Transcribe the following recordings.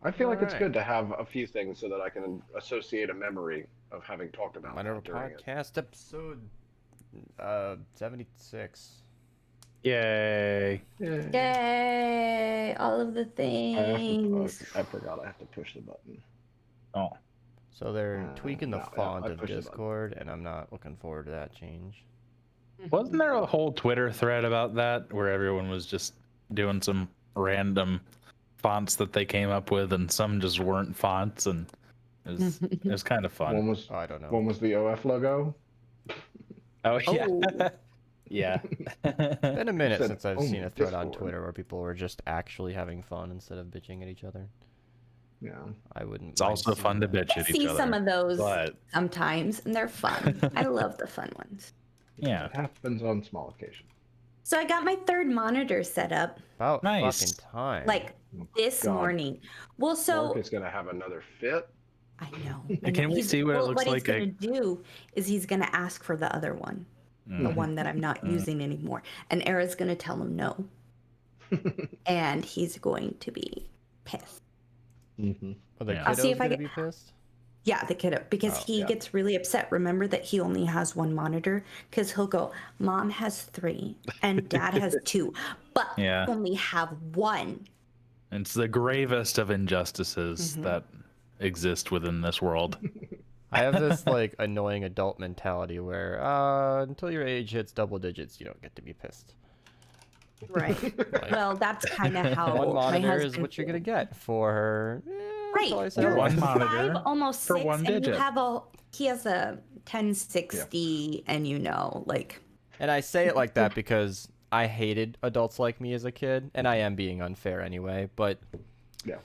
I feel like it's Alright. good to have a few things so that I can associate a memory of having talked about Minerva that during it. podcast episode 76. Yay. Yeah. Yay! All of the things. I forgot I have to push the button. Oh. So they're tweaking the no, font I of pushed the button. Discord, and I'm not looking forward to that change. Wasn't there a whole Twitter thread about that where everyone was just doing some random fonts that they came up with, and some just weren't fonts, and it was kind of fun. One was Oh, I don't know. one was the OF logo. Oh yeah. Oh. Yeah. Been a minute Said, since I've "Oh, seen a thread on Discord." Twitter where people were just actually having fun instead of bitching at each other. Yeah. I wouldn't. It's mind also seeing fun to that. bitch I at each see other. some of those but sometimes, and they're fun. I love the fun ones. yeah. It happens on small occasions. So I got my third monitor set up About Nice. fucking time. like this God. morning. Well, so Mark is gonna have another fit. I know. And can we see what it looks What like? he's gonna do is he's gonna ask for the other one, the one that I'm not using anymore, and Era's gonna tell him no, and he's going to be pissed. Mm-hmm. Are the Yeah. I'll see kiddos if I gonna get- be pissed? Yeah, the kiddo, because Oh, he yeah. gets really upset. Remember that he only has one monitor, because he'll go, Mom has 3 and Dad has 2, but Yeah. I only have 1. It's the gravest of injustices that exist within this world. I have this like annoying adult mentality where until your age hits double digits, you don't get to be pissed. Right. Like, Well, that's kind of how one my monitor husband is what you're gonna get for. Right. until I say You're One otherwise. monitor 5, almost for 6, one and digit. you have he has a 1060, and like. And I say it like that because I hated adults like me as a kid, and I am being unfair anyway, but Yeah.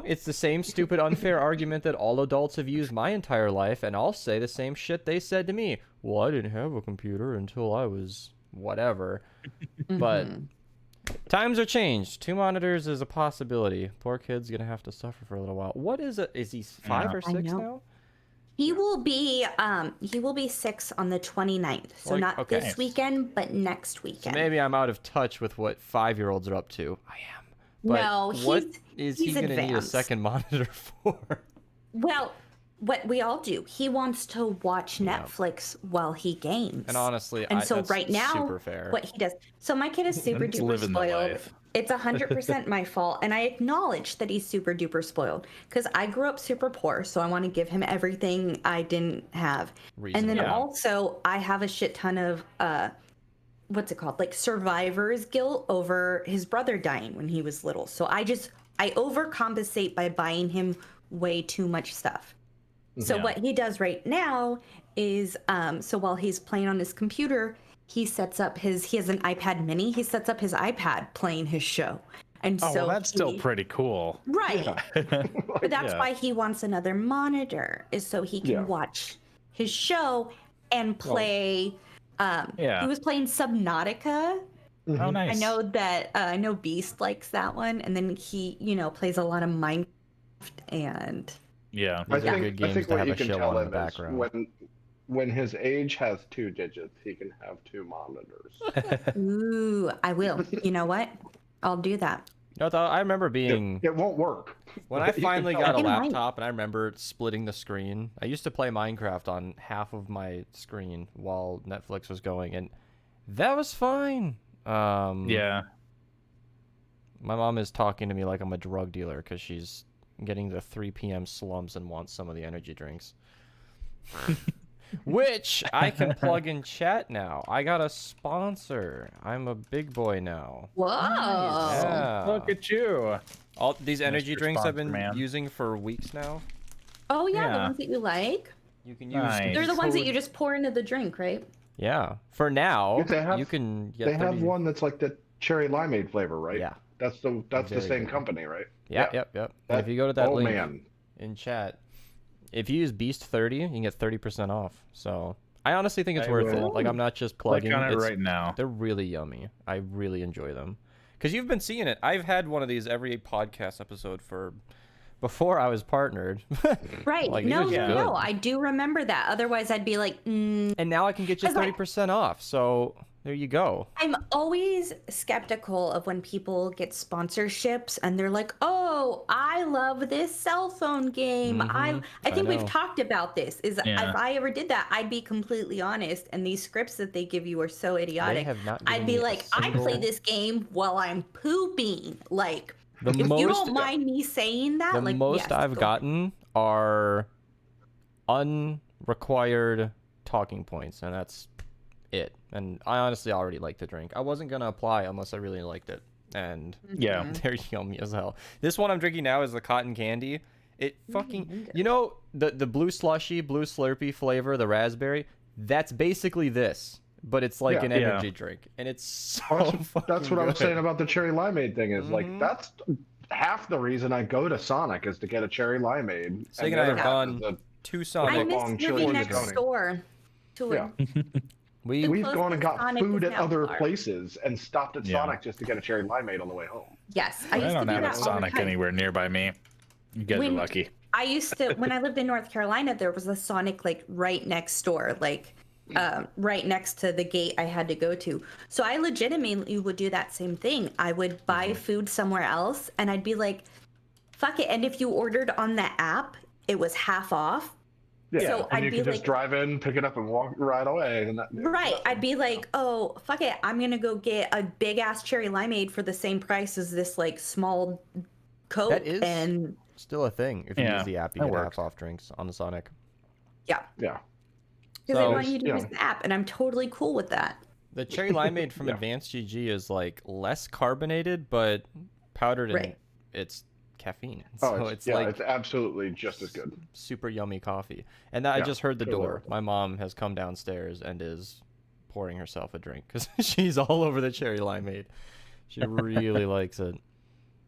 it's the same stupid unfair argument that all adults have used my entire life, and I'll say the same shit they said to me. Well, I didn't have a computer until I was whatever. But times are changed. 2 monitors is a possibility. Poor kid's gonna have to suffer for a little while. What is it? Is he 5 Yeah. or I 6 know. now? He will be 6 on the 29th. So Like, not okay. this weekend, but next So weekend. maybe I'm out of touch with what 5-year-olds are up to. I am. But No, what he's is he gonna need a advanced. second monitor for? Well, what we all do, he wants to watch Netflix while he games. And honestly, and so that's right now, super fair. what he does. So my kid is super He's duper living the spoiled. life. It's 100% my fault, and I acknowledge that he's super duper spoiled because I grew up super poor, so I want to give him everything I didn't have. And then Yeah. also, I have a shit ton of what's it called, like survivor's guilt over his brother dying when he was little. So I overcompensate by buying him way too much stuff. So Yeah. what he does right now is, so while he's playing on his computer, he has an iPad mini. He sets up his iPad playing his show. And Oh, so well, that's still pretty cool. right. But that's Yeah. why he wants another monitor, is so he can Yeah. watch his show and play. Yeah. He was playing Subnautica. Oh, nice. I know Beast likes that one, and then he, plays a lot of Minecraft and. Yeah. These are good games to what have you a can show tell on in him the is background. when his age has 2 digits, he can have 2 monitors. Ooh, I will. You know what? I'll do that. I remember being It won't work. when I You can finally tell got a him. It might. laptop, and I remember splitting the screen. I used to play Minecraft on half of my screen while Netflix was going, and that was fine. Yeah. My mom is talking to me like I'm a drug dealer because she's getting the 3 p.m. slumps and wants some of the energy drinks. Which I can plug in chat now. I got a sponsor. I'm a big boy now. Whoa. Yeah. Look at you. All these energy Mr. drinks I've Sponsor been Man. using for weeks now. Oh yeah, the Yeah. ones that you like. You can use. Nice. They're the ones that code- you just pour into the drink, right? Yeah. For now, Yeah, they have- you can get. They have 30 one that's like the cherry limeade flavor, right? Yeah. That's the Very same good. company, right? Yep. Yeah. Yep. And if you go to that oh link man. in chat, if you use Beast 30, you can get 30% off. So I honestly think it's I worth it. will Like I'm not just Click plugging. on it It's- right now. They're really yummy. I really enjoy them. Because you've been seeing it. I've had one of these every podcast episode for before I was partnered. Right. Like, these no, are just no, good. I do remember that. Otherwise, I'd be like, And now I can get you Cause, like- 30% off. So There you go. I'm always skeptical of when people get sponsorships and they're like, "Oh, I love this cell phone game." I think we've know. talked about this. Is Yeah. if I ever did that, I'd be completely honest. And these scripts that they give you are so idiotic. have not I'd given be me a like, "I play single- this game while I'm pooping." Like, The if you most don't mind me saying that, the like, most yes, I've go gotten are unrequired talking points, and that's it. And I honestly already like the drink. I wasn't gonna apply unless I really liked it, and Yeah. they're yummy as hell. This one I'm drinking now is the cotton candy. It fucking, you know, the blue slushy, blue Slurpee flavor, the raspberry. That's basically this, but it's like Yeah. an Yeah. energy drink, and it's so That's fucking what I was good. saying about the cherry limeade thing. Is like Mhm. that's half the reason I go to Sonic is to get a cherry limeade. Sig and and the I other have half gone is a- to I Sonic. miss long chili living with next Tony. door to Yeah. We The We've gone and closest got Sonic food is at now other far. places and stopped at Yeah. Sonic just to get a cherry limeade on the way home. Yes, I I used to don't do have a that all the Sonic time. anywhere nearby me. You guys are When- lucky. I used to, when I lived in North Carolina, there was a Sonic like right next door, like right next to the gate I had to go to. So I legitimately would do that same thing. I would buy food somewhere else and I'd be like, fuck it. And if you ordered on the app, it was half off. Yeah, So and I'd you be could just like- drive in, pick it up, and walk right away. And that, Right. I'd be like, oh, fuck it. I'm going to go get a big ass cherry limeade for the same price as this like small Coke. That is- And Still a thing. If you Yeah, use the app, you that get works. half off drinks on the Sonic. yeah, yeah. because So- they want you to Yeah. use the app and I'm totally cool with that. The cherry limeade from Yeah. Advanced GG is like less carbonated, but powdered in Right. its caffeine. Oh, So it's like it's absolutely just as good. super yummy coffee. And I Yeah, just heard the totally door. worth it. My mom has come downstairs and is pouring herself a drink because she's all over the cherry limeade. She really likes it.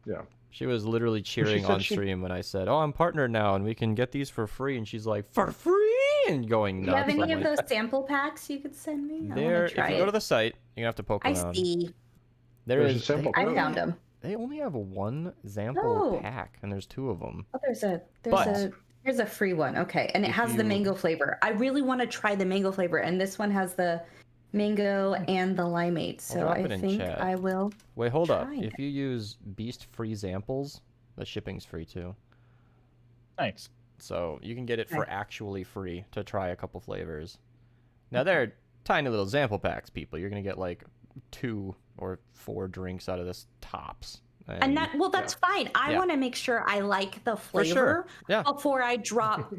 Yeah. She was literally cheering said on she- stream when I said, "Oh, I'm partnered now, and we can get these for free." And she's like, "For free!" and going Do you have nuts. any I'm of like, those sample packs you could send me? I There, want if to try you it. go to the site, you're gonna have to poke I around. see. There There's a is. sample I pack. found them. They only have one sample Oh. pack, and there's 2 of them. Oh, there's But- here's a free one. Okay, and it If has the you- mango flavor. I really want to try the mango flavor, and this one has the mango and the limeade. So drop I it in think chat. I will. Wait, hold up. Try If you use Beast free samples, the shipping's free too. Nice. So you can get it for Okay. actually free to try a couple flavors. Now they're tiny little sample packs, people. You're gonna get like 2 or 4 drinks out of this tops. And that that's fine. I Yeah. want to make sure I like the For flavor sure. Yeah. before I drop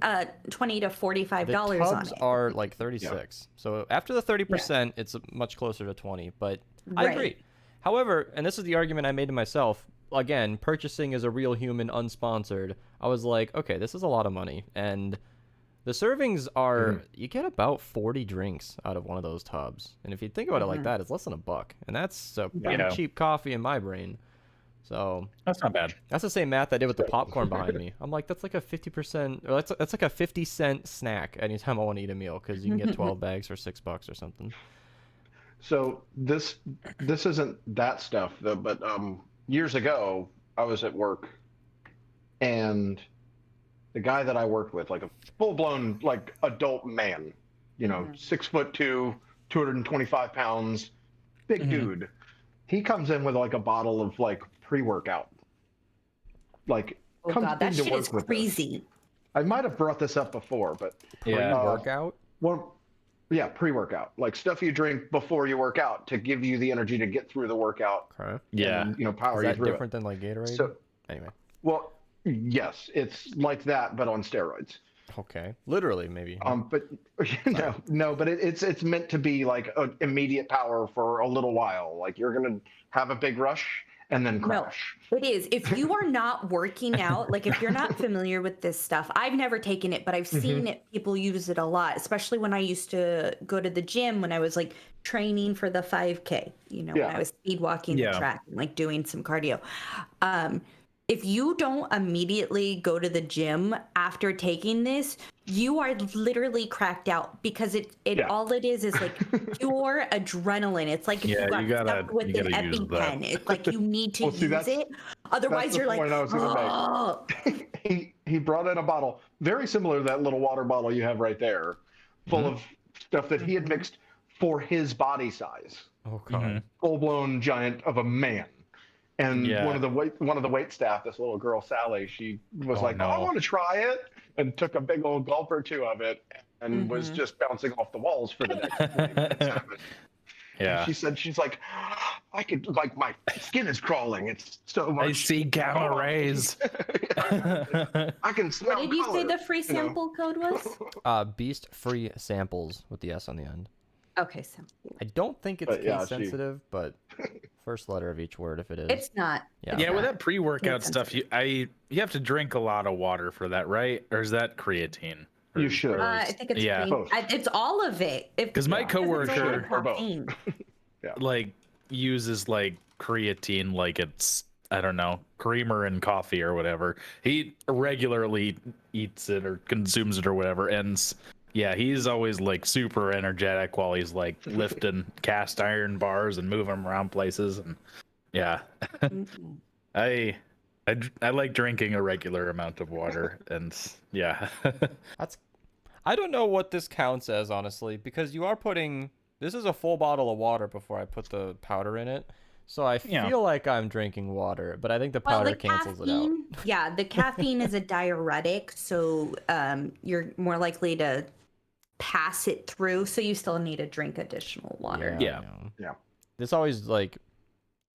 $20 to $45 The on tubs it. are like 36. So after the 30%, it's much closer to 20. But I Right. agree. However, and this is the argument I made to myself. Again, purchasing as a real human, unsponsored. I was like, okay, this is a lot of money, and the servings are you get about 40 drinks out of one of those tubs. And if you think about it like that, it's less than $1, and that's a pretty Yeah. cheap coffee in my brain. So That's not bad. that's the same math I did with the popcorn behind me. I'm like, that's like a 50%, or that's like a 50-cent snack anytime I want to eat a meal because you can get 12 bags for $6 or something. So this isn't that stuff though, but years ago I was at work and the guy that I worked with, like a full-blown like adult man, 6'2", 225 pounds, big dude. He comes in with like a bottle of like pre-workout. Like Oh comes god, that into shit work is with this. crazy. I might have brought this up before, but Yeah. Workout. well, yeah, pre-workout, like stuff you drink before you work out to give you the energy to get through the workout. Okay. Yeah. And, power Is you that through different than like Gatorade? So, Anyway. well, yes, it's like that, but on steroids. Okay. Literally, maybe. But no, but it's meant to be like immediate power for a little while. Like you're gonna have a big rush and then crash. It is. If you are not working out, like if you're not familiar with this stuff, I've never taken it, but I've seen it. People use it a lot, especially when I used to go to the gym when I was like training for the 5K, when I was speed walking the track and like doing some cardio. If you don't immediately go to the gym after taking this, you are literally cracked out because all it is like pure adrenaline. It's like if Yeah, you you got gotta- stuck with you an gotta use EpiPen. that. It's like you need to Well, see, use it. Otherwise, the you're like, point I was gonna make. oh. He brought in a bottle very similar to that little water bottle you have right there, full of stuff that he had mixed for his body size, Oh god. Mhm. full blown giant of a man. And Yeah. one of the wait staff, this little girl Sally, she was Oh, like, "Oh, I no. want to try it," and took a big old gulp or two of it, and was Mhm. just bouncing off the walls for the next 20 minutes of it. And Yeah. she said, she's like, "I could, like, my skin is crawling. It's so much. I see gamma Oh." rays. I can smell What did you say color, the free you know? sample code was? Beast free samples with the S on the end. Okay, so I don't think it's But, yeah, case sensitive, but first letter of each word if it is. it's not. Yeah. Yeah, it's with not. that pre-workout Makes stuff, sense. you have to drink a lot of water for that, right? Or is that creatine? Or You should. I think it's Yeah. green. Both. It's all of it. 'Cause my Because it's coworker- all Or both. caffeine. like uses like creatine like it's, I don't know, creamer in coffee or whatever. He regularly eats it or consumes it or whatever, and yeah, he's always like super energetic while he's like lifting cast iron bars and moving them around places. And yeah, Mhm. I like drinking a regular amount of water, and yeah. That's I don't know what this counts as, honestly, because you are putting this is a full bottle of water before I put the powder in it. So I Yeah. feel like I'm drinking water, but I think the Well, powder the cancels it out. caffeine, yeah, the caffeine is a diuretic, so you're more likely to pass it through. So you still need to drink additional water. Yeah. I know. Yeah. This always like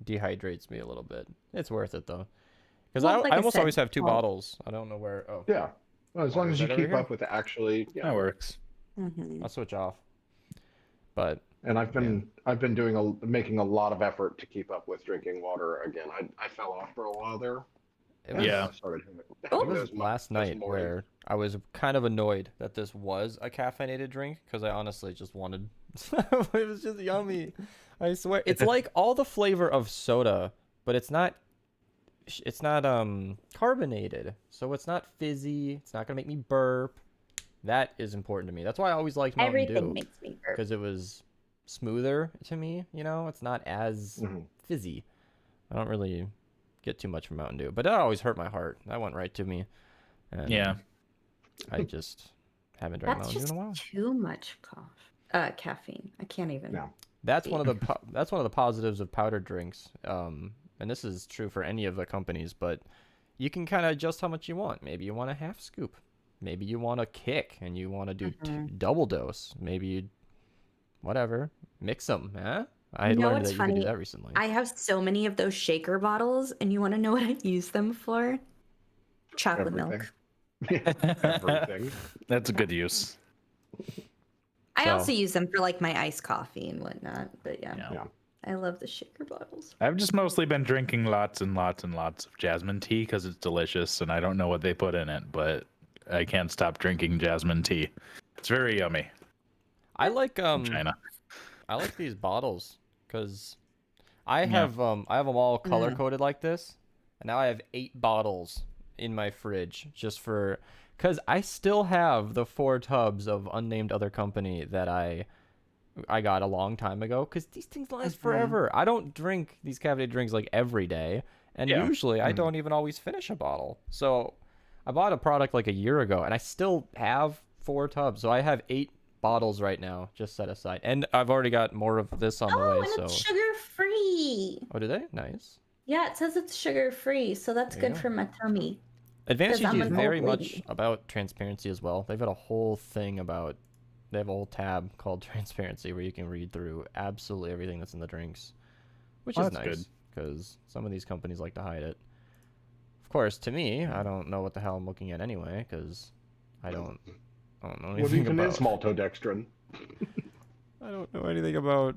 dehydrates me a little bit. It's worth it though. Because Well, like I I almost said, always have two well- bottles. I don't know where. Oh, Yeah. Well, as long Is as you that over keep here? up with it, actually. Yeah. That works. Mhm. I'll switch off. But And I've been making a lot of effort to keep up with drinking water again. I fell off for a while there. it was, Yeah. I started having it was those last those night morning- where I was kind of annoyed that this was a caffeinated drink because I honestly just wanted. It was just yummy. I swear, it's like all the flavor of soda, but it's not. It's not carbonated, so it's not fizzy. It's not gonna make me burp. That is important to me. That's why I always liked Mountain Everything Dew makes me burp. because it was smoother to me. You know, it's not as Mhm. fizzy. I don't really get too much from Mountain Dew, but that always hurt my heart. That went right to me. And Yeah. I just haven't drank That's Mountain Dew just in a while. too much caffeine. I can't even. No. That's one of the that's one of the positives of powdered drinks. And this is true for any of the companies, but you can kind of adjust how much you want. Maybe you want a half scoop. Maybe you want a kick and you want to do double dose. Maybe you, whatever, mix them. Huh? I You know learned what's that you could do funny? that recently. I have so many of those shaker bottles, and you want to know what I use them for? Chocolate milk. Everything. That's a good use. I So- also use them for like my iced coffee and whatnot. But yeah, Yeah. Yeah. I love the shaker bottles. I've just mostly been drinking lots and lots and lots of jasmine tea because it's delicious, and I don't know what they put in it, but I can't stop drinking jasmine tea. It's very yummy. I like From China. I like these bottles because I have them all color coded like this, and now I have 8 bottles in my fridge just for because I still have the 4 tubs of unnamed other company that I got a long time ago because these things last forever. I don't drink these caffeinated drinks like every day, and Yeah. usually I don't even always finish a bottle. So I bought a product like a year ago, and I still have 4 tubs. So I have 8 bottles right now just set aside, and I've already got more of this on the Oh, way. and So it's sugar free. oh, do they? Nice. Yeah, it says it's sugar free, so that's There you good go. for my tummy. Advanced 'Cause I'm UG is an very old much lady. about transparency as well. They've got a whole thing about. They have a whole tab called transparency where you can read through absolutely everything that's in the drinks, which Oh, is that's nice good. because some of these companies like to hide it. Of course, to me, I don't know what the hell I'm looking at anyway because I don't know What anything even about. is maltodextrin? I don't know anything about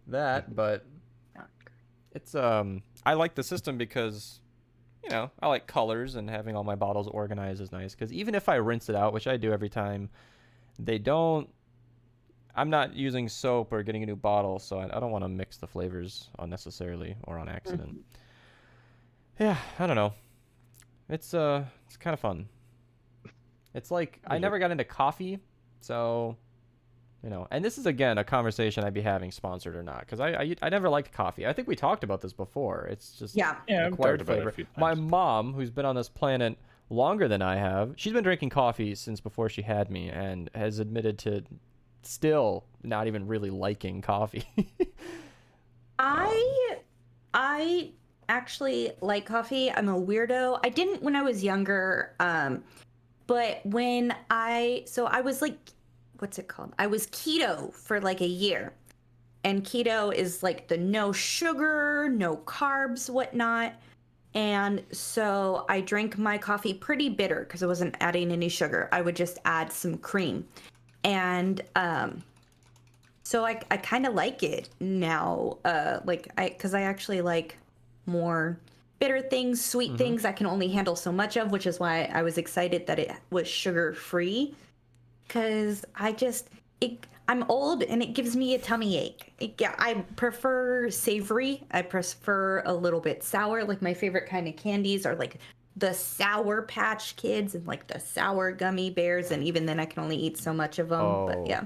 that, but it's I like the system because I like colors and having all my bottles organized is nice because even if I rinse it out, which I do every time, I'm not using soap or getting a new bottle, so I don't want to mix the flavors unnecessarily or on accident. Yeah, I don't know. It's kind of fun. It's like I never got into coffee, so and this is again a conversation I'd be having, sponsored or not, because I never liked coffee. I think we talked about this before. It's just Yeah. Yeah, I've acquired talked about it a flavor. few times. My mom, who's been on this planet longer than I have, she's been drinking coffee since before she had me, and has admitted to still not even really liking coffee. I actually like coffee. I'm a weirdo. I didn't when I was younger. But when I was like, what's it called? I was keto for like a year. And keto is like the no sugar, no carbs, whatnot. And so I drank my coffee pretty bitter because I wasn't adding any sugar. I would just add some cream. And so I kind of like it now. Because I actually like more bitter things, sweet things I can only handle so much of, which is why I was excited that it was sugar free. Because I'm old and it gives me a tummy ache. I prefer savory. I prefer a little bit sour. Like my favorite kind of candies are like the Sour Patch Kids and like the sour gummy bears. And even then I can only eat so much of them. But yeah.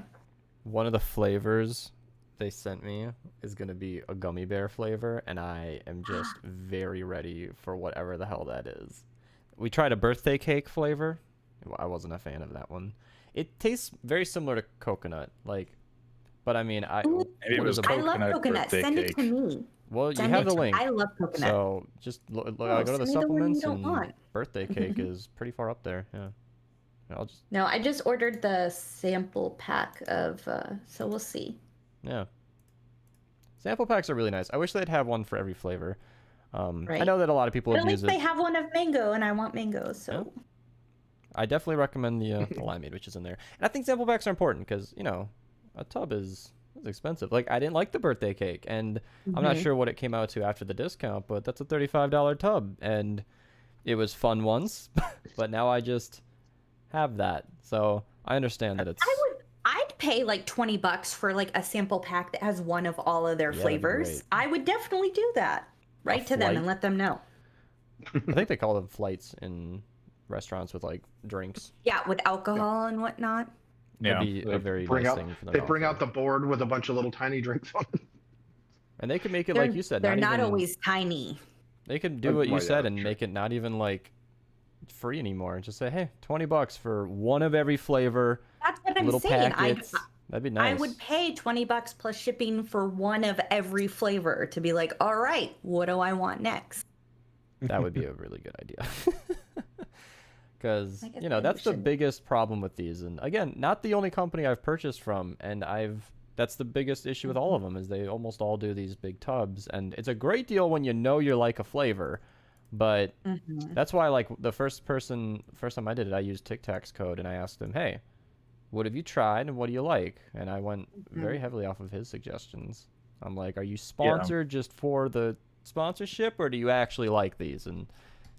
One of the flavors they sent me is going to be a gummy bear flavor, and I am just very ready for whatever the hell that is. We tried a birthday cake flavor. I wasn't a fan of that one. It tastes very similar to coconut, but I mean, Maybe it was I love coconut coconut. birthday Send it cake. to me. well, you Send have it the to- link. I love coconut. So just go to the send me the one you supplements, don't and want. birthday cake is pretty far up there. Yeah, I'll just No, I just ordered the sample pack of, so we'll see. yeah. Sample packs are really nice. I wish they'd have one for every flavor. I Right. know that a lot of people But at abuse least it. they have one of mango, and I want mango, so. Yeah. I definitely recommend the limeade, which is in there. And I think sample packs are important because, a tub is expensive. Like, I didn't like the birthday cake, and I'm not sure what it came out to after the discount, but that's a $35 tub, and it was fun once, but now I just have that. So I understand that it's... I'd pay like $20 for like a sample pack that has one of all of their Yeah, that'd be flavors. great. I would definitely do that. Write to them flight. and let them know. I think they call them flights in restaurants with, like, drinks. Yeah, with alcohol and whatnot. Yeah. That'd be a very bring nice out, thing for them they to bring offer. out the board with a bunch of little tiny drinks on it. And they can make it, They're, like you said, they're not even... always tiny. They could do Like, what you well, said yeah, and sure. make it not even, like, free anymore. Just say, hey, $20 for one of every flavor, That's what I'm little saying. packets. That'd be nice. I would pay $20 plus shipping for one of every flavor to be like, all right, what do I want next? That would be a really good idea. Because, I guess you know, maybe that's we the should. biggest problem with these. And again, not the only company I've purchased from. And that's the biggest issue with all of them, is they almost all do these big tubs. And it's a great deal when you know you like a flavor. But that's why, like, the first time I did it, I used Tic Tac's code, and I asked him, hey, what have you tried and what do you like? And I went very heavily off of his suggestions. I'm like, are you sponsored just for the sponsorship, or do you actually like these? And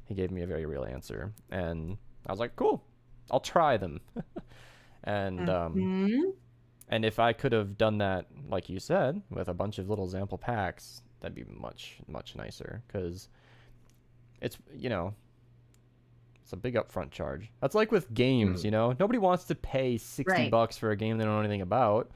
he gave me a very real answer, and I was like, cool, I'll try them. And and if I could have done that, like you said, with a bunch of little sample packs, that'd be much nicer, because it's, it's a big upfront charge. That's like with games, nobody wants to pay $60 for a game they don't know anything about.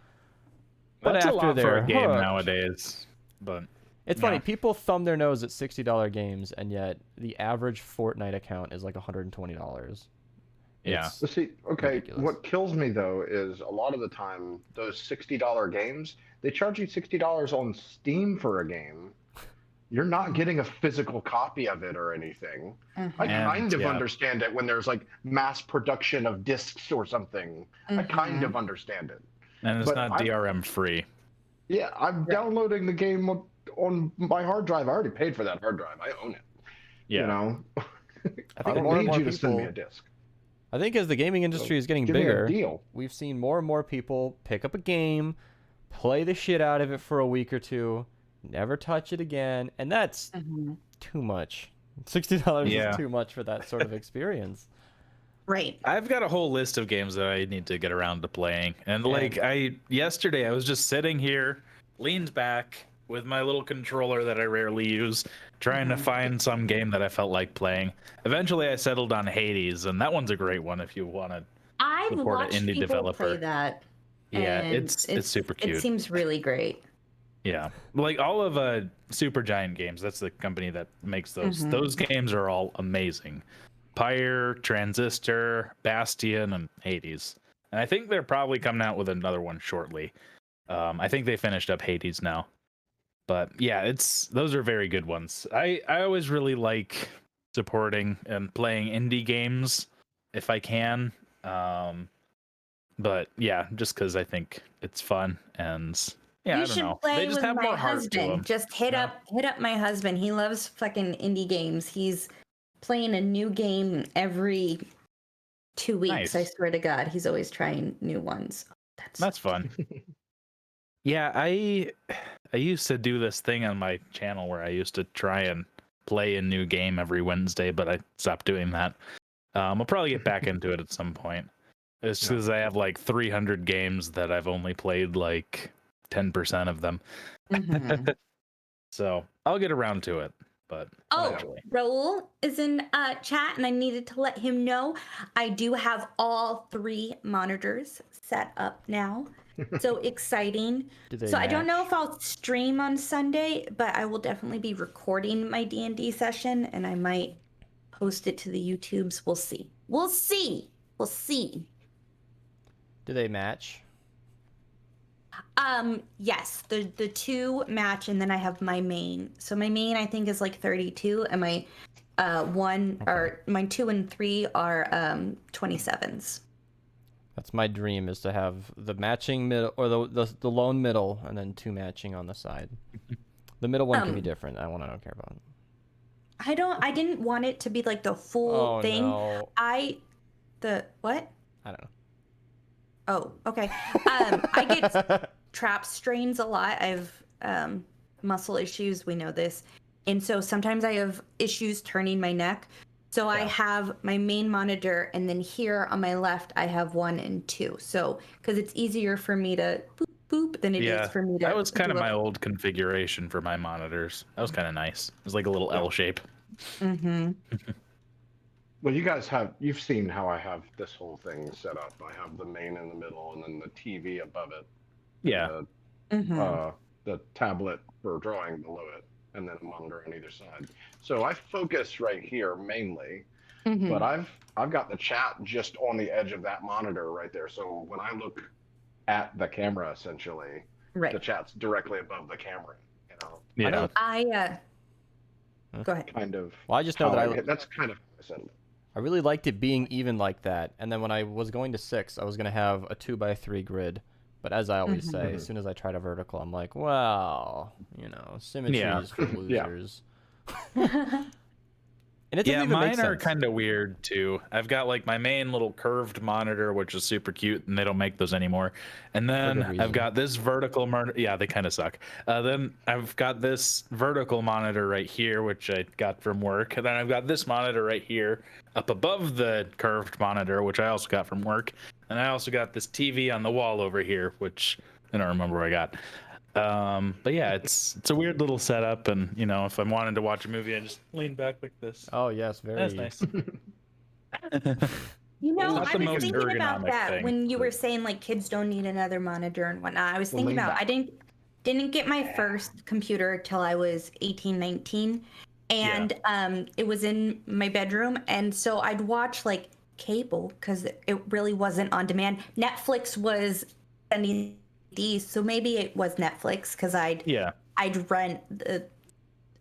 But That's after a lot for a they're game hooked, nowadays. But it's funny, people thumb their nose at $60 games, and yet the average Fortnite account is like $120. Yeah. It's Let's see. Okay, ridiculous. what kills me though is a lot of the time those $60 games, they charge you $60 on Steam for a game. You're not getting a physical copy of it or anything. I kind of understand it when there's like mass production of discs or something. I kind of understand it. And it's But not DRM free. Yeah, I'm downloading the game on my hard drive. I already paid for that hard drive. I own it. Yeah. You know, I I think don't more and need more you to send me people. a disc. I think as the gaming industry is getting Give me a bigger, deal. we've seen more and more people pick up a game, play the shit out of it for a week or two, never touch it again, and that's too much. $60 is too much for that sort of experience. Right. I've got a whole list of games that I need to get around to playing. And yesterday I was just sitting here, leaned back with my little controller that I rarely use, trying to find some game that I felt like playing. Eventually I settled on Hades, and that one's a great one if you want to I've support watched an indie people developer. play that. Yeah, and it's super cute. It seems really great. Yeah, like all of Supergiant Games, that's the company that makes those. Those games are all amazing. Pyre, Transistor, Bastion, and Hades. and I think they're probably coming out with another one shortly. I think they finished up Hades now, but yeah, those are very good ones. I always really like supporting and playing indie games if I can. But yeah, just because I think it's fun and yeah, You I don't should know. play They just with have my more heart to them. husband. Just hit No? up my husband. He loves fucking indie games. He's playing a new game every 2 weeks. Nice. I swear to God, he's always trying new ones. That's fun. Yeah, I used to do this thing on my channel where I used to try and play a new game every Wednesday, but I stopped doing that. I'll probably get back into it at some point. It's because I have like 300 games that I've only played like 10% of them. Mhm. So I'll get around to it. But Oh, eventually. Raul is in chat, and I needed to let him know I do have all 3 monitors set up now. So exciting. Do they So I don't know match? if I'll stream on Sunday, but I will definitely be recording my D&D session, and I might post it to the YouTubes. We'll see. We'll see. We'll see. Do they match? Yes, the 2 match, and then I have my main. So my main I think is like 32, and my my 2 and 3 are 27s. That's my dream, is to have the matching middle, or the lone middle, and then 2 matching on the side. The middle one can be different. That one I don't care about. I didn't want it to be like the full thing. No. The what? I don't know. Oh, okay. I get trap strains a lot. I have muscle issues. We know this. And so sometimes I have issues turning my neck. So I have my main monitor, and then here on my left, I have 1 and 2. So, because it's easier for me to boop, boop than it is for me to. That was kind of do my old configuration for my monitors. That was kind of nice. It was like a little L shape. Mm-hmm. Well, you've seen how I have this whole thing set up. I have the main in the middle and then the TV above it. Yeah. The tablet for drawing below it, and then a monitor on either side. So I focus right here mainly, but I've got the chat just on the edge of that monitor right there. So when I look at the camera, essentially, the chat's directly above the camera. You know. Yeah. Go ahead. Kind of. Well, I just know that that's kind of how I said it. I really liked it being even like that. And then when I was going to 6, I was going to have a 2x3 grid. But as I always say, as soon as I try to vertical, I'm like, well, symmetry is for losers. And it doesn't even make mine are sense. kind of weird too. I've got like my main little curved monitor, which is super cute, and they don't make those anymore. And then I've got this vertical monitor. Yeah, they kind of suck. Then I've got this vertical monitor right here, which I got from work. And then I've got this monitor right here up above the curved monitor, which I also got from work. And I also got this TV on the wall over here, which I don't remember where I got. But yeah, it's a weird little setup, and if I'm wanting to watch a movie, I just lean back like this. Oh yes, very. That's nice. I was thinking about that thing, when you were saying like kids don't need another monitor and whatnot. I was thinking about I didn't get my first computer till I was 18, 19, and it was in my bedroom, and so I'd watch like cable because it really wasn't on demand. Netflix was sending these, so maybe it was Netflix because I'd rent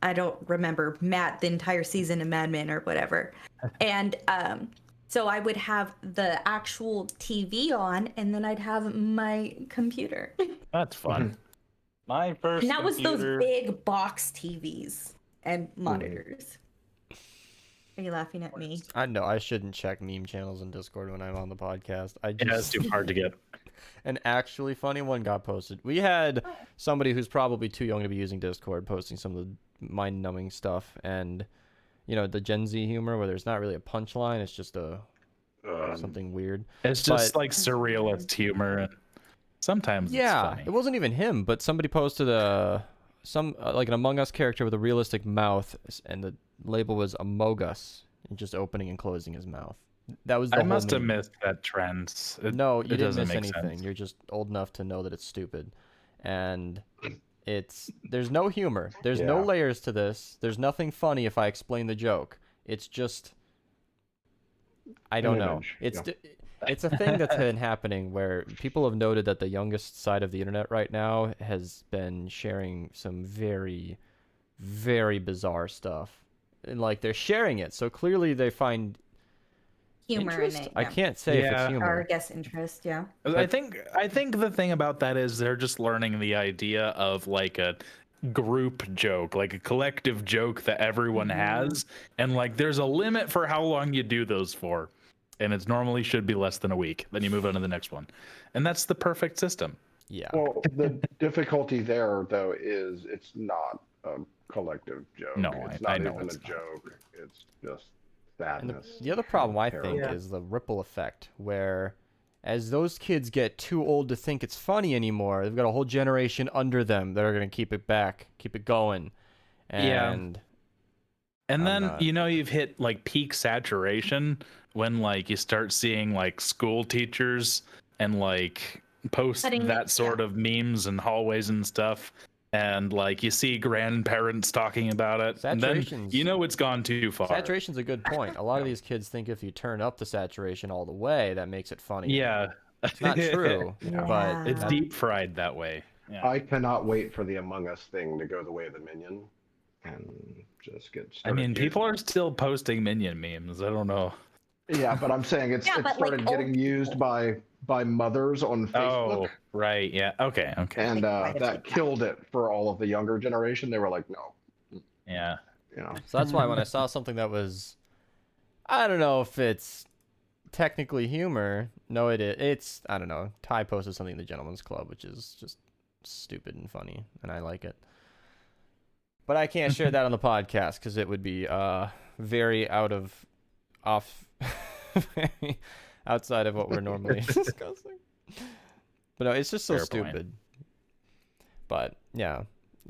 I don't remember the entire season of Mad Men or whatever, and so I would have the actual TV on, and then I'd have my computer. That's fun. My first and that was those big box TVs and monitors. Are you laughing at me? I know I shouldn't check meme channels in Discord when I'm on the podcast. It's too hard to get. An actually funny one got posted. We had somebody who's probably too young to be using Discord posting some of the mind-numbing stuff, and the Gen Z humor where there's not really a punchline, it's just something weird. It's just like surrealist humor, and sometimes it's funny. It wasn't even him, but somebody posted like an Among Us character with a realistic mouth, and the label was Amogus, and just opening and closing his mouth. That was. I must have missed that trend. No, you didn't miss anything. Sense. You're just old enough to know that it's stupid, and there's no humor. There's no layers to this. There's nothing funny if I explain the joke. It's just I don't know. it's a thing that's been happening where people have noted that the youngest side of the internet right now has been sharing some very, very bizarre stuff. And like they're sharing it, so clearly they find Humor interest. in it. I Yeah. can't say if it's Yeah. Or humor. guess interest. Yeah. I think the thing about that is they're just learning the idea of like a group joke, like a collective joke that everyone has, and like there's a limit for how long you do those for, and it's normally should be less than a week. Then you move on to the next one, and that's the perfect system. Yeah. Well, the difficulty there, though, is it's not a collective joke. No, it's I not know even it's a not. joke. It's just And sadness. the other problem I Terrible. think is the ripple effect, where as those kids get too old to think it's funny anymore, they've got a whole generation under them that are going to keep it back, keep it going. Yeah. And And I'm then not- you've hit like peak saturation when like you start seeing like school teachers and like post Cutting- that sort of memes and hallways and stuff, and like you see grandparents talking about it, and then Saturation's- you know it's gone too far. saturation's a good point. A lot of these kids think if you turn up the saturation all the way, that makes it funny. Yeah, It's not true, but It's Yeah. deep fried that way. Yeah. I cannot wait for the Among Us thing to go the way of the Minion and just get I started. mean, using people it. are still posting minion memes. I don't know. Yeah, but I'm saying it's Yeah, it but, like, started getting old used by mothers on Facebook, Oh, right. Yeah. Okay. Okay. and Like, quite a that few killed it for all of the younger generation. They were like, no, Yeah. you know. so that's why when I saw something that was, I don't know if it's technically humor. No, it's I don't know. Ty posted something in the Gentleman's Club, which is just stupid and funny, and I like it. But I can't share that on the podcast because it would be very very outside of what we're normally discussing. But no, it's just so Fair point. stupid. But yeah,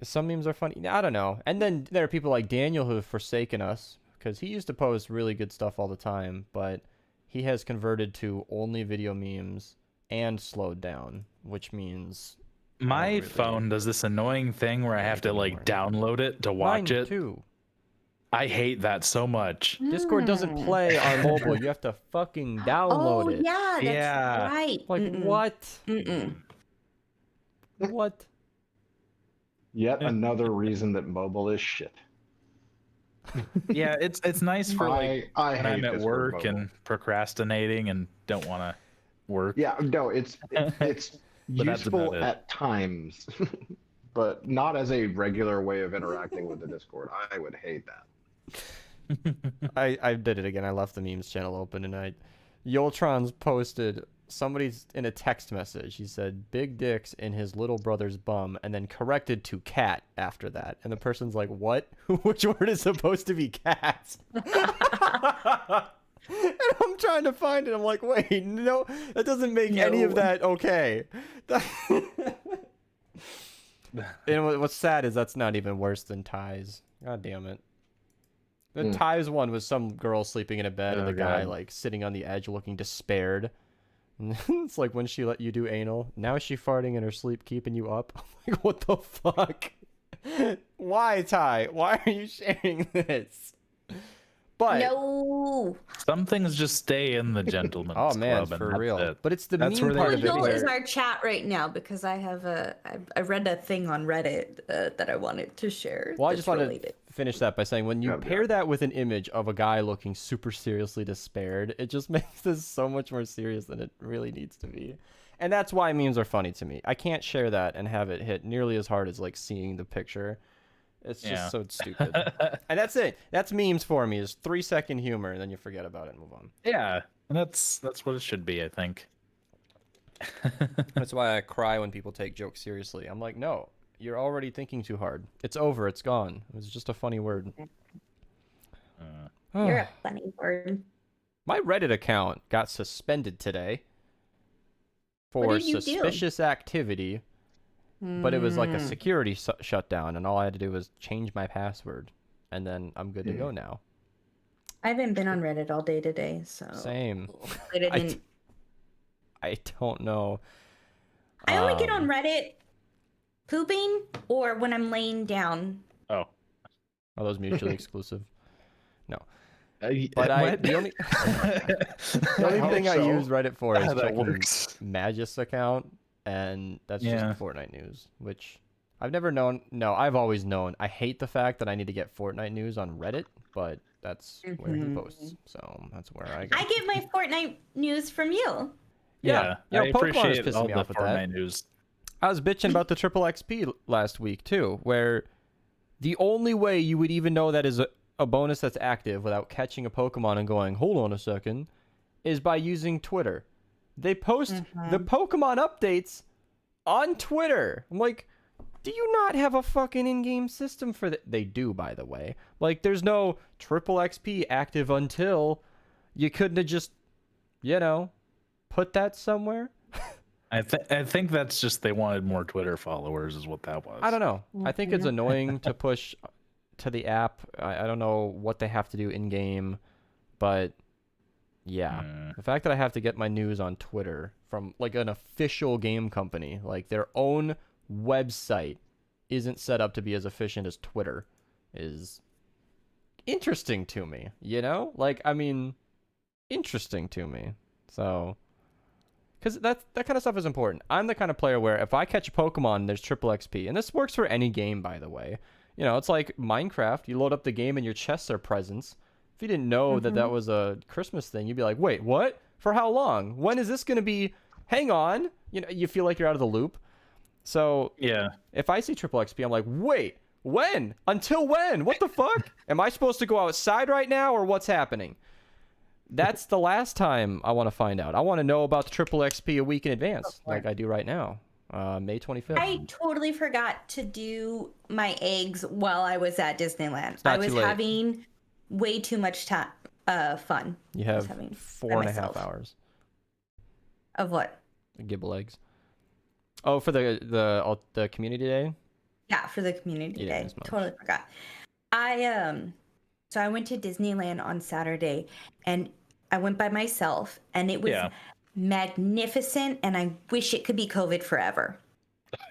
some memes are funny. I don't know. And then there are people like Daniel who have forsaken us because he used to post really good stuff all the time, but he has converted to only video memes and slowed down, which means My really phone does this annoying thing where I have to anymore. like download it to watch mine it. too. I hate that so much. Discord doesn't play on mobile. You have to fucking download Oh it. yeah, that's Yeah. right. Like Mm-mm. what? Mm-mm. What? Yet another reason that mobile is shit. Yeah, it's nice for like I when hate I'm at Discord work mobile. and procrastinating and don't want to work. Yeah, no, it's But that's useful about it. at times, but not as a regular way of interacting with the Discord. I would hate that. I did it again. I left the memes channel open and Yoltron's posted somebody's in a text message. He said big dicks in his little brother's bum and then corrected to cat after that. And the person's like, "What? Which word is supposed to be cat?" And I'm trying to find it. I'm like, "Wait, no. That doesn't make any of No. that okay." And what's sad is that's not even worse than Ty's. God damn it. The Ty's one was some girl sleeping in a bed and Oh, the guy God. like sitting on the edge looking despaired. And it's like when she let you do anal. Now is she farting in her sleep keeping you up? I'm like, what the fuck? Why, Ty? Why are you sharing this? But No. Some things just stay in the gentleman's oh man, club, and for that's real. it. But it's the That's meme where they part of it. should be. Google is where- our chat right now because I have I read a thing on Reddit that I wanted to share. Well, I that's just wanted related. to finish that by saying when you Yeah, pair yeah. that with an image of a guy looking super seriously despaired, it just makes this so much more serious than it really needs to be. And that's why memes are funny to me. I can't share that and have it hit nearly as hard as like seeing the picture. It's just Yeah. so stupid. And that's it. That's memes for me is 3-second humor and then you forget about it and move on. Yeah, and that's what it should be, I think. That's why I cry when people take jokes seriously. I'm like, no, you're already thinking too hard. It's over. It's gone. It was just a funny word. Uh, You're a funny word. My Reddit account got suspended today for did you do? suspicious activity, but it was like a Mm. security shutdown, and all I had to do was change my password, and then I'm good to go now. I haven't been on Reddit all day today, so Same. I didn't. I don't know. I only get on Um, Reddit pooping or when I'm laying down. oh, Are those mutually exclusive? No. But what? the only the only hope thing I so. use Reddit for is How that checking works. Magis account, and that's Yeah. just Fortnite news, which I've never known. No, I've always known. I hate the fact that I need to get Fortnite news on Reddit, but that's where he posts, so that's where I go. I get my Fortnite news from you. Yeah, I Pokemon is appreciate pissing all me the off with Fortnite that. news. I was bitching about the triple XP last week too, where the only way you would even know that is a bonus that's active without catching a Pokemon and going, hold on a second, is by using Twitter. They post the Pokemon updates on Twitter. I'm like, do you not have a fucking in-game system for that? They do, by the way. Like, there's no triple XP active until you couldn't have just, put that somewhere. I think that's just they wanted more Twitter followers, is what that was. I don't know. I think it's annoying to push to the app. I don't know what they have to do in game, but yeah, the fact that I have to get my news on Twitter from like an official game company, like their own website isn't set up to be as efficient as Twitter, is interesting to me, Like, I mean, interesting to me. So, because that kind of stuff is important. I'm the kind of player where if I catch a Pokemon, there's triple XP. And this works for any game, by the way. It's like Minecraft. You load up the game and your chests are presents. If you didn't know that was a Christmas thing, you'd be like, wait, what? For how long? When is this going to be? Hang on. You feel like you're out of the loop. So Yeah. if I see triple XP, I'm like, wait, when? Until when? What the fuck? Am I supposed to go outside right now or what's happening? That's the last time I want to find out. I want to know about the triple XP a week in advance, like I do right now, May 25th. I totally forgot to do my eggs while I was at Disneyland. I was too late. having way too much time, fun. You I was have having 4.5 myself. hours. Of what? Gibble eggs. Oh, for the community day? Yeah, for the community You day. didn't miss much. Totally forgot. So I went to Disneyland on Saturday, and I went by myself, and it was magnificent, and I wish it could be COVID forever,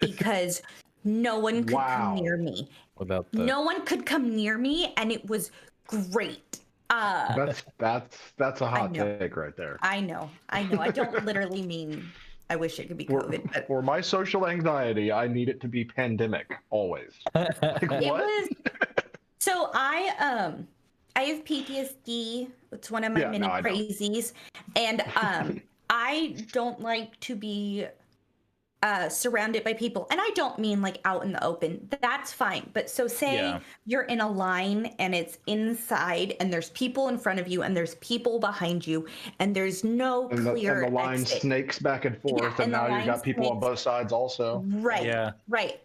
because no one could come near me. Without the... No one could come near me, and it was great. That's a hot know. take right there. I know. I don't literally mean I wish it could be COVID, but For my social anxiety, I need it to be pandemic always. Like, it what? was. So I have PTSD. It's one of my many I know. crazies, and I don't like to be surrounded by people, and I don't mean like out in the open. That's fine. But so say you're in a line and it's inside, and there's people in front of you, and there's people behind you, and there's no clear and the line exit. snakes back and forth, Yeah, and and the now you've line got people on snakes. both sides also. Right. Yeah. Right.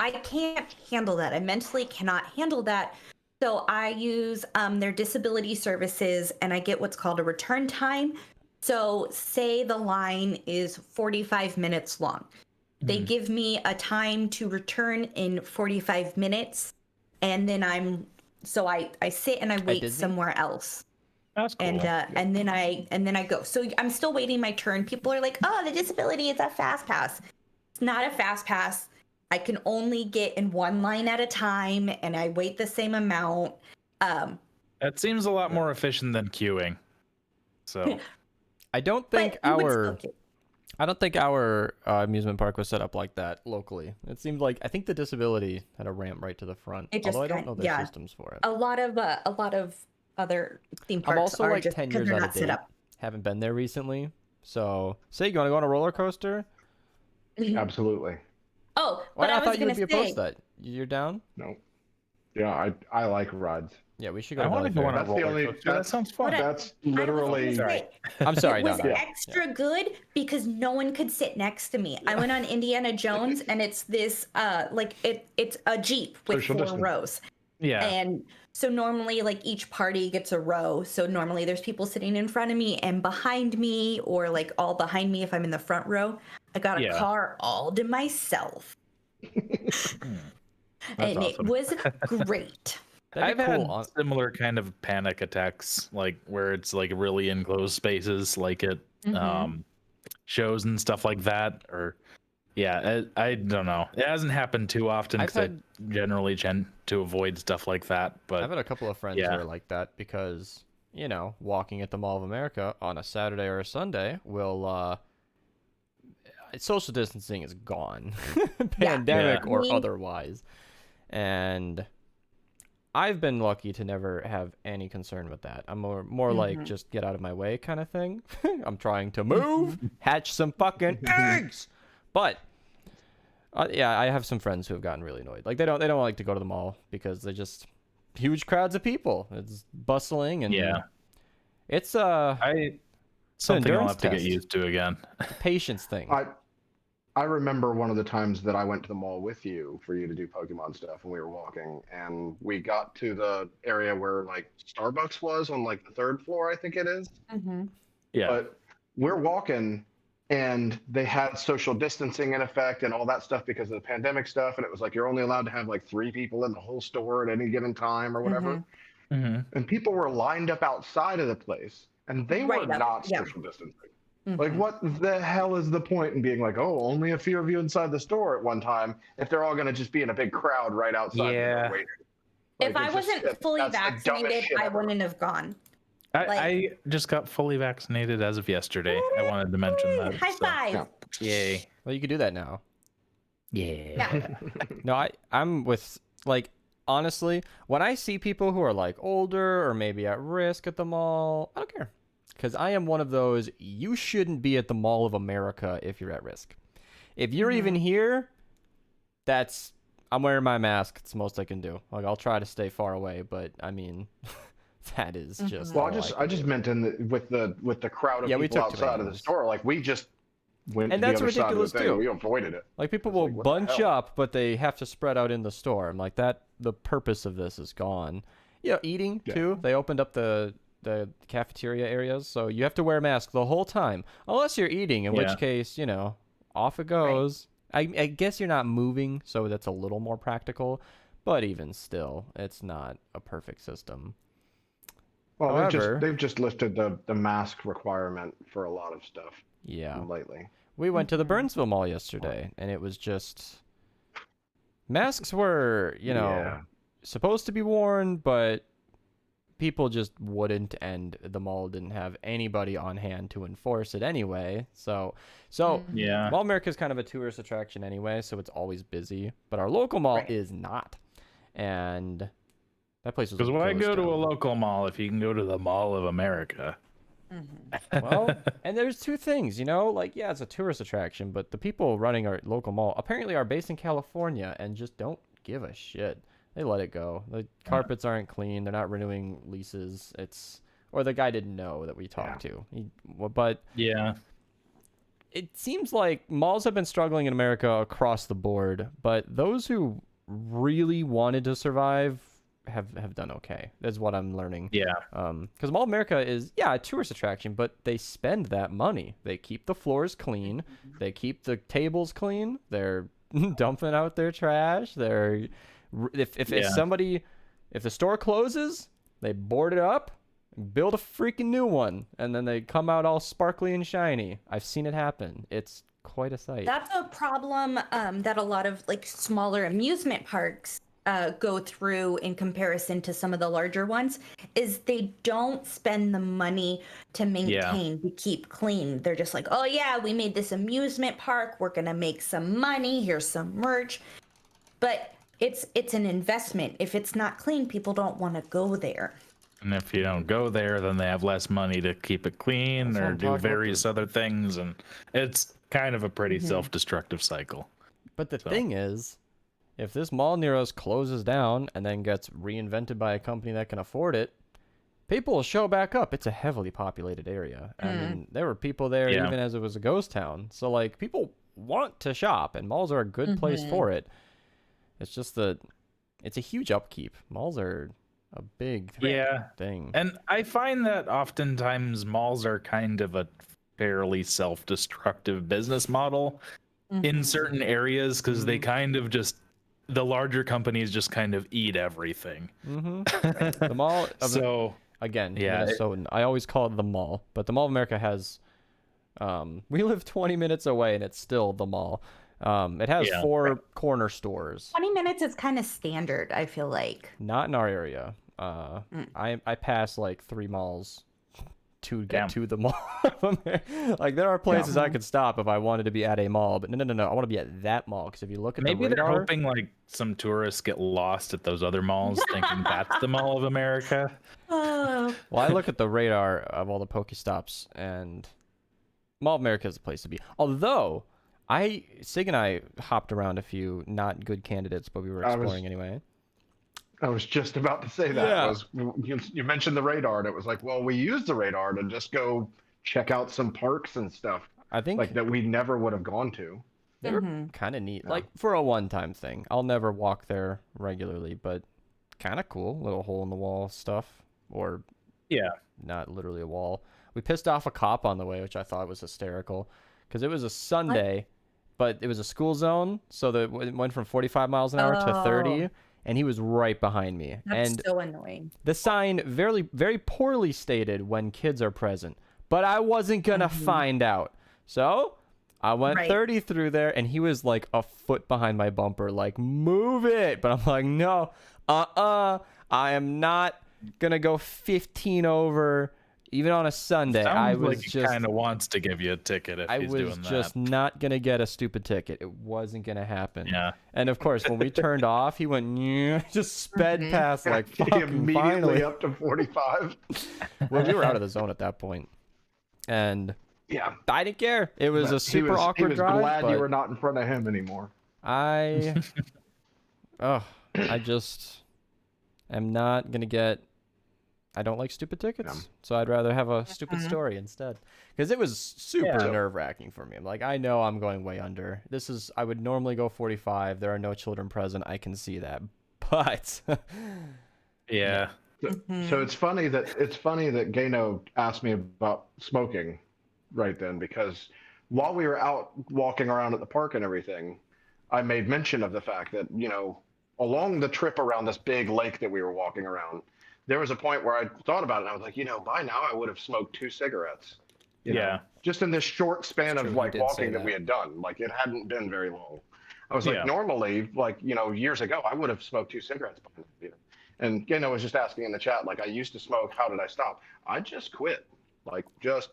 I can't handle that. I mentally cannot handle that. So I use their disability services, and I get what's called a return time. So say the line is 45 minutes long. They give me a time to return in 45 minutes, and then I sit and I wait somewhere else. That's cool. And then I go. So I'm still waiting my turn. People are like, "Oh, the disability is a fast pass." It's not a fast pass. I can only get in one line at a time, and I wait the same amount. That seems a lot more efficient than queuing. So I don't think but you would our still queue. I don't think our amusement park was set up like that locally. It seemed like I think the disability had a ramp right to the front. It just Although I don't know their yeah. systems for it. A lot of other theme parks I'm also are like just 10 because years they're out not of set date. up. Haven't been there recently. So, say you want to go on a roller coaster? Absolutely. Oh, Well, but I I was thought you gonna would be say, opposed to that. You're down? No. Yeah, I like rides. Yeah, we should go. I to want to Valley go on Fair. a That's the roller only- coaster. That that's- sounds fun. What That's I was gonna literally. say, I'm sorry, it was no. extra good because no one could sit next to me. I went on Indiana Jones, and it's this it's a Jeep with Social 4 distance. rows. Yeah. And so normally like each party gets a row. So normally there's people sitting in front of me and behind me, or like all behind me if I'm in the front row. I got a car all to myself. And awesome. it was great. That'd I've be had cool. similar kind of panic attacks, like where it's like really enclosed spaces, like at shows and stuff like that, or Yeah, I don't know. It hasn't happened too often I've because I had generally tend to avoid stuff like that. But I've had a couple of friends who yeah, are like that because, walking at the Mall of America on a Saturday or a Sunday will social distancing is gone, Yeah. pandemic Yeah. or Me, otherwise. And I've been lucky to never have any concern with that. I'm more like Mhm. just get out of my way kind of thing. I'm trying to move, hatch some fucking eggs. But yeah, I have some friends who have gotten really annoyed. Like they don't like to go to the mall because they're just huge crowds of people. It's bustling and yeah. it's I it's an something I'll endurance have to get test. used to again. It's a patience thing. I remember one of the times that I went to the mall with you for you to do Pokemon stuff, and we were walking, and we got to the area where like Starbucks was on like the third floor, I think it is. Mhm. Yeah. But we're walking, and they had social distancing in effect and all that stuff because of the pandemic stuff, and it was like you're only allowed to have like 3 people in the whole store at any given time or whatever. Mhm. Hmm. And people were lined up outside of the place, and they were Right up. not Yeah. social distancing. Like, Mhm. what the hell is the point in being like, oh, only a few of you inside the store at one time if they're all going to just be in a big crowd right outside the door Yeah. waiting? If Like, I it's just, wasn't fully that's the dumbest vaccinated, shit I ever. wouldn't have gone. I, Like- I just got fully vaccinated as of yesterday. I wanted to mention that. High so, five. Yeah. Yay. Well, you could do that now. Yeah. No, I'm with like honestly, when I see people who are like older or maybe at risk at the mall, I don't care. Cuz I am one of those you shouldn't be at the Mall of America if you're at risk. If you're even here, I'm wearing my mask. It's the most I can do. Like I'll try to stay far away, but I mean that is just Well, all I can just do. meant with the crowd of Yeah, we people took outside of the turns. store, like we just went And to the that's other side of the ridiculous thing. too. We avoided it. Like people It's will like, what the bunch hell? up, but they have to spread out in the store. I'm like the purpose of this is gone. Yeah, eating Yeah. too. They opened up the cafeteria areas, so you have to wear a mask the whole time, unless you're eating, in Yeah. which case, off it goes. I guess you're not moving, so that's a little more practical, but even still, it's not a perfect system. Well, However- they've just lifted the mask requirement for a lot of stuff Yeah. lately. We went to the Burnsville Mall yesterday, and it was just masks were, Yeah. supposed to be worn, but people just wouldn't, and the mall didn't have anybody on hand to enforce it anyway. So Yeah. Mall America is kind of a tourist attraction anyway, so it's always busy. But our local mall Right. is not, and that place was Because a why ghost go to a town. local mall if you can go to the Mall of America? Well, and there's two things, like, yeah, it's a tourist attraction, but the people running our local mall apparently are based in California and just don't give a shit. They let it go. The carpets aren't clean. They're not renewing leases. Or the guy didn't know that we talked to. But Yeah. it seems like malls have been struggling in America across the board, but those who really wanted to survive have done okay. That's what I'm learning. Yeah. Because Mall of America is, yeah, a tourist attraction, but they spend that money. They keep the floors clean. They keep the tables clean. They're dumping out their trash. If the store closes, they board it up, build a freaking new one, and then they come out all sparkly and shiny. I've seen it happen. It's quite a sight. That's a problem that a lot of like smaller amusement parks go through in comparison to some of the larger ones. Is they don't spend the money to maintain, to keep clean. They're just like, oh yeah, we made this amusement park. We're gonna make some money. Here's some merch, but it's an investment. If it's not clean, people don't want to go there. And if you don't go there, then they have less money to keep it clean That's what or I'm do talking about. various other things. And it's kind of a pretty self-destructive cycle. But the thing is, if this mall near us closes down and then gets reinvented by a company that can afford it, people will show back up. It's a heavily populated area. I mean, there were people there Yeah. even as it was a ghost town. So, like, people want to shop, and malls are a good place for it. It's just it's a huge upkeep. Malls are a big thing. And I find that oftentimes malls are kind of a fairly self-destructive business model in certain areas because they kind of the larger companies just kind of eat everything. The mall of So again, yeah, Minnesotan. I always call it the mall, but the Mall of America has we live 20 minutes away and it's still the mall. It has Yeah. 4 corner stores. 20 minutes is kind of standard, I feel like. Not in our area. I pass like 3 malls to get Damn. to the mall. Like there are places I could stop if I wanted to be at a mall, but no. I want to be at that mall because if you look at Maybe the they're radar, hoping like some tourists get lost at those other malls, thinking that's the Mall of America. Oh. well, I look at the radar of all the Pokestops, and Mall of America is the place to be. Although Sig and I hopped around a few not good candidates, but we were exploring anyway. I was just about to say that. Yeah. You mentioned the radar, and it was like, well, we used the radar to just go check out some parks and stuff I think like that we never would have gone to. they're Mhm. kind of neat, Yeah. like for a one-time thing. I'll never walk there regularly, but kind of cool. Little hole in the wall stuff, or Yeah. not literally a wall. We pissed off a cop on the way, which I thought was hysterical, because it was a Sunday, but it was a school zone, so it went from 45 miles an hour to 30, Oh. and he was right behind me. That's And so annoying. the sign very, very poorly stated when kids are present, but I wasn't gonna find out. So I went Right. 30 through there, and he was like a foot behind my bumper, like, move it. But I'm like, no, I am not gonna go 15 over, even on a Sunday. I Sounds was like he just, kind of wants to give you a ticket if I he's was doing just that. not gonna get a stupid ticket. It wasn't gonna happen. Yeah. And of course, when we turned off, he went, "Nyeh," just sped past, like, fucking Immediately finally. up to 45. Well, we were out of the zone at that point, and Yeah. I didn't care. It was But a super he awkward was drive. glad but you were not in front of him anymore. I just am not gonna get. I don't like stupid tickets, Yeah. so I'd rather have a stupid story instead. Because it was super Yeah. nerve-wracking for me. I'm like, I know I'm going way under. I would normally go 45. There are no children present. I can see that, but Yeah. So it's funny that Gano asked me about smoking right then, because while we were out walking around at the park and everything, I made mention of the fact that, along the trip around this big lake that we were walking around, there was a point where I thought about it and I was like, by now I would have smoked 2 cigarettes. you know, Yeah. just in this short span It's of true, like he did say walking that that. we had done. Like it hadn't been very long. I was like, Yeah. normally, like, years ago, I would have smoked 2 cigarettes by now. And Gano was just asking in the chat, like, I used to smoke. How did I stop? I just quit. Like, just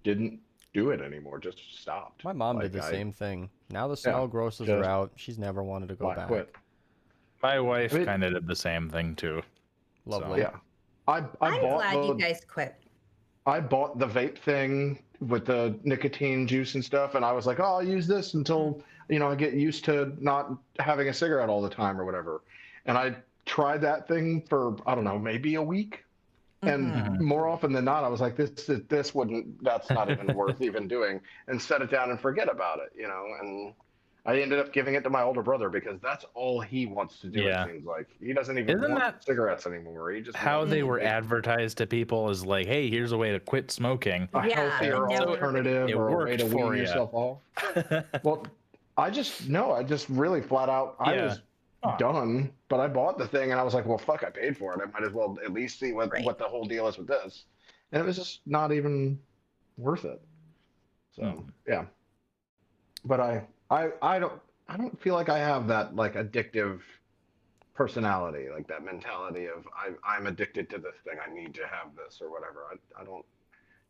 didn't do it anymore. Just stopped. my mom did Like, the I- same thing. Now the smell grosses her just out. She's never wanted to go Why back. quit? My wife I mean- kind of did the same thing too. Lovely. Yeah. I I'm bought glad you guys quit. I bought the vape thing with the nicotine juice and stuff, and I was like, oh, I'll use this until I get used to not having a cigarette all the time or whatever. And I tried that thing for I don't know, maybe a week, and more often than not, I was like, that's not even worth even doing, and set it down and forget about it, And I ended up giving it to my older brother because that's all he wants to do. Yeah. It seems like he doesn't even Isn't want that cigarettes anymore. He just How wants they were vape. advertised to people is like, hey, here's a way to quit smoking. A Yeah, healthier it never- alternative It or a way worked to for wean ya. yourself off. Well, I just really flat out, I Yeah. was done, but I bought the thing and I was like, well, fuck, I paid for it. I might as well at least see what the whole deal is with this. And it was just not even worth it. So, yeah. But I don't feel like I have that like addictive personality, like that mentality of I'm addicted to this thing. I need to have this or whatever. I don't,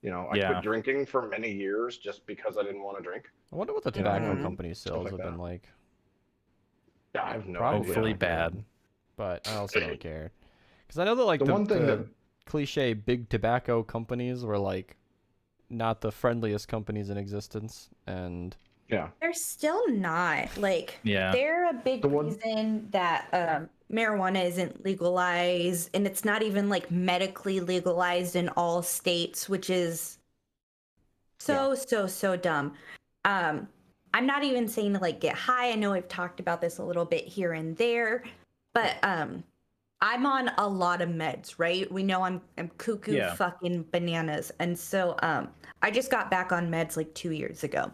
I Yeah. quit drinking for many years just because I didn't want to drink. I wonder what the tobacco company sales like have been that. like. Yeah, I have no Probably idea. Hopefully bad. But I also don't care. Because I know that like The one thing the that cliche big tobacco companies were like not the friendliest companies in existence, and They're still not. Like, Yeah. they're a big The one- reason that marijuana isn't legalized, and it's not even like medically legalized in all states, which is so dumb. I'm not even saying to like get high. I know I've talked about this a little bit here and there, but I'm on a lot of meds, right? We know I'm cuckoo Yeah. fucking bananas, and so I just got back on meds like 2 years ago.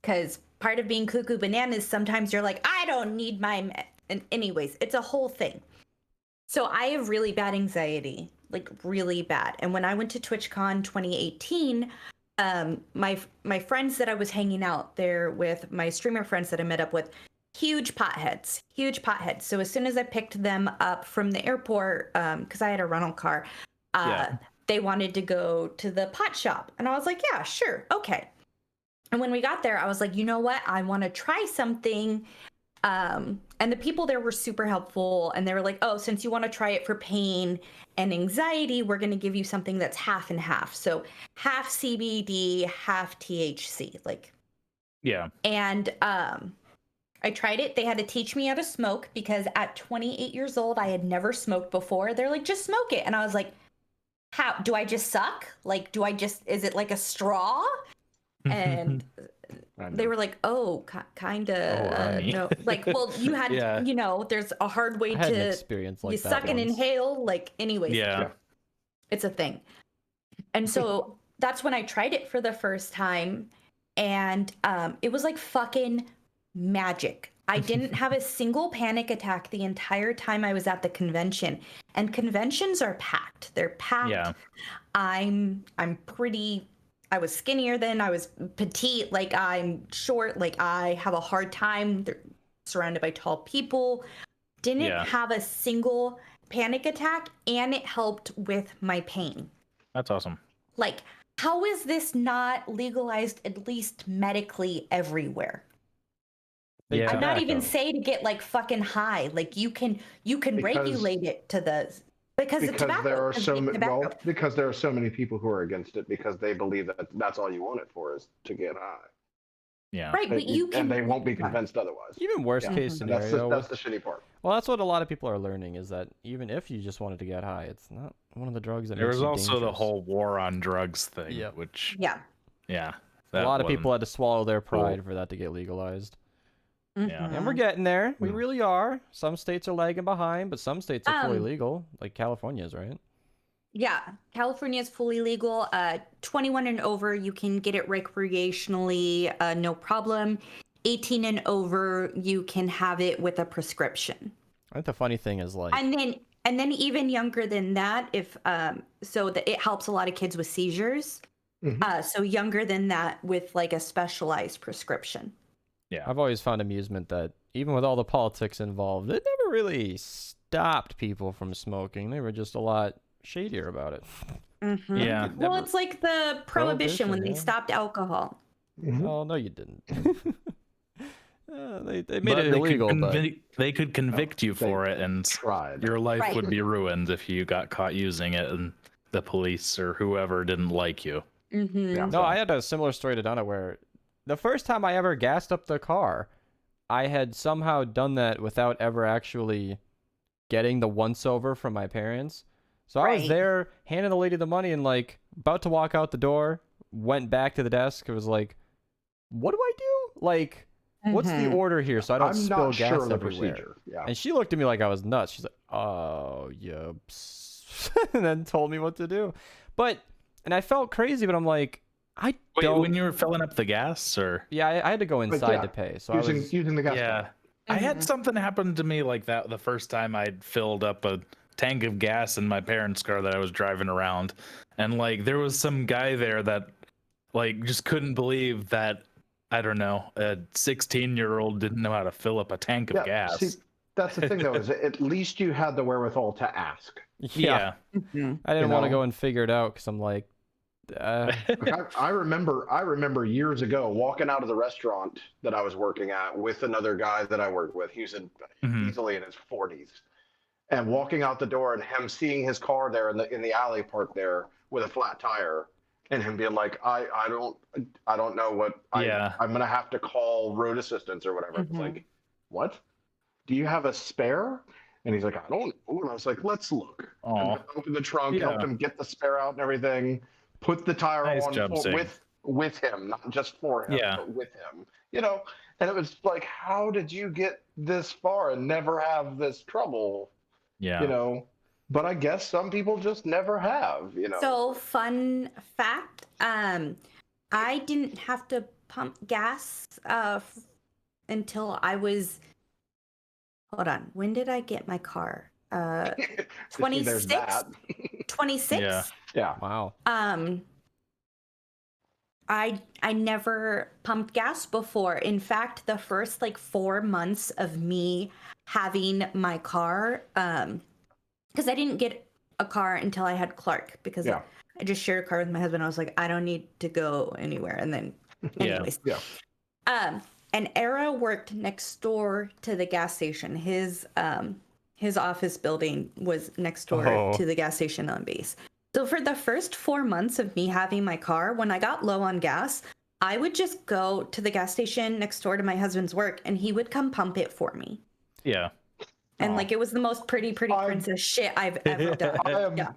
Because part of being cuckoo bananas, sometimes you're like, I don't need my med. And anyways, it's a whole thing. So I have really bad anxiety, like really bad. And when I went to TwitchCon 2018, my friends that I was hanging out there with, my streamer friends that I met up with, huge potheads. So as soon as I picked them up from the airport, because I had a rental car, they wanted to go to the pot shop, and I was like, yeah, sure, okay. And when we got there, I was like, you know what? I want to try something. And the people there were super helpful, and they were like, oh, since you want to try it for pain and anxiety, we're going to give you something that's half and half. So half CBD, half THC, like. Yeah. And I tried it. They had to teach me how to smoke because at 28 years old, I had never smoked before. They're like, just smoke it. And I was like, how do I just suck? Like, is it like a straw? And they were like, oh, kind of, no. Like, well, you had, there's a hard way I had an to, experience like you that suck and once. inhale. Like, anyways, Yeah. it's a thing. And so that's when I tried it for the first time. And it was like fucking magic. I didn't have a single panic attack the entire time I was at the convention. And conventions are packed. They're packed. Yeah. I'm pretty, I was skinnier then. I was petite. Like, I'm short. Like, I have a hard time. They're surrounded by tall people. Didn't have a single panic attack, and it helped with my pain. That's awesome. Like, how is this not legalized, at least medically, everywhere? Yeah. I'm not even saying to get like fucking high. Like, you can regulate it to the because tobacco, there are so many. tobacco. Well, because there are so many people who are against it because they believe that that's all you want it for is to get high. Yeah. Right, but you can, and they won't be convinced otherwise. Even worst case And scenario. that's the shitty part. Well, that's what a lot of people are learning is that even if you just wanted to get high, it's not one of the drugs that There makes was you also the dangerous. whole war on drugs thing, which yeah. A lot of people had to swallow their pride for that to get legalized. Yeah. And we're getting there. We really are. Some states are lagging behind, but some states are fully legal, like California's, right? Yeah, California is fully legal. 21 and over, you can get it recreationally, no problem. 18 and over, you can have it with a prescription. I think the funny thing is like, and then even younger than that, if so that it helps a lot of kids with seizures. So younger than that with like a specialized prescription. Yeah. I've always found amusement that even with all the politics involved, it never really stopped people from smoking. They were just a lot shadier about it. Yeah. Well, it's like the prohibition when they stopped alcohol. Oh, no, you didn't. They made it illegal, but they could convict you for it, and your life would be ruined if you got caught using it, and the police or whoever didn't like you. No, I had a similar story to Donna where the first time I ever gassed up the car, I had somehow done that without ever actually getting the once-over from my parents. So I was there, handing the lady the money, and like about to walk out the door, went back to the desk. It was like, what do I do? Like, what's the order here so I don't spill gas everywhere? And she looked at me like I was nuts. She's like, oh, yeah. And then told me what to do. And I felt crazy, but I'm like, Wait, when you were filling up the gas, or I had to go inside to pay. So using the gas. Yeah, I had something happen to me like that the first time I'd filled up a tank of gas in my parents' car that I was driving around, and like there was some guy there that like just couldn't believe that, I don't know, a 16-year-old didn't know how to fill up a tank of gas. See, that's the thing though, is at least you had the wherewithal to ask. Yeah. I didn't want to go and figure it out because I'm like, I remember years ago walking out of the restaurant that I was working at with another guy that I worked with. He was easily in his 40s, and walking out the door and him seeing his car there in the alley parked there with a flat tire, and him being like, I don't know what I'm gonna have to call road assistance or whatever. It's like, what? Do you have a spare? And he's like, I don't know. And I was like, let's look. And open the trunk, help him get the spare out and everything. Put the tire on with him, not just for him, but with him. And it was like, how did you get this far and never have this trouble? But I guess some people just never have. So fun fact, I didn't have to pump gas until I was. Hold on. When did I get my car? 26. 26. Yeah. Wow. I never pumped gas before. In fact, the first like 4 months of me having my car, because I didn't get a car until I had Clark, because Yeah. I just shared a car with my husband. I was like, I don't need to go anywhere. And then, anyways, Yeah. and Era worked next door to the gas station. His office building was next door Oh. to the gas station on base. So for the first 4 months of me having my car, when I got low on gas, I would just go to the gas station next door to my husband's work, and he would come pump it for me. Yeah. And Aw. like it was the most pretty princess shit I've ever done.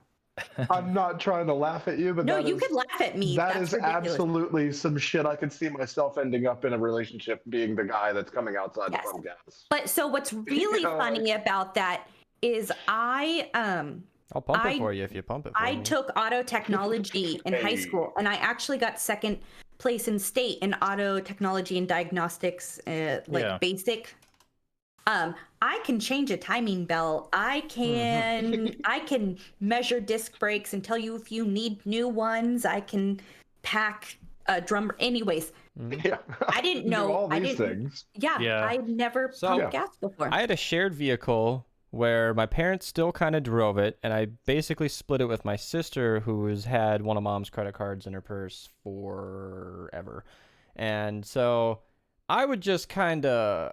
I'm not trying to laugh at you, but No, that you is- could laugh at me. That That's is ridiculous. absolutely some shit. I could see myself ending up in a relationship being the guy that's coming outside Yes. to pump gas. But so what's really know, funny about that is I'll pump it I- for you if you pump it for I me. took auto technology in high Hey. school, and I actually got second place in state in auto technology and diagnostics, Yeah. basic. I can change a timing belt. I can measure disc brakes and tell you if you need new ones. I can pack a drum. Anyways, Yeah. I didn't Do know. all I these didn't. things. Yeah, Yeah. I never So- pumped Yeah. gas before. I had a shared vehicle where my parents still kind of drove it, and I basically split it with my sister, who has had one of mom's credit cards in her purse forever. And so I would just kind of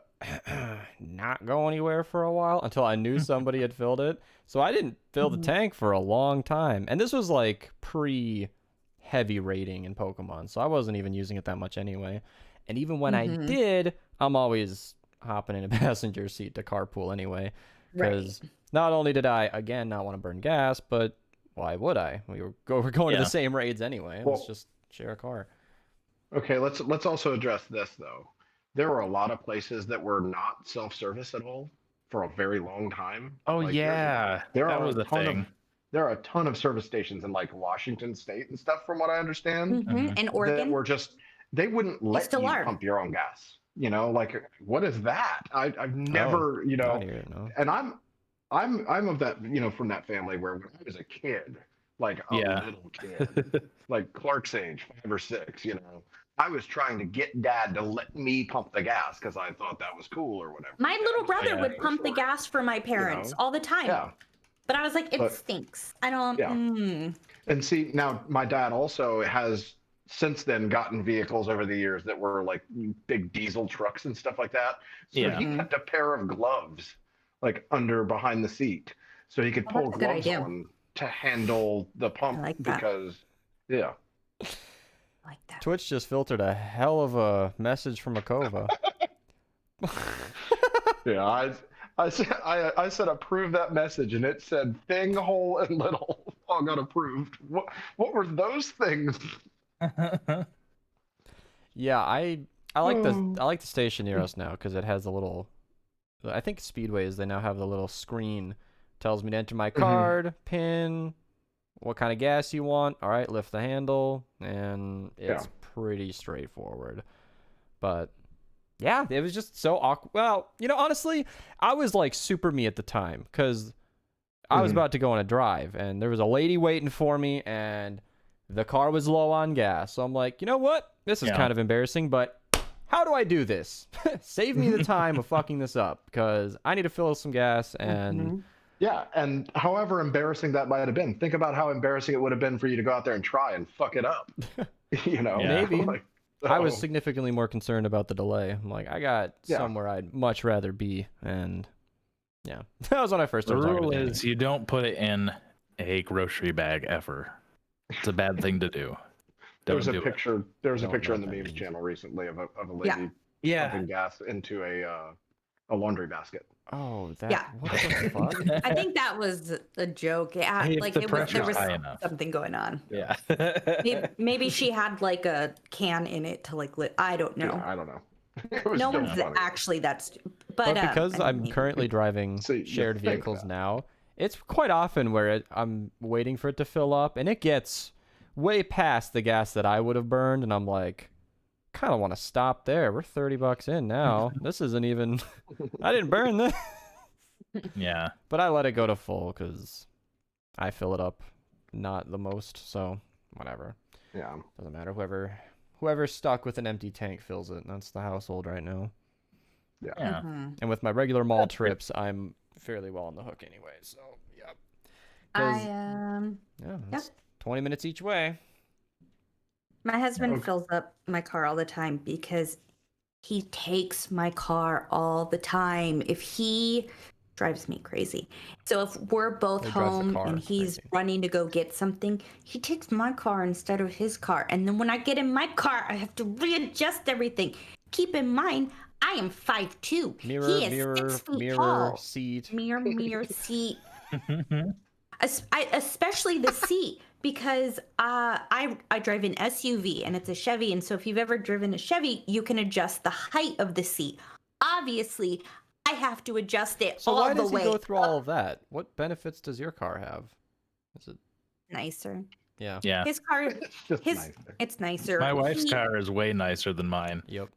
not go anywhere for a while until I knew somebody had filled it. So I didn't fill the tank for a long time. And this was like pre-heavy rating in Pokemon, so I wasn't even using it that much anyway. And even when I did, I'm always hopping in a passenger seat to carpool anyway. Because not only did I, again, not want to burn gas, but why would I? We're going to Yeah. the same raids anyway. Well- Let's just share a car. Okay, let's also address this though. There were a lot of places that were not self-service at all for a very long time. Oh Like, yeah. there that are was a a ton thing. of there are a ton of service stations in like Washington State and stuff, from what I understand, And that Oregon. were just they wouldn't let still you are. pump your own gas. You know, like what is that? I've never, you know, Not here, no. and I'm of that, you know, from that family where when I was a kid, like a Yeah. little kid, like Clark's age, 5 or 6, you know, I was trying to get dad to let me pump the gas because I thought that was cool or whatever. My little brother Yeah. would pump the gas for my parents all the time. Yeah. But I was like, it But- stinks. I don't. Yeah. And see, now my dad also has since then gotten vehicles over the years that were like big diesel trucks and stuff like that. So Yeah. he kept a pair of gloves like under behind the seat so he could Oh, pull that's a good gloves idea. on to handle the pump like that. because yeah. Like that. Twitch just filtered a hell of a message from Akova. Yeah, I said approve that message and it said thing, whole, and little all got approved. What were those things? Yeah, I like the station near us now because it has a little. I think Speedways, they now have the little screen, tells me to enter my card, pin, what kind of gas you want. All right, lift the handle, and it's pretty straightforward. But yeah, it was just so awkward. Well, you know, honestly, I was like super me at the time because I was about to go on a drive, and there was a lady waiting for me, and the car was low on gas. So I'm like, you know what? This is Yeah. kind of embarrassing, but how do I do this? Save me the time of fucking this up because I need to fill some gas and Yeah, and however embarrassing that might have been, think about how embarrassing it would have been for you to go out there and try and fuck it up. You know, Yeah. Maybe. Like, I was so- significantly more concerned about the delay. I'm like, I got Yeah. somewhere I'd much rather be, and yeah, that was when I first The started talking rule to Danny. is you don't put it in a grocery bag ever. It's a bad thing to do. There was Don't a do picture. There was a Don't picture know in the what that memes means. channel recently of a lady Yeah. pumping gas into a laundry basket. Oh, that. Yeah. What the fuck? I think that was a joke. Yeah, If like the there pressure's was high enough. something going on. Yeah. Maybe she had like a can in it to like lit. I don't know. Yeah, I don't know. It was No still one's funny. actually that. But because I I'm mean, currently driving So you shared think vehicles that. now, it's quite often where I'm waiting for it to fill up, and it gets way past the gas that I would have burned, and I'm like, kind of want to stop there. We're $30 in now. This isn't even. I didn't burn this, Yeah. but I let it go to full because I fill it up not the most, so whatever. Yeah. Doesn't matter. Whoever whoever's stuck with an empty tank fills it. That's the household right now. Yeah. And with my regular mall trips, I'm fairly well on the hook anyway. So yeah. Yeah, it's 20 minutes each way. My husband fills up my car all the time because he takes my car all the time. If he drives me crazy. So if we're both He drives the home car and he's crazy. running to go get something, he takes my car instead of his car. And then when I get in my car, I have to readjust everything. Keep in mind, I am 5'2". Mirror, He is mirror, 6 feet mirror, tall. seat. Mirror, seat. Especially the seat, because I drive an SUV and it's a Chevy, and so if you've ever driven a Chevy, you can adjust the height of the seat. Obviously, I have to adjust it So all why the does way he go through up. all of that? What benefits does your car have? Is it Nicer. Yeah. Yeah. His car, It's just his nicer. it's nicer. My wife's He- car is way nicer than mine. Yep.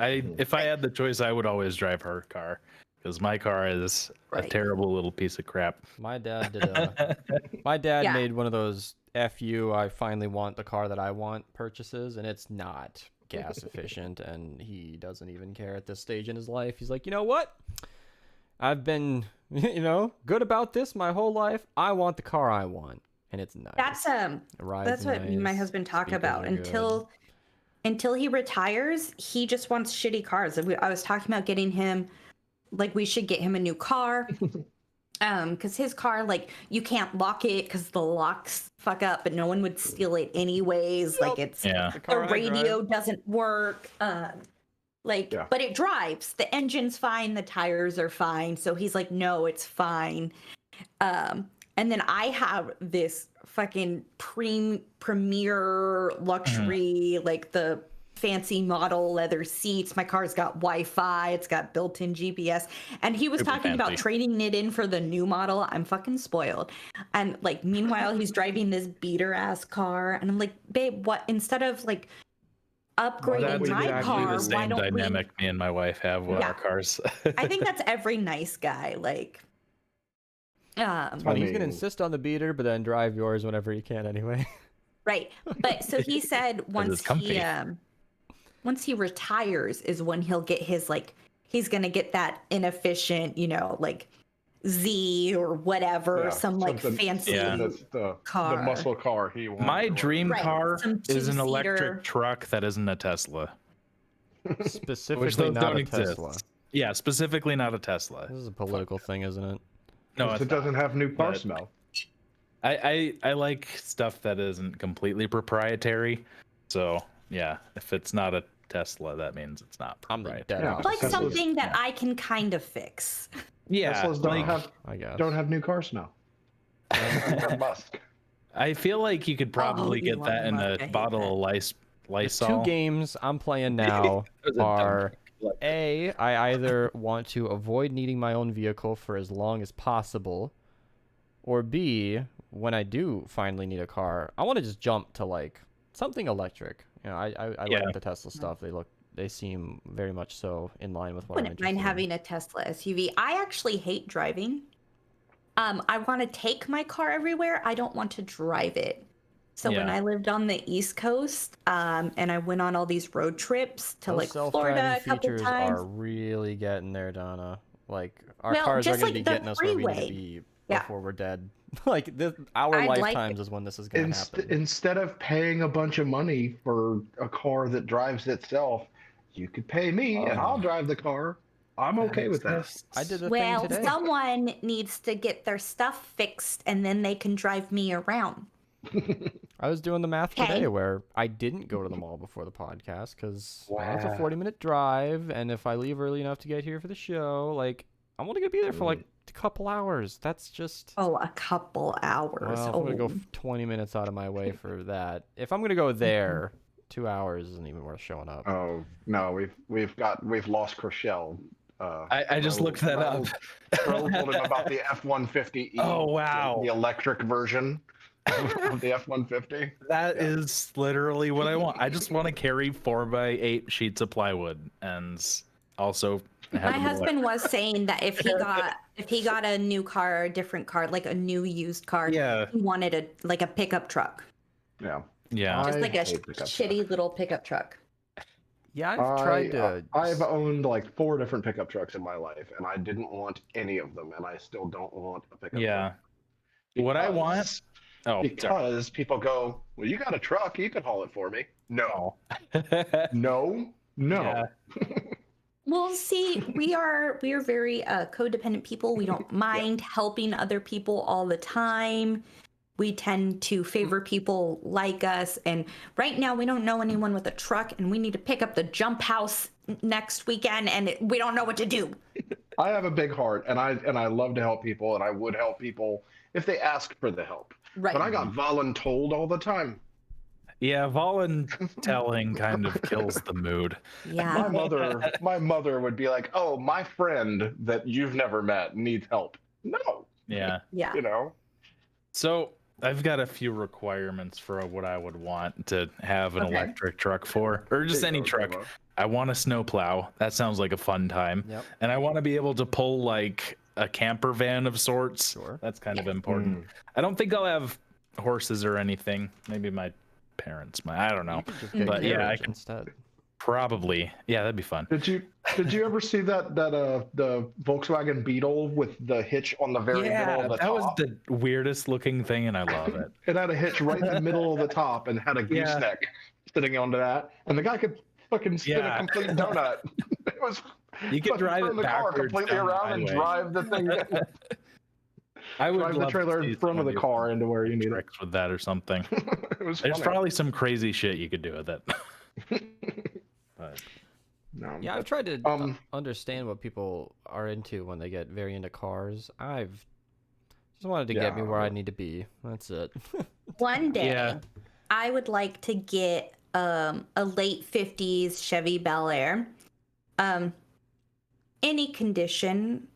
If I had the choice, I would always drive her car because my car is a Right. terrible little piece of crap. My dad did my dad Yeah. made one of those FU I finally want the car that I want purchases, and it's not gas efficient, and he doesn't even care at this stage in his life. He's like, you know what? I've been, good about this my whole life. I want the car I want, and it's nice. That's It rides that's what me and my nice, husband talk speakers about are good. until he retires. He just wants shitty cars. I was talking about getting him, like, we should get him a new car. Because his car, like, you can't lock it because the locks fuck up, but no one would steal it anyways. Like, it's Yeah. The the car I radio drive. doesn't work. Yeah. But it drives. The engine's fine. The tires are fine. So he's like, no, it's fine. And then I have this fucking premier luxury, like the fancy model leather seats. My car's got Wi-Fi. It's got built-in GPS. And he was Super talking about fancy. trading it in for the new model. I'm fucking spoiled. And like, meanwhile, he's driving this beater ass car. And I'm like, babe, what? Instead of like upgrading That's my exactly car, the why same don't dynamic me and my wife have with Yeah. our cars. I think that's every nice guy. Like, Funny, he's gonna mean- insist on the beater, but then drive yours whenever he can anyway. right. But so he said it's comfy. once he retires is when he'll get his, like, he's gonna get that inefficient, like Z or whatever, Yeah, some like something- fancy Yeah. That's the car. muscle car he wants. My or dream Right, car some is an two-seater. electric truck that isn't a Tesla. Which Specifically those not don't a exist. Tesla. Yeah, specifically not a Tesla. This is a political thing, isn't it? No, whatever. it's It doesn't not. have new car But- smell. I like stuff that isn't completely proprietary. So yeah, if it's not a Tesla, that means it's not I'm the proprietary. dead Yeah. opposite. Like Tesla's- something that I can kind of fix. Yeah, Teslas don't like, I guess. have new car smell. They're Musk. I feel like you could probably get Elon that in Musk, I a hate bottle that. of The Lysol. two games I'm playing now That was a dumb are joke. A, I either want to avoid needing my own vehicle for as long as possible, or B, when I do finally need a car, I want to just jump to like something electric. I Yeah. like the Tesla stuff. They seem very much so in line with what I'm Wouldn't interested mind in. having a Tesla SUV. I actually hate driving. I want to take my car everywhere. I don't want to drive it. So when Yeah. I lived on the East Coast, and I went on all these road trips to Those like self-driving Florida a couple features times. are really getting there, Donna. Like our Well, cars are just going to like be the getting us where we need freeway. to be Yeah. before we're dead. Like our I'd like lifetimes is when this is going to happen. Instead of paying a bunch of money for a car that drives itself, you could pay me and I'll drive the car. I'm okay with that. I did the Well, thing today. someone needs to get their stuff fixed, and then they can drive me around. I was doing the math Okay. today where I didn't go to the mall before the podcast because it's a Wow. 40-minute drive, and if I leave early enough to get here for the show, like I'm only gonna be there for like a couple hours. That's just Oh, a couple hours. well, if I'm gonna go 20 minutes out of my way for that. If I'm gonna go there, 2 hours isn't even worth showing up. Oh no, we've lost Chriselle. I just looked that up. Earl told him about the F-150E. Oh, wow. The electric version of the F-150. That is literally what I want. I just want to carry 4x8 sheets of plywood and also have My them husband was saying that if he got a new car, a different car, like a new used car, Yeah. he wanted a pickup truck. Yeah. Yeah. Just like a hate pickup shitty trucks. little pickup truck. Yeah, I've tried to. I've owned like 4 different pickup trucks in my life, and I didn't want any of them, and I still don't want a pickup Yeah. truck. What I Because- want. Oh, sorry. Because people go, well, you got a truck, you can haul it for me. No, Oh. no, no. Yeah. Well, see, we are very codependent people. We don't mind helping other people all the time. We tend to favor people like us. And right now, we don't know anyone with a truck, and we need to pick up the jump house next weekend, and we don't know what to do. I have a big heart, and I love to help people, and I would help people if they asked for the help. Right. But I got voluntold all the time. Yeah, voluntelling kind of kills the mood. Yeah. My mother would be like, "Oh, my friend that you've never met needs help." No, Yeah. Yeah. you know. So I've got a few requirements for what I would want to have an Okay. electric truck for, or just There you any go, truck. Trevor. I want a snowplow. That sounds like a fun time. Yep. And I want to be able to pull like a camper van of sorts. Sure. That's kind of important. I don't think I'll have horses or anything. Maybe my parents might. I don't know. You could just get But yeah, I carriage can instead. probably. Yeah, that'd be fun. Did you ever see that the Volkswagen Beetle with the hitch on the very middle Yeah, of the that was top? the weirdest looking thing, and I love it. It had a hitch right in the middle of the top and had a gooseneck sitting onto that, and the guy could fucking spin Yeah. a complete donut. It was You could fucking drive turn it the car backwards completely down the around and highway. drive the thing. I would Drive the love to trailer see in front of someone the do car some into where you need it. tricks with that or something. It was There's funny. probably some crazy shit you could do with it. But No, Yeah, I've but, tried to um, understand what people are into when they get very into cars. I've just wanted to get me where I need to be. That's it. One day, Yeah. I would like to get a late 50s Chevy Bel Air. Any condition,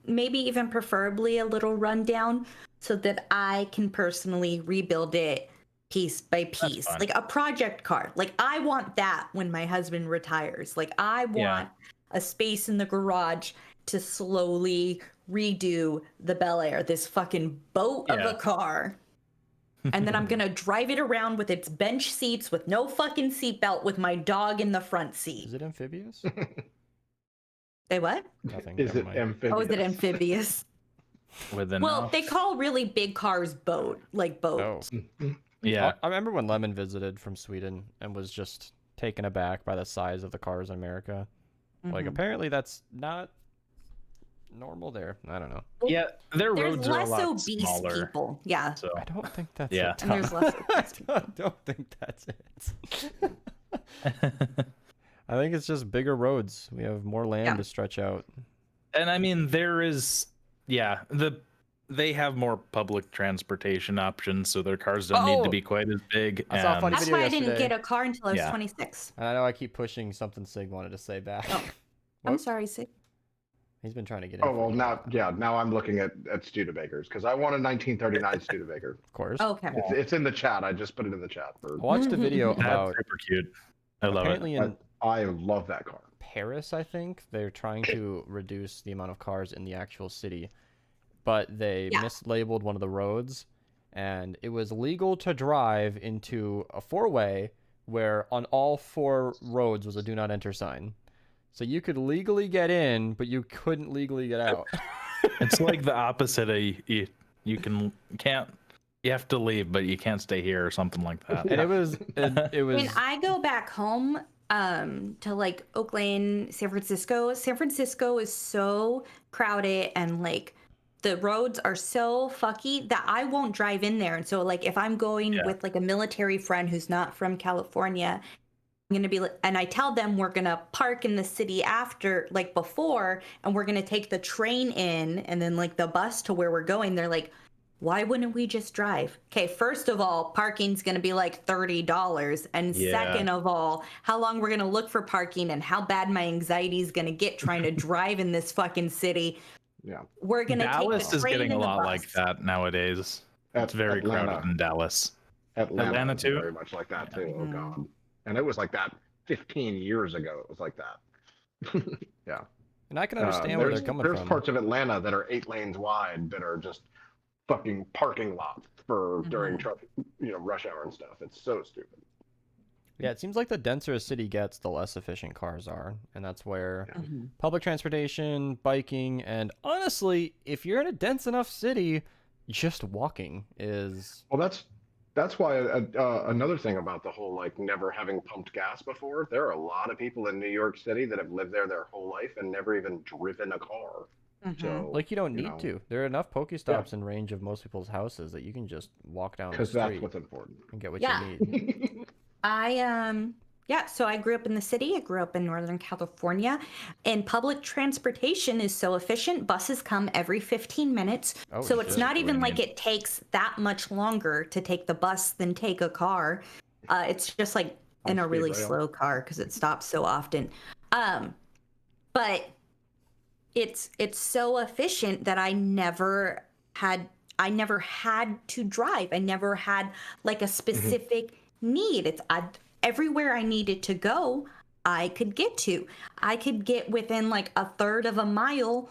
maybe even preferably a little rundown, so that I can personally rebuild it piece by piece. fun. Like a project car. Like I want that when my husband retires. Like I want a space in the garage to slowly redo the Bel Air, this fucking boat of Yeah. a car. And then I'm gonna drive it around with its bench seats with no fucking seatbelt with my dog in the front seat. Is it amphibious? Say what? Nothing. is never it mind. amphibious? Oh, is it amphibious? with enough. Well, they call really big cars boat, like Oh. boats. Yeah. I remember when Lemon visited from Sweden and was just taken aback by the size of the cars in America. Like, Mhm. apparently that's not normal there. I don't know. Yeah, their There's roads are a less lot obese smaller. people. Yeah. So I don't think that's Yeah. it. And there's Tom. less I don't think that's it. I think it's just bigger roads. We have more land Yeah. to stretch out. and I mean there is they have more public transportation options, so their cars don't need Oh! to be quite as big. I saw a and- funny That's video why I didn't yesterday. get a car until I was Yeah. 26. And I know I keep pushing something Sig wanted to say back. Oh. I'm Whoop. sorry, Sid. He's been trying to get in. Oh for well, a now while. now I'm looking at Studebakers because I want a 1939 Studebaker. Of course. Okay. It's in the chat. I just put it in the chat. I watched a video That's about super cute. I love it. apparently in I love that car. Paris, I think, they're trying to reduce the amount of cars in the actual city, but they Yeah. mislabeled one of the roads, and it was legal to drive into a four-way where on all 4 roads was a do not enter sign. So you could legally get in, but you couldn't legally get out. It's like the opposite of you can't you have to leave, but you can't stay here or something like that. And it was When I go back home to like Oakland, San Francisco is so crowded and like the roads are so fucky that I won't drive in there. And so like if I'm going Yeah. with like a military friend who's not from California, I'm gonna be like, and I tell them we're gonna park in the city after, like before, and we're gonna take the train in and then like the bus to where we're going. They're like, why wouldn't we just drive? Okay, first of all, parking's gonna be like $30. And Yeah. second of all, how long we're gonna look for parking and how bad my anxiety is gonna get trying to drive in this fucking city. Yeah, We're gonna Dallas take the is train getting a and the lot bus. like that nowadays. It's very Atlanta. crowded in Dallas. Atlanta too? Very much like that too. Oh Mhm. god, and it was like that 15 years ago. It was like that. Yeah. and I can understand where they're coming there's from. parts of Atlanta that are 8 lanes wide that are just fucking parking lot for during traffic, rush hour and stuff. It's so stupid. Yeah, it seems like the denser a city gets, the less efficient cars are. And that's where Mhm. public transportation, biking, and honestly, if you're in a dense enough city, just walking is... Well, that's why another thing about the whole like never having pumped gas before. There are a lot of people in New York City that have lived there their whole life and never even driven a car. Mhm. So Like, you don't need to. There are enough Pokestops Yeah. in range of most people's houses that you can just walk down the because that's street what's important. and get what Yeah. you need. So I grew up in the city. I grew up in Northern California, and public transportation is so efficient. Buses come every 15 minutes. Oh, So it's shit. not even like Convenient. it takes that much longer to take the bus than take a car. It's just like in a High-speed really rail. slow car because it stops so often. But it's so efficient that I never had to drive. I never had like a specific need. Everywhere I needed to go, I could get to. I could get within like a third of a mile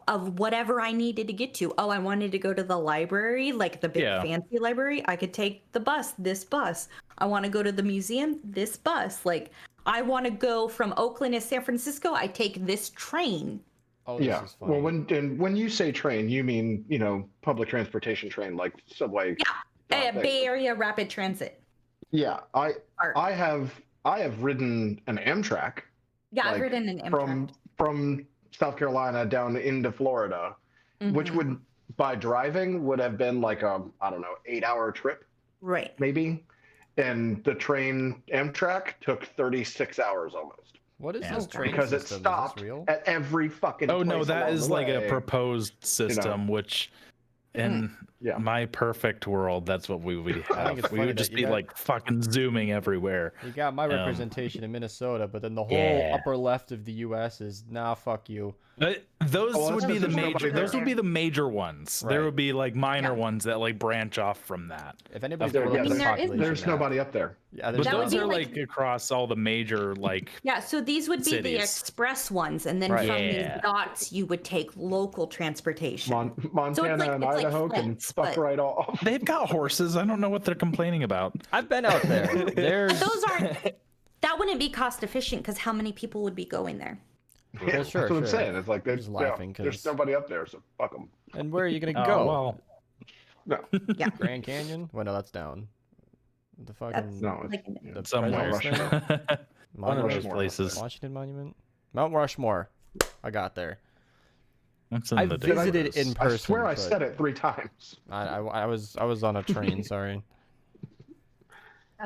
of whatever I needed to get to. Oh, I wanted to go to the library, like the big Yeah. fancy library. I could take the bus, this bus. I want to go to the museum, this bus. Like I want to go from Oakland to San Francisco, I take this train. Oh, this Yeah. is funny. Well, when you say train, you mean public transportation train like subway. thing. Bay Area Rapid Transit. Yeah, Or- I have ridden an Amtrak. Yeah, I've like, ridden an Amtrak. from South Carolina down into Florida, which Mhm. would by driving would have been like a I don't know 8-hour trip Right. maybe, and the train Amtrak took 36 hours almost What is Yeah. this train because it system? Is stopped this real? at every fucking. Oh no, place that along is the like a way. proposed system, which in Yeah. my perfect world, that's what we would I think have. it's We funny would that just you be got- like fucking zooming everywhere. You got my representation in Minnesota, but then the whole Yeah. upper left of the U.S. is, nah, fuck you. Those Oh, would that's be the just nobody major. Those there. would be the major ones. There Right. would be like minor Yeah. ones that like branch off from that. If anybody's There- ever yeah, looked at the there is- population There's map- nobody up there. Yeah, But there's That would those be are like- like across all the major like. Yeah, so these would be the Cities. express ones, and then Right. from Yeah. these dots, you would take local transportation. Montana like- and it's like Idaho can Flint, fuck but- right off. They've got horses. I don't know what they're complaining about. I've been out there. There's Those aren't. That wouldn't be cost efficient because how many people would be going there? Yeah, Well, sure, that's what I'm sure. saying. It's like just laughing 'cause- there's nobody up there, so fuck them. and where are you gonna Oh, go? well, No, Yeah. Grand Canyon? Well, no, that's down. The fucking no. Like, the somewhere. president's thing? One of those Monument? places. Washington Monument? Mount Rushmore. I got there. That's in I the visited Dakotas. in I person. swear I but said it 3 times. I was on a train. Sorry.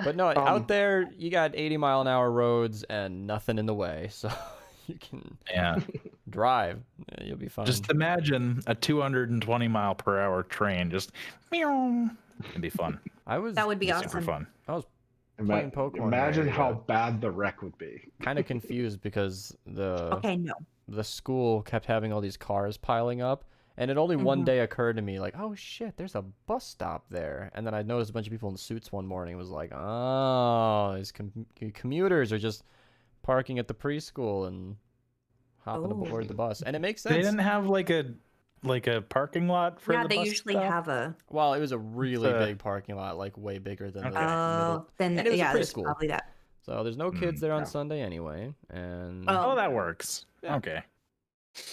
But no, Um, out there you got 80-mile-an-hour roads and nothing in the way, so you can Yeah. drive. Yeah, you'll be fine. Just imagine a 220 mile per hour train. Just meow. It'd be fun. that would be Super awesome. fun. I was playing Pokemon. Imagine there, how bad the wreck would be. kind of confused because Okay, no. the school kept having all these cars piling up, and it only one Mhm. day occurred to me like, oh shit, there's a bus stop there. And then I noticed a bunch of people in suits one morning. It was like, oh, these commuters are just parking at the preschool and hopping Oh. aboard the bus, and it makes They sense. didn't have like a parking lot for Yeah, the they bus usually stop? have a. Well, it was a really It's a- big parking lot, like way bigger than the Okay. middle. Then And it was a yeah, there's preschool. probably that. So there's no kids there on yeah. Sunday anyway, and Oh. Oh, that works. Yeah. Okay.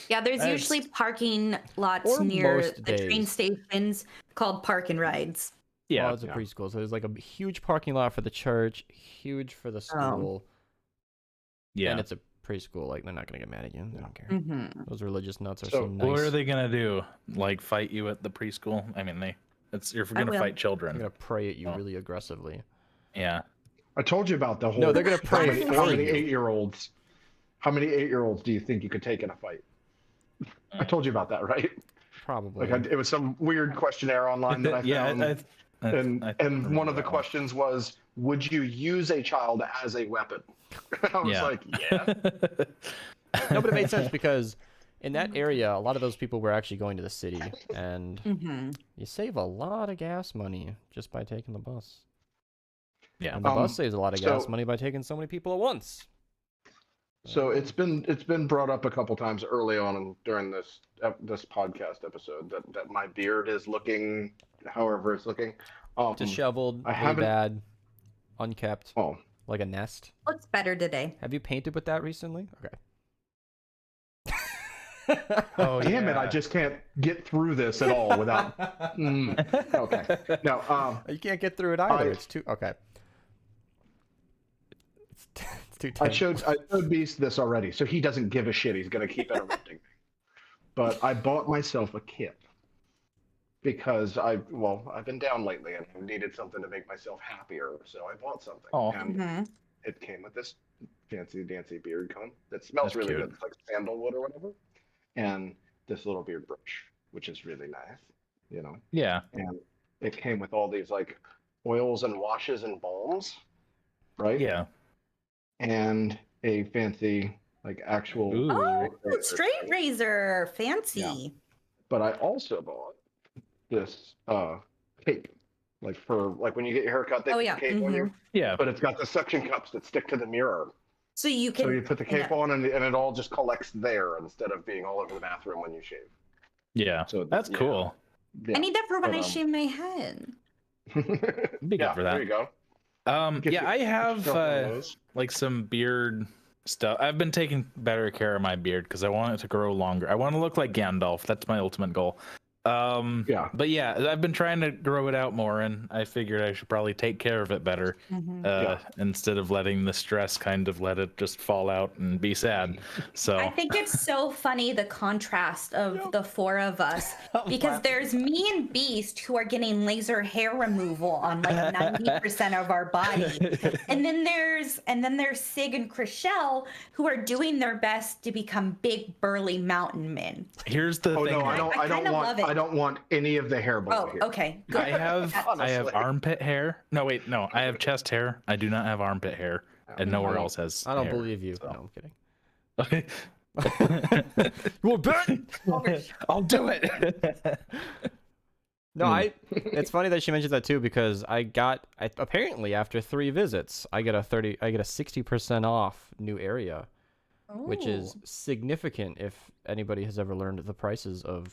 Yeah, there's That's- usually parking lots Or near most the train days. stations called park and rides. Yeah. well, it's a yeah. preschool, so there's like a huge parking lot for the church, huge for the school, yeah. and it's a preschool. Like they're not gonna get mad at you. They don't care. Mm-hmm. Those religious nuts are So, so nice. What are they gonna do? Like fight you at the preschool? I mean, you're gonna will. fight They're children. gonna pray at you Oh. really aggressively. Yeah. I told you about the whole. No, they're gonna pray how many, for how many you. 8-year-olds? How many 8-year-olds do you think you could take in a fight? I told you about that, right? Probably. Like it was some weird questionnaire online that I yeah. found, and I and one remember of the that questions was, "Would you use a child as a weapon?" I was Yeah. like, "Yeah." No, but it made sense because in that area, a lot of those people were actually going to the city, and Mm-hmm. you save a lot of gas money just by taking the bus. Yeah. And the bus Um, saves a lot of so- gas money by taking so many people at once. So it's been brought up a couple times early on during this podcast episode that my beard is looking however it's looking. Disheveled, I really haven't. bad, unkept, Oh, like a nest. Looks better today. Have you painted with that recently? Okay. Oh, damn it! I yeah. just can't get through this at all without. Okay. No. You can't get through it either. I- It's too okay. It's too I tight. showed Beast this already, so he doesn't give a shit. He's gonna keep interrupting me. But I bought myself a kit because I've been down lately and I needed something to make myself happier. So I bought something, Oh. and Mm-hmm. it came with this fancy dancy beard comb that smells That's really cute. good. It's like sandalwood or whatever, and this little beard brush, which is really nice, Yeah. And it came with all these like oils and washes and balms, right? Yeah. And a fancy like actual. Ooh. Oh, razor, straight right? razor, fancy. Yeah. But I also bought this cape, like for like when you get your haircut, they Oh, put yeah. the cape on you. Yeah. But it's got the suction cups that stick to the mirror. So you can. So you put the cape yeah. on and it all just collects there instead of being all over the bathroom when you shave. Yeah. So That's yeah. cool. Yeah. I need that for when But, I shave my head. Be good yeah, for that. there you go. Get Yeah, your I have stuff on those. like some beard stuff. I've been taking better care of my beard because I want it to grow longer. I want to look like Gandalf. That's my ultimate goal. Yeah. But yeah, I've been trying to grow it out more, and I figured I should probably take care of it better Mhm. instead of letting the stress kind of let it just fall out and be sad. So I think it's so funny the contrast of the four of us I'm because laughing. there's me and Beast who are getting laser hair removal on like 90% of our body. And then there's Sig and Chriselle who are doing their best to become big burly mountain men. here's the Oh thing. no, I I don't kinda want love it. I don't want any of the hair below Oh, here. okay. I have Honestly. armpit hair. No, wait, no, I have chest hair. I do not have armpit hair, and nowhere else has. I don't hair, believe you. so. No, I'm kidding. You want bet? I'll do it. No, it's funny that she mentions that too because apparently after 3 visits, I get a 60% off new area, which is Ooh. significant if anybody has ever learned the prices of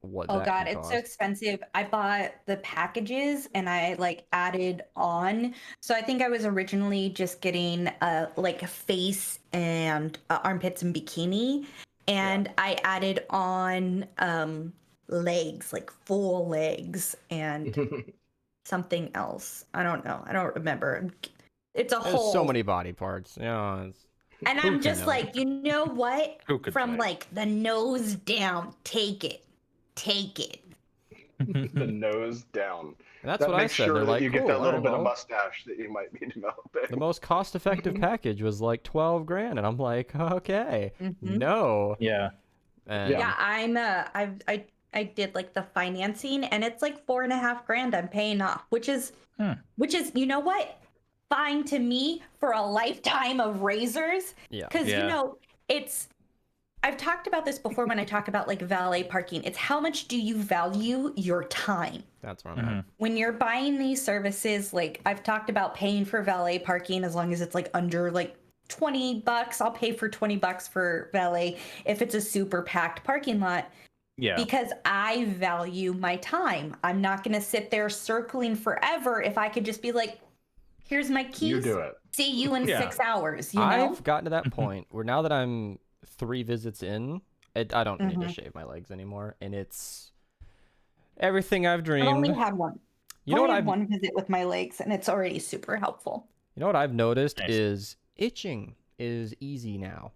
what Oh that God, can it's so cost. expensive. I bought the packages and I like added on. So I think I was originally just getting like a face and armpits and bikini, and I added on legs, like full legs and something else. I don't know. I don't remember. It's a There's whole. so many body parts. Yeah, And who I'm can just know? like, you know what? Who could From say? like the nose down, take it. Take it. The nose down. And that's that what I makes said. sure They're that like, you get cool, that I little don't bit of know. mustache that you might be developing. The most cost-effective package was like 12 grand, and I'm like, okay, Mhm. no. Yeah. And Yeah. Yeah, I did like the financing, and it's like 4.5 grand I'm paying off, which is you know what, fine to me for a lifetime of razors, yeah, because Yeah. you know I've talked about this before when I talk about like valet parking. It's how much do you value your time? that's where I'm at. When you're buying these services, like I've talked about paying for valet parking as long as it's like under like $20. I'll pay for $20 for valet if it's a super packed parking lot Yeah. because I value my time. I'm not going to sit there circling forever if I could just be like, here's my keys. You do it. See you in Yeah. 6 hours, you know? I've gotten to that point where now that I'm 3 visits in, I don't need to shave my legs anymore, and it's everything I've I've dreamed. only had one. You know what I've I've one visit with my legs, and it's already super helpful. You know what I've noticed Nice. is itching is easy now.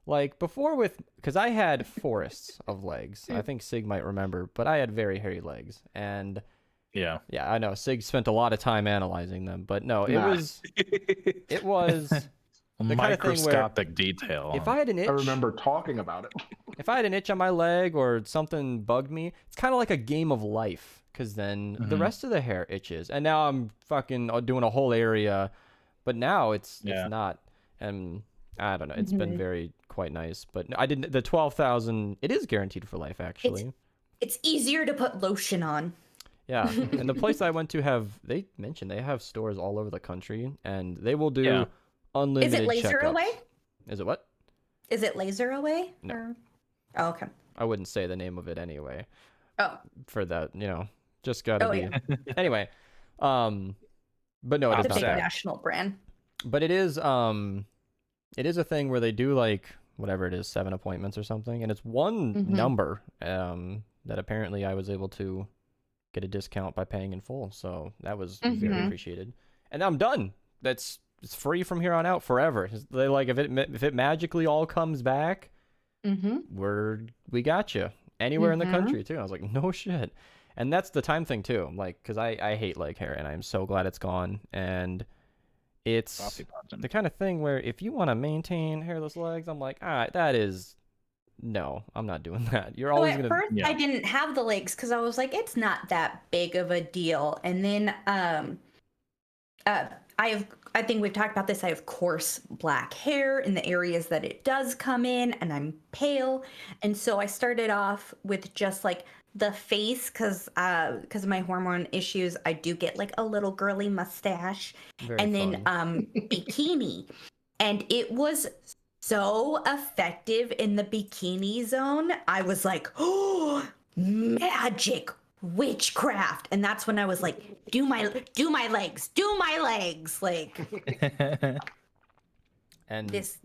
Like before because I had forests of legs. I think Sig might remember, but I had very hairy legs. And Yeah. yeah, I know Sig spent a lot of time analyzing them, but no, it Nah. was the kind of thing where Microscopic detail. if I had an itch, I remember talking about it. if I had an itch on my leg or something bugged me, it's kind of like a game of life because then the rest of the hair itches. And now I'm fucking doing a whole area, but now it's not. And I don't know. It's been quite nice, but I didn't. The 12,000. It is guaranteed for life, actually. It's easier to put lotion on. Yeah, and the place I went to they mentioned they have stores all over the country, and they will do unlimited Is it laser checkups. away? Is it what? Is it laser away? No. Or... Oh, okay. I wouldn't say the name of it anyway. Oh. For that, just gotta be. Yeah. Anyway, but no, it is It's a not big that. national brand. But it is a thing where they do like whatever it is, 7 appointments or something, and it's one number that apparently I was able to get a discount by paying in full. So that was very appreciated. And I'm done. It's free from here on out forever. They like if it magically all comes back, we got you anywhere in the country too. I was like, no shit. And that's the time thing too. Like, because I hate leg hair, and I'm so glad it's gone. And it's the kind of thing where if you want to maintain hairless legs, I'm like, all right, no, I'm not doing that. You're always At first, I didn't have the legs because I was like, it's not that big of a deal. And then I think we've talked about this. I have coarse black hair in the areas that it does come in, and I'm pale. And so I started off with just like the face because of my hormone issues. I do get like a little girly mustache. Very and fun. then bikini. And it was so effective in the bikini zone. I was like, oh, magic. Witchcraft. And that's when I was like, do my legs, like and this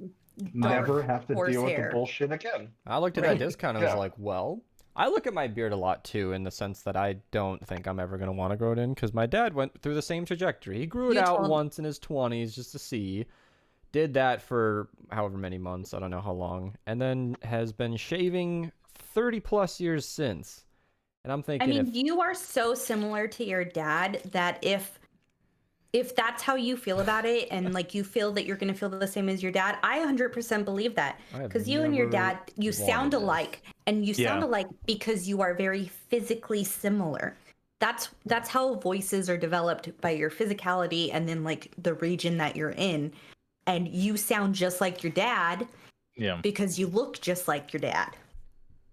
Never have to horse deal with hair. the bullshit again. I looked at that discount and was Yeah. like, well, I look at my beard a lot too, in the sense that I don't think I'm ever going to want to grow it in, because my dad went through the same trajectory. He grew it You out told- once in his 20s just to see, did that for however many months, I don't know how long, and then has been shaving 30 plus years since. And I'm I thinking, mean, if you are so similar to your dad that if that's how you feel about it, and like you feel that you're going to feel the same as your dad, I 100% believe that. I have Because you and your never dad, you sound wanted this. alike, and you sound Yeah. alike because you are very physically similar. That's how voices are developed, by your physicality and then like the region that you're in. And you sound just like your dad Yeah. because you look just like your dad.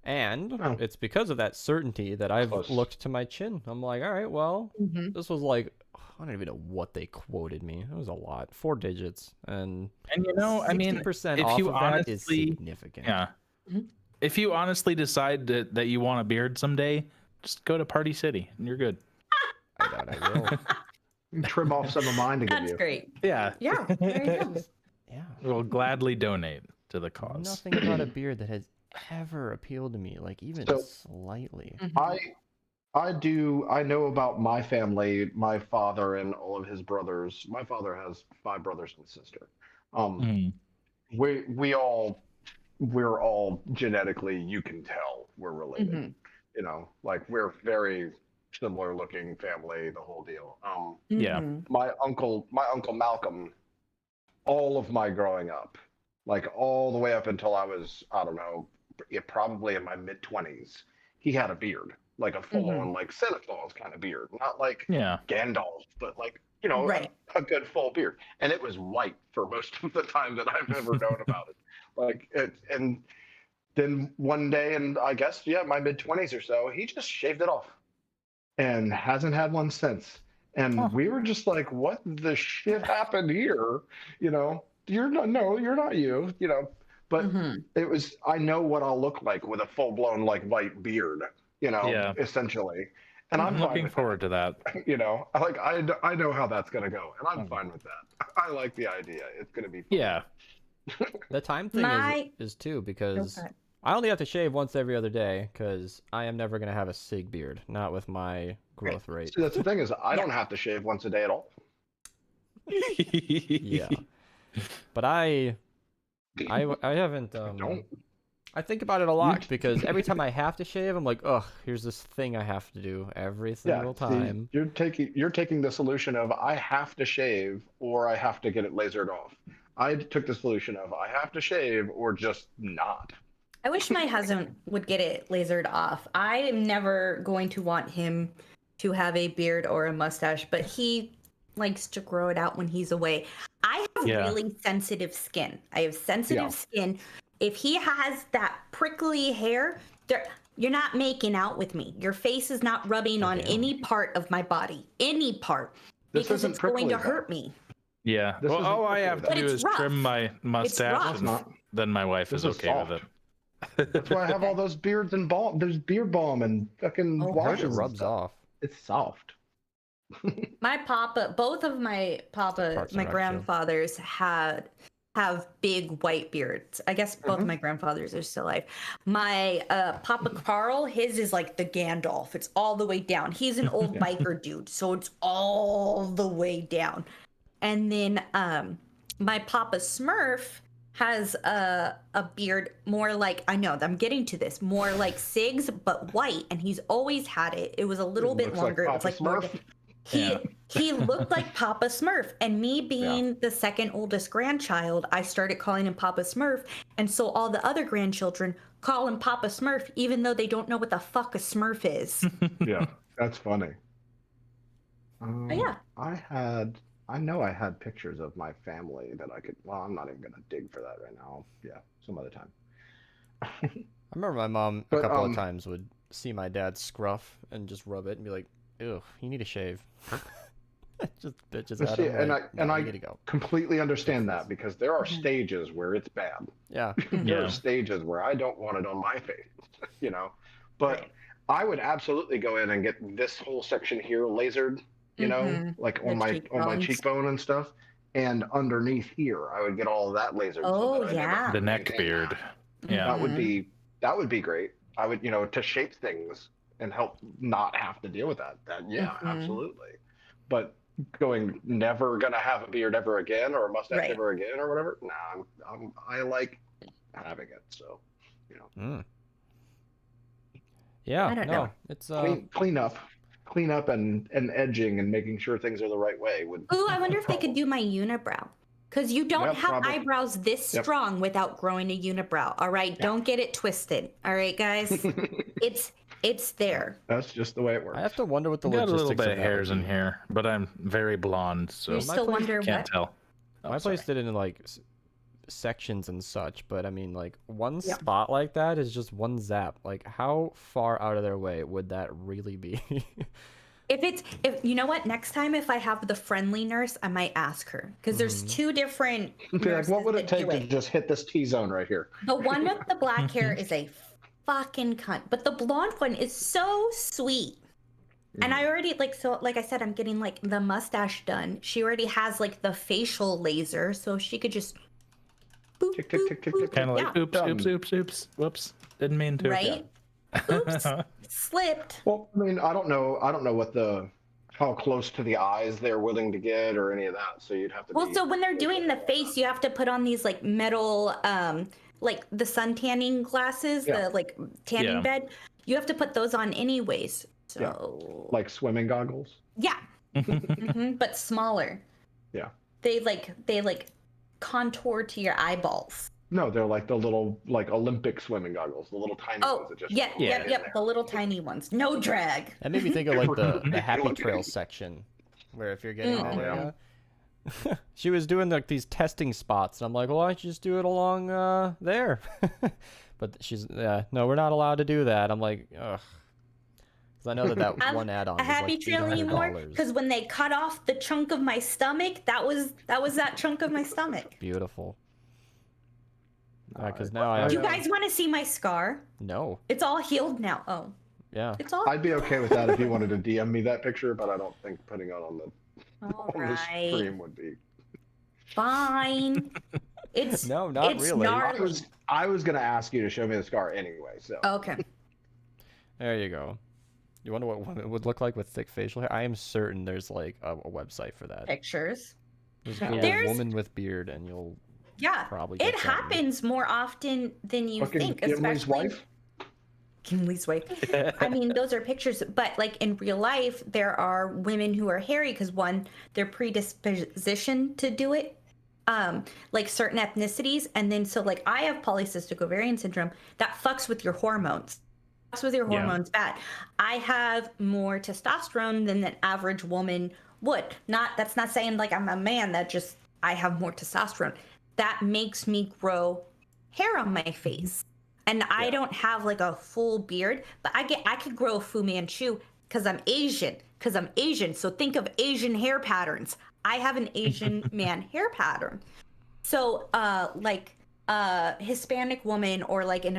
And Oh. it's because of that certainty that I've Close. looked to my chin. I'm like, all right, well, Mm-hmm. this was like, I don't even know what they quoted me. It was a lot, 4 digits, and And I mean, 60% if off you of that is honestly- significant. yeah. Mhm. If you honestly decide that you want a beard someday, just go to Party City and you're good. I doubt I will. Trim off some of mine to give That's you. great. Yeah. Yeah, there you go. Yeah. We'll gladly donate to the cause. Nothing about a beard that has ever appealed to me, like even So- slightly. I know about my family, my father and all of his brothers. My father has 5 brothers and a sister. Mhm. We're all genetically, you can tell we're related. Mhm. You know, like we're very similar looking family, the whole deal. Yeah. Mhm. My uncle Malcolm, all of my growing up, like all the way up until I was, I don't know, probably in my mid 20s, he had a beard, like a full on like Santa Claus kind of beard, not like Yeah. Gandalf, but like, you know, Right. a good full beard. And it was white for most of the time that I've ever known about it. Like it, and then one day, and I guess, yeah, my mid 20s or so, he just shaved it off and hasn't had one since. And we were just like, what the shit happened here? You know, you're not you, you know, but Mhm. it was, I know what I'll look like with a full blown like white beard, you know, Yeah. essentially. And I'm I'm fine looking with forward to that. that, you know, like I know how that's going to go, and I'm fine with that. I like the idea. It's going to be fun. Yeah. The time thing My- is too, because Okay. I only have to shave once every other day, because I am never going to have a sig beard, not with my growth rate. See, that's the thing is I don't have to shave once a day at all. Yeah. But I haven't Don't. I think about it a lot, because every time I have to shave, I'm like, ugh, here's this thing I have to do every single see, time. you're taking the solution of I have to shave or I have to get it lasered off. I took the solution of I have to shave or just not. I wish my husband would get it lasered off. I am never going to want him to have a beard or a mustache, but he likes to grow it out when he's away. I have Yeah. really sensitive skin. I have sensitive Yeah. skin. If he has that prickly hair, you're not making out with me. Your face is not rubbing on Damn. any part of my body, any part, This because isn't it's going prickly, to though. hurt me. Yeah. This Well, isn't all I prickly, have though. to But do it's is rough. trim my mustache rough. It's and not. then my wife This is is okay with soft. it. That's why I have all those beards and balm. There's beard balm and fucking Oh, I heard washes. it and rubs stuff. off. It's soft. My papa, both of my Parts my are right, too. grandfathers have big white beards. I guess both of Mhm. my grandfathers are still alive. My Papa Carl, his is like the Gandalf. It's all the way down. He's an old biker dude, so it's all the way down. And then my Papa Smurf has a beard more like, I know I'm getting to this, more like Sig's but white, and he's always had it. It was a little bit Looks like longer. It was Papa like more Smurf. he looked like Papa Smurf, and me being the second oldest grandchild, I started calling him Papa Smurf, and so all the other grandchildren call him Papa Smurf, even though they don't know what the fuck a Smurf is. Yeah, that's funny. Yeah. I know I had pictures of my family that I could. Well, I'm not even gonna dig for that right now. Yeah, some other time. I remember my mom a But, couple of times would see my dad scruff and just rub it and be like, "Ew, you need a shave." Just bitches But at see, him. and I you need to go. completely understand that because there are stages where it's bad. Yeah. There Yeah. are stages where I don't want it on my face, you know. But Right. I would absolutely go in and get this whole section here lasered, you know, Mhm. like The on my cheekbones. cheekbone and stuff. And underneath here, I would get all of that lasered. Oh, that I never yeah. have The to neck maintain beard. that. Yeah. That would be great. I would, you know, to shape things and help not have to deal with that. Yeah, Mhm. absolutely. But going never gonna have a beard ever again or a mustache Right. ever again or whatever. Nah, I like having it. So, you know, Mm. Yeah. I don't no, know. it's clean up and edging and making sure things are the right way would. Ooh, I wonder if they could do my unibrow. Because you don't Yeah, have probably. eyebrows this Yep. strong without growing a unibrow. All right, Yeah. don't get it twisted. All right, guys, it's there. That's just the way it works. I have to wonder what the I've got a logistics little bit of of that would hairs in be. here, but I'm very blonde, so You my still place wonder can't what? tell. Oh, My place sorry. did it in like sections and such, but I mean, like one Yeah. spot like that is just one zap. Like, how far out of their way would that really be? If you know what, next time if I have the friendly nurse, I might ask her because there's two different. Be like, nurses what would it that take do to just hit this T zone right here? The one with the black hair is a fucking cunt, but the blonde one is so sweet. And I already like I said, I'm getting like the mustache done. She already has like the facial laser, so she could just boop, Tick, tick, boop, tick, tick, boop. tick, Kind of like, Yeah. oops. Whoops. Didn't mean to. Right? Oops, slipped. Well, I mean, I don't know what how close to the eyes they're willing to get or any of that. So you'd have to. Well, be so when they're doing the face, you have to put on these like metal, like the sun tanning glasses, Yeah. the like tanning Yeah. bed. You have to put those on anyways. Yeah. So like swimming goggles. yeah, but smaller. Yeah. They like contour to your eyeballs. No, they're like the little Olympic swimming goggles, the little tiny Oh, ones that just. yep, Yeah. yep, the little tiny ones. No drag. That made me think of like the Super Happy looking. Trail section, where if you're getting Mm. that Oh, area. She was doing like these testing spots, and I'm like, well, why don't you just do it along there? But she's no, we're not allowed to do that. I'm like, ugh, because I know that Have one add-on a was happy like trail anymore? $800. Because when they cut off the chunk of my stomach, that was that chunk of my stomach. Beautiful. Because I- now I I- have Do you guys want to see my scar? no. It's all healed now. Oh, Yeah. it's all. I'd be okay with that if you wanted to DM me that picture, but I don't think putting it on All the right, stream would be. fine. It's No, not it's really. gnarly. I was gonna ask you to show me the scar anyway. So Okay. There you go. You wonder what women would look like with thick facial hair? I am certain there's like a website for that. Pictures. Just Yeah. Google There's- woman with beard, and you'll Yeah, probably it get something. happens more often than you fucking think, Gimli's especially wife. Gimli's wife. I mean, those are pictures, but like in real life, there are women who are hairy because one, they're predispositioned to do it, like certain ethnicities, and then so like I have polycystic ovarian syndrome that fucks with your hormones. Fucks with your Yeah. hormones bad. I have more testosterone than an average woman would. That's not saying like I'm a man. That just I have more testosterone. That makes me grow hair on my face. And I don't have like a full beard, but I could grow a Fu Manchu because I'm Asian. So think of Asian hair patterns. I have an Asian man hair pattern. So like Hispanic woman or like an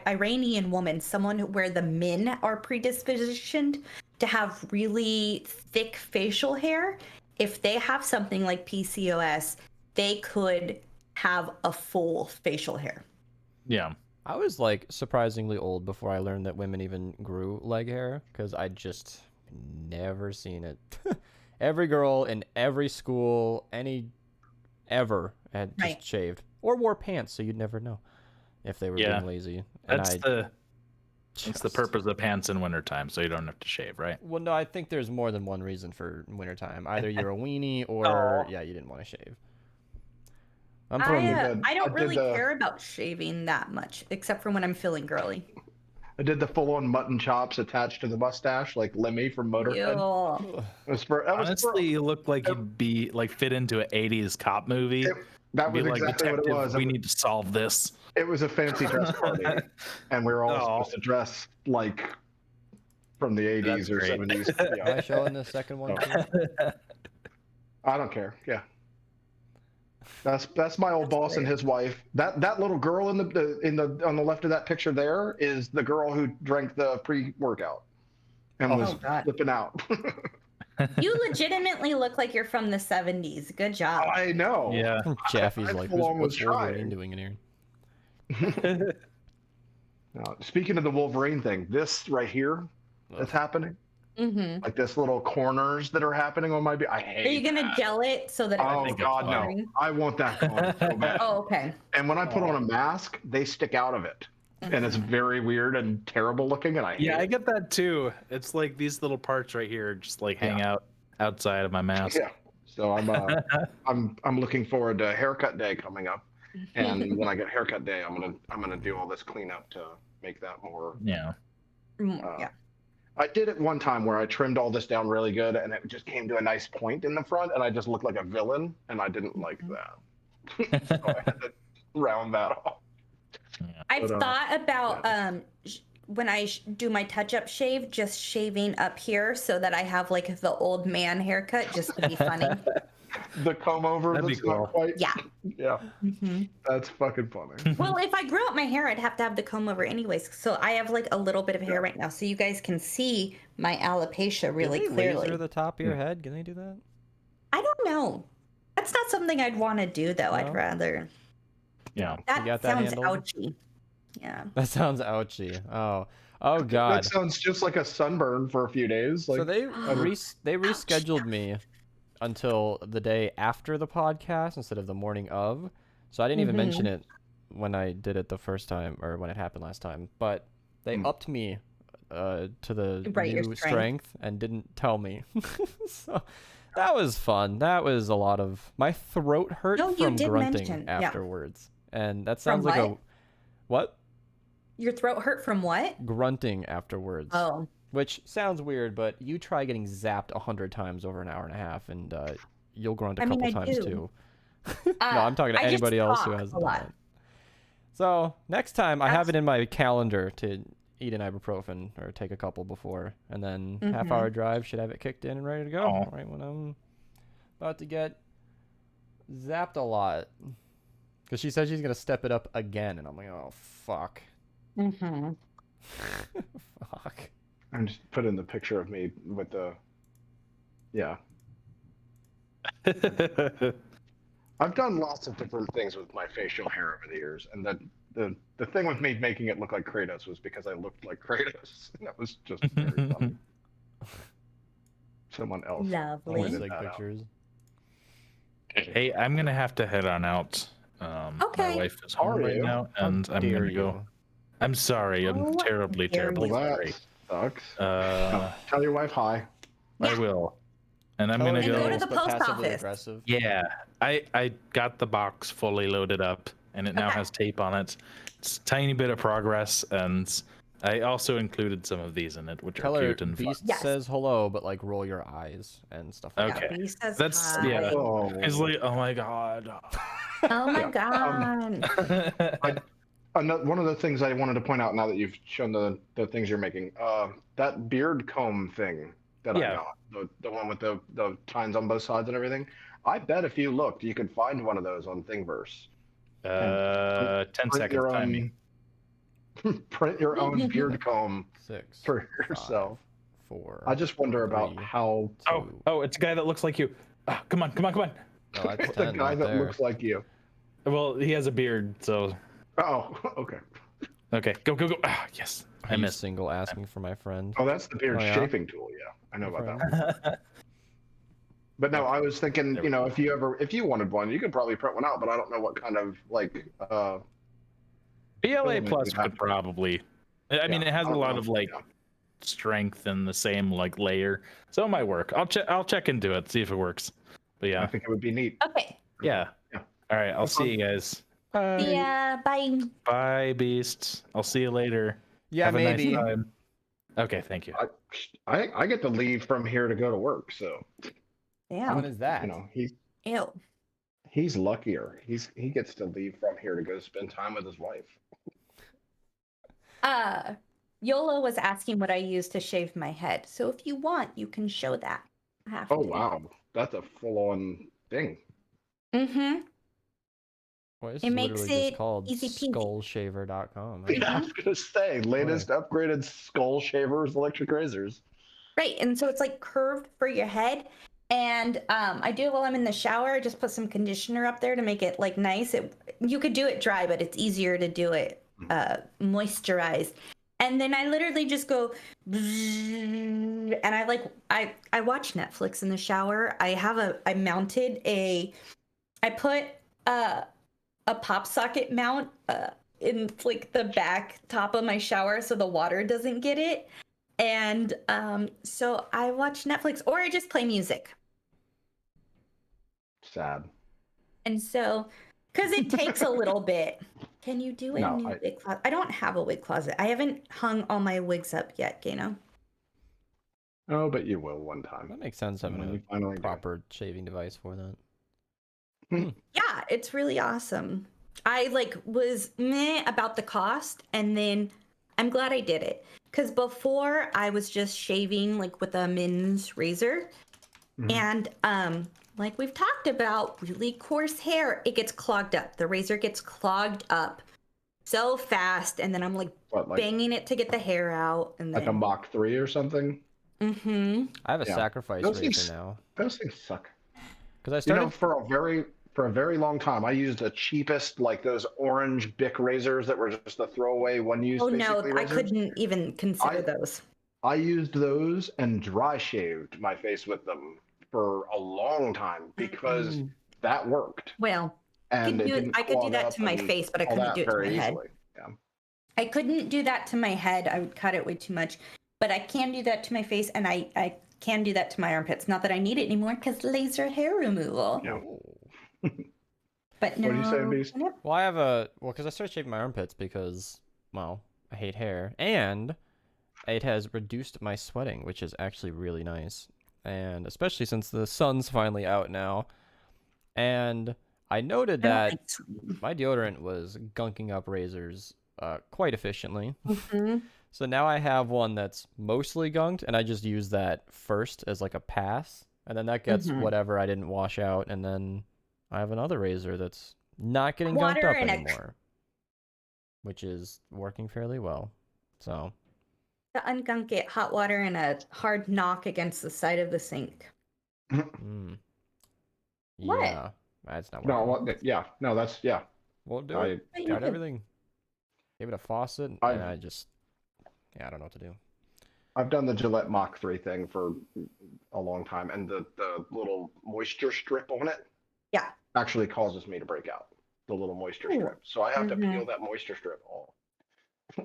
Iranian woman, someone where the men are predispositioned to have really thick facial hair, if they have something like PCOS, they could have a full facial hair. Yeah. I was like surprisingly old before I learned that women even grew leg hair because I just never seen it. Every girl in every school, ever had just Right. shaved or wore pants, so you'd never know if they were being lazy. And That's the purpose of pants in wintertime, so you don't have to shave, right? Well, no, I think there's more than one reason for wintertime. Either you're a weenie or Oh. yeah, you didn't want to shave. I'm from I don't I did really the- care about shaving that much, except for when I'm feeling girly. I did the full-on mutton chops attached to the mustache, like Lemmy from Motorhead. Ew. It was for, that was Honestly, you look like you'd be like fit into an '80s cop movie. that Be was like, exactly what it detective, was. we need to solve this. It was a fancy dress party, and we were all Oh. supposed to dress like from the 80s That's or great. 70s. Am I Yeah. showing the second one too? I don't care. Yeah. That's my old That's boss and great. his wife. That little girl on the left of that picture there is the girl who drank the pre-workout and was God. flipping out. You legitimately look like you're from the 70s. Good job. I know. Yeah. Jaffe's I like, full on what's was Wolverine trying. doing in here? Now, speaking of the Wolverine thing, this right here that's happening, Mm-hmm. like this little corners that are happening on my I Are hate you gonna that. gel it so that? Oh think it's God, no! Wolverine? I want that gone so bad. Oh, okay. And when I put on a mask, they stick out of it, and it's very weird and terrible looking, and I hate Yeah, I it. get that too. It's like these little parts right here just like hang out outside of my mask. Yeah. So I'm looking forward to haircut day coming up, and when I get haircut day, I'm gonna do all this cleanup to make that more. Yeah. Yeah. I did it one time where I trimmed all this down really good, and it just came to a nice point in the front, and I just looked like a villain, and I didn't like that. So I had to round that off. I've But, thought about when I do my touch-up shave, just shaving up here so that I have like the old man haircut, just to be funny. The comb over That'd be that's cool. not quite. Yeah. Yeah, hmm that's fucking funny. Well, if I grew out my hair, I'd have to have the comb over anyways. So I have like a little bit of hair right now, so you guys can see my alopecia really Can they clearly. laser the top of your head? Can they do that? I don't know. That's not something I'd want to do, though. No? I'd rather. Yeah. That got that sounds handled? ouchy. Yeah. That sounds ouchy. Oh That God. sounds just like a sunburn for a few days. Like, So they rescheduled me until the day after the podcast instead of the morning of. So I didn't even mention it when I did it the first time or when it happened last time. But they upped me to the Right, your new strength. strength and didn't tell me. So that was fun. That was a lot of my throat hurt No, you from did grunting mention, yeah. afterwards. And that From sounds like what? a what? Your throat hurt from what? Grunting afterwards. Oh. Which sounds weird, but you try getting zapped 100 times over an hour and a half, and you'll grunt a I mean, couple I times do. too. No, I'm talking to I just anybody else who talk has a done lot. that. So next time, I have That's- it in my calendar to eat an ibuprofen or take a couple before, and then Mm-hmm. half-hour drive should have it kicked in and ready to go. Oh. Right when I'm about to get zapped a lot, because she said she's gonna step it up again, and I'm like, oh fuck, Mm-hmm. fuck. I'm just putting the picture of me with the. Yeah, I've done lots of different things with my facial hair over the years, and the thing with me making it look like Kratos was because I looked like Kratos. That was just very funny. Someone else. Lovely. pointed Like that out. pictures. Hey, I'm gonna have to head on out. Okay. My wife is home Are right you? now, and I'm Dare gonna go. you. I'm sorry. I'm Oh, terribly, dare terribly you. Well, sorry. that sucks. Uh, Tell your wife hi. I will. And I'm Tell her gonna to And go. go to the but post passively office. aggressive. Yeah, I got the box fully loaded up, and it now Okay. has tape on it. It's a tiny bit of progress, and I also included some of these in it, which Tell are her cute and fun. Beast Yes. says hello, but like roll your eyes and stuff like Okay. Yeah, he says That's- hi. yeah. Oh, It's like, oh my god. Oh my Yeah. god. One of the things I wanted to point out now that you've shown the things you're making, that beard comb thing that I Yeah. got, the one with the tines on both sides and everything. I bet if you looked, you could find one of those on Thingiverse. 10 print seconds your timing. print your own beard comb 6, for 5, yourself. 4. I just wonder about 3, how 2. Oh, it's a guy that looks like you. Ah, come on. No, that's the 10 guy right that there. looks like you. Well, he has a beard, so Oh, okay. okay. Go, go, go. Ah, yes. Are I you missed. single asking for my friend? Oh, that's the beard Oh, yeah? shaping tool. Yeah, I know My about friend. that. But no, I was thinking, There you we know, go. if you wanted one, you could probably print one out. But I don't know what kind of like PLA filament Plus you'd have could to- probably. I mean, Yeah, it has I a don't lot know. of like Yeah. strength and the same like layer, so it might work. I'll check into it, see if it works. But I yeah, think it would be neat. Okay. yeah. Yeah. All right, I'll Have see fun. you guys. See ya. Bye. Bye, beasts. I'll see you later. Yeah, Have a maybe. nice time. Okay, thank you. I get to leave from here to go to work, so Damn. When is that? you know Ew. he's luckier. He gets to leave from here to go spend time with his wife. Yola was asking what I use to shave my head. So if you want, you can show that. I have Oh to. wow, that's a full-on thing. Mm-hmm. Well, this It is makes literally just it called easy peasy. skullshaver.com. Yeah, I was gonna say latest upgraded skull shavers, electric razors. Right, and so it's like curved for your head. And I do it while I'm in the shower. I just put some conditioner up there to make it like nice. You could do it dry, but it's easier to do it moisturized. And then I literally just go, and I watch Netflix in the shower. I mounted I put a pop socket mount in like the back top of my shower so the water doesn't get it. And so I watch Netflix or I just play music. Sad. And so, because it takes a little bit. Can you do a No, new wig closet? I don't have a wig closet. I haven't hung all my wigs up yet, Gano. Oh, but you will one time. That makes sense having When a you finally do. proper shaving device for that. Yeah, it's really awesome. I was meh about the cost, and then I'm glad I did it. Because before I was just shaving with a men's razor. Mhm. And like we've talked about, really coarse hair, it gets clogged up. The razor gets clogged up so fast, and then I'm What, banging it to get the hair out, and then like a Mach 3 or something? mm-hmm. I have a Yeah. sacrifice Those razor things- now. Those things suck. Because I You started know, for a very long time, I used the cheapest, like those orange Bic razors that were just a throwaway one-use. Oh no, basically I razors. couldn't even consider those. I used those and dry shaved my face with them for a long time because that worked. Well, And I could do that to my face, but I couldn't do it to my head. easily. Yeah. I couldn't do that to my head. I would cut it way too much. But I can do that to my face, and I can do that to my armpits. Not that I need it anymore, because laser hair removal. Yeah. But no. What do you say, Beast? Well, because I started shaving my armpits because, well, I hate hair, and it has reduced my sweating, which is actually really nice, and especially since the sun's finally out now. And I noted that my deodorant was gunking up razors quite efficiently. Mm-hmm. So now I have one that's mostly gunked, and I just use that first as like a pass, and then that gets whatever I didn't wash out, and then I have another razor that's not getting gunked up anymore, which is working fairly well. So To ungunk it, hot water and a hard knock against the side of the sink. What? Yeah, that's not No, working. that's We'll do I- it. But you Tried could- everything. Gave it a faucet, and I don't know what to do. I've done the Gillette Mach 3 thing for a long time, and the little moisture strip on it Yeah. actually causes me to break out. The little moisture strip, so I have to peel that moisture strip off,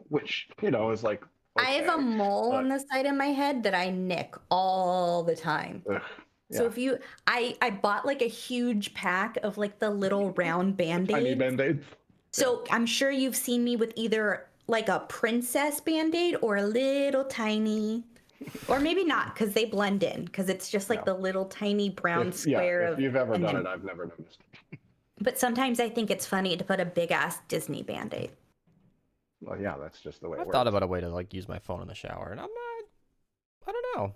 which is like. I have a okay, mole on but- the side of my head that I nick all the time. Ugh, So yeah. if you, I bought a huge pack of the little round Tiny Band-Aids. Band-Aids. So I'm sure you've seen me with either a princess Band-Aid or a little tiny, or maybe not, because they blend in, because it's just the little tiny brown square if of. you've ever and done then- it, I've never noticed. But sometimes I think it's funny to put a big ass Disney Band-Aid. Well, yeah, that's just the way it I've works. thought about a way to use my phone in the shower, and I don't know.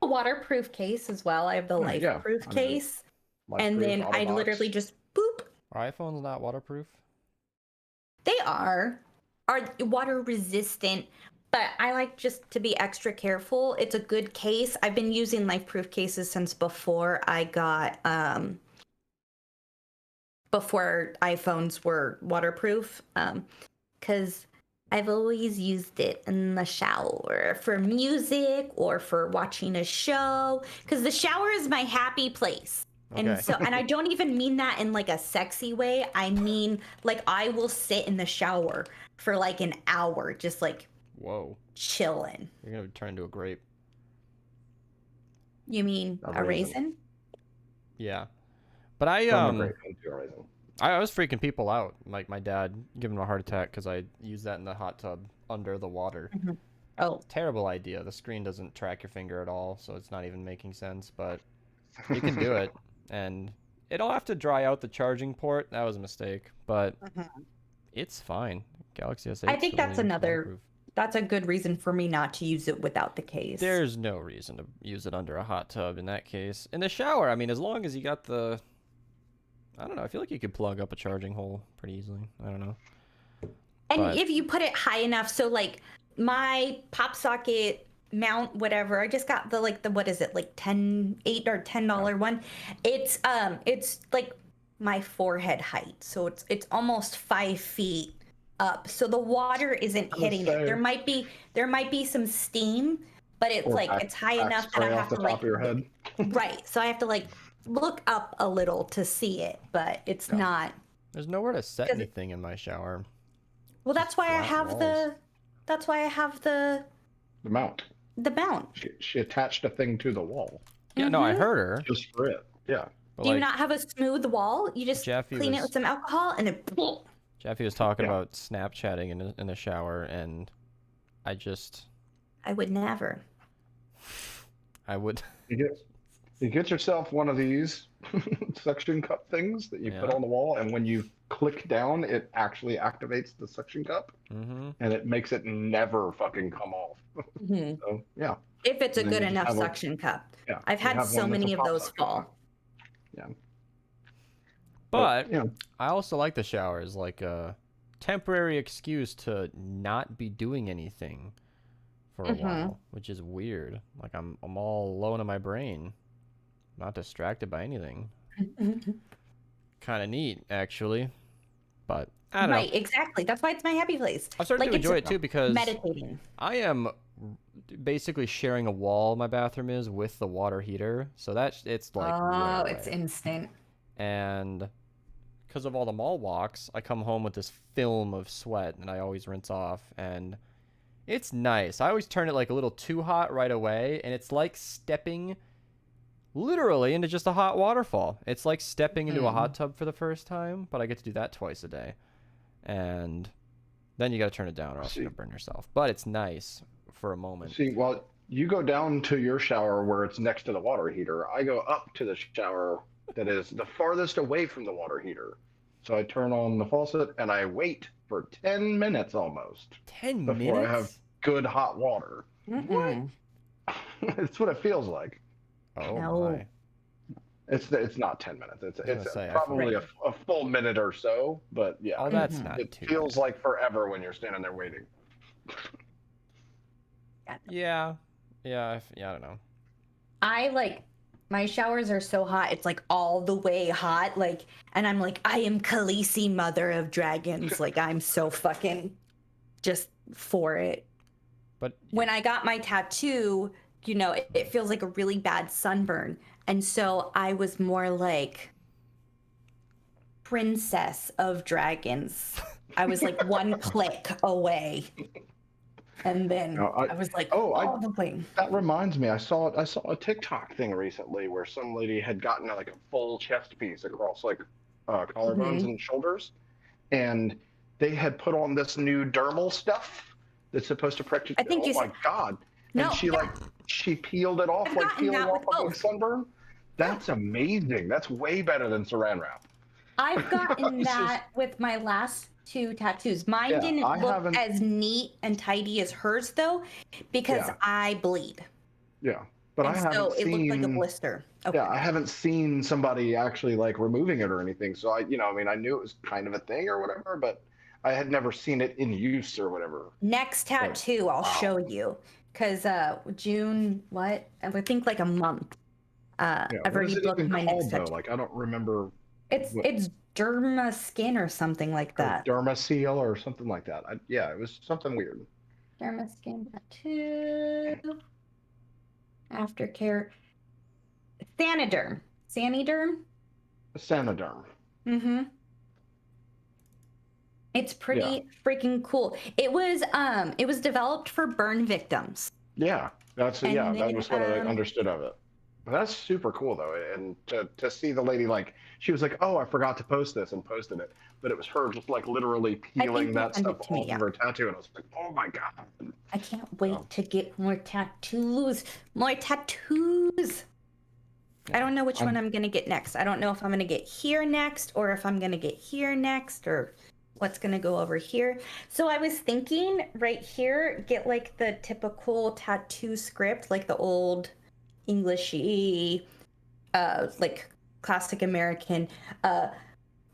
A waterproof case as well. I have the Oh, yeah. life-proof I mean, case. And Life-proof, then I Autobox. literally just boop, Are iPhones not waterproof? They are water resistant, but I like just to be extra careful. It's a good case. I've been using life-proof cases since before I got before iPhones were waterproof, because I've always used it in the shower for music or for watching a show, because the shower is my happy place. Okay. And so, and I don't even mean that in like a sexy way. I mean, like, I will sit in the shower for like an hour, just like Whoa. chilling. You're gonna turn into a grape. You mean A a raisin? Yeah. But I From a grape into a raisin. I was freaking people out. Like my dad giving him a heart attack because I used that in the hot tub under the water. Mm-hmm. Oh, Terrible idea. The screen doesn't track your finger at all, so it's not even making sense. But you can do it, and it'll have to dry out the charging port. That was a mistake, but it's fine. Galaxy S8. I think that's totally another. waterproof. That's a good reason for me not to use it without the case. There's no reason to use it under a hot tub in that case. In the shower, I mean, as long as you got the... I don't know. I feel like you could plug up a charging hole pretty easily. I don't know. And but- if you put it high enough, so like my pop socket mount, whatever, I just got the what is it, like $8 or $10 one. It's like my forehead height, so it's almost 5 feet up. So the water isn't hitting it. There might be some steam, but it's like it's high enough that I have to off the top of your head. right. So I have to like look up a little to see it, but it's not. There's nowhere to set anything in my shower. Well, that's why I have walls. that's why I have the mount. The mount. She attached a thing to the wall. Yeah, no, I heard her. Just for it. Yeah. But Do you like, not have a smooth wall? You just Jeffy clean it was- with some alcohol and then. Jeffy was talking Yeah. about Snapchatting in the shower, and I would never. would. You get yourself one of these suction cup things that you put Yeah. on the wall, and when you click down, it actually activates the suction cup, Mm-hmm. and it makes it never fucking come off. So yeah, If it's a And then good you just enough have a- suction cup. yeah. I've you had have so one that's a many of pop those socket. fall. Yeah. But yeah, I also like the shower as like a temporary excuse to not be doing anything for a while, which is weird. Like I'm all alone in my brain, not distracted by anything. Kind of neat, actually. But I don't know. Right, exactly. That's why it's my happy place. I'm starting to it's enjoy it too because meditating. I am basically sharing a wall. My bathroom is with the water heater, so it's like Oh, way it's away. instant. And because of all the mall walks, I come home with this film of sweat, and I always rinse off, and it's nice. I always turn it like a little too hot right away, and it's like stepping literally into just a hot waterfall. It's like stepping into a hot tub for the first time, but I get to do that twice a day. And then you got to turn it down or else you're going to burn yourself. But it's nice for a moment. See, well, you go down to your shower where it's next to the water heater. I go up to the shower that is the farthest away from the water heater. So I turn on the faucet and I wait for 10 minutes almost 10 before minutes? I have good hot water. It's what it feels like. Oh, No. my. It's not 10 minutes. gonna It's say, I probably a full minute or so, but yeah. Oh, that's not It too feels bad. like forever when you're standing there waiting. Yeah. Yeah, I don't know. I like my showers are so hot, it's like all the way hot, like, and I'm like, I am Khaleesi, mother of dragons. Like, I'm so fucking just for it. But When I got my tattoo, you know, it feels like a really bad sunburn. And so I was more like princess of dragons. I was like one click away. And then No, I was like, I- all the way. That reminds me, I saw a TikTok thing recently where some lady had gotten like a full chest piece across like collarbones and shoulders, and they had put on this new dermal stuff that's supposed to protect. I think oh you my said- god! No, And she yeah. she peeled it off I've like gotten peeling that off with a big both. sunburn. That's amazing. That's way better than Saran wrap. I've gotten This is- that with my last 2 tattoos. Mine Yeah, didn't I look haven't- as neat and tidy as hers though, because Yeah. I bleed. Yeah, but I And haven't so it looked like a seen. blister. Okay. Yeah, I haven't seen somebody actually like removing it or anything. So I mean, I knew it was kind of a thing or whatever, but I had never seen it in use or whatever. Next tattoo I'll wow. show you. Because June, what? I would think like a month. Yeah, I've what is already it booked even my next called though? tattoo. Like I don't remember. It's derma skin or something like Or that. derma seal or something like that. Yeah, it was something weird. Derma skin tattoo. Aftercare. Saniderm. Saniderm? Sanoderm. Mm-hmm. It's Yeah. pretty freaking cool. It was developed for burn victims. Yeah, that then, was what I understood of it. But that's super cool though, and to see the lady like she was like, oh, I forgot to post this and posted it, but it was her just like literally peeling you that sent it stuff to me, off yeah. of her tattoo, and I was like, oh my god. I can't wait to get more tattoos. More tattoos. I don't know which one I'm gonna get next. I don't know if I'm gonna get here next or if I'm gonna get here next or what's gonna go over here. So I was thinking right here, get like the typical tattoo script, like the old Englishy, like classic American,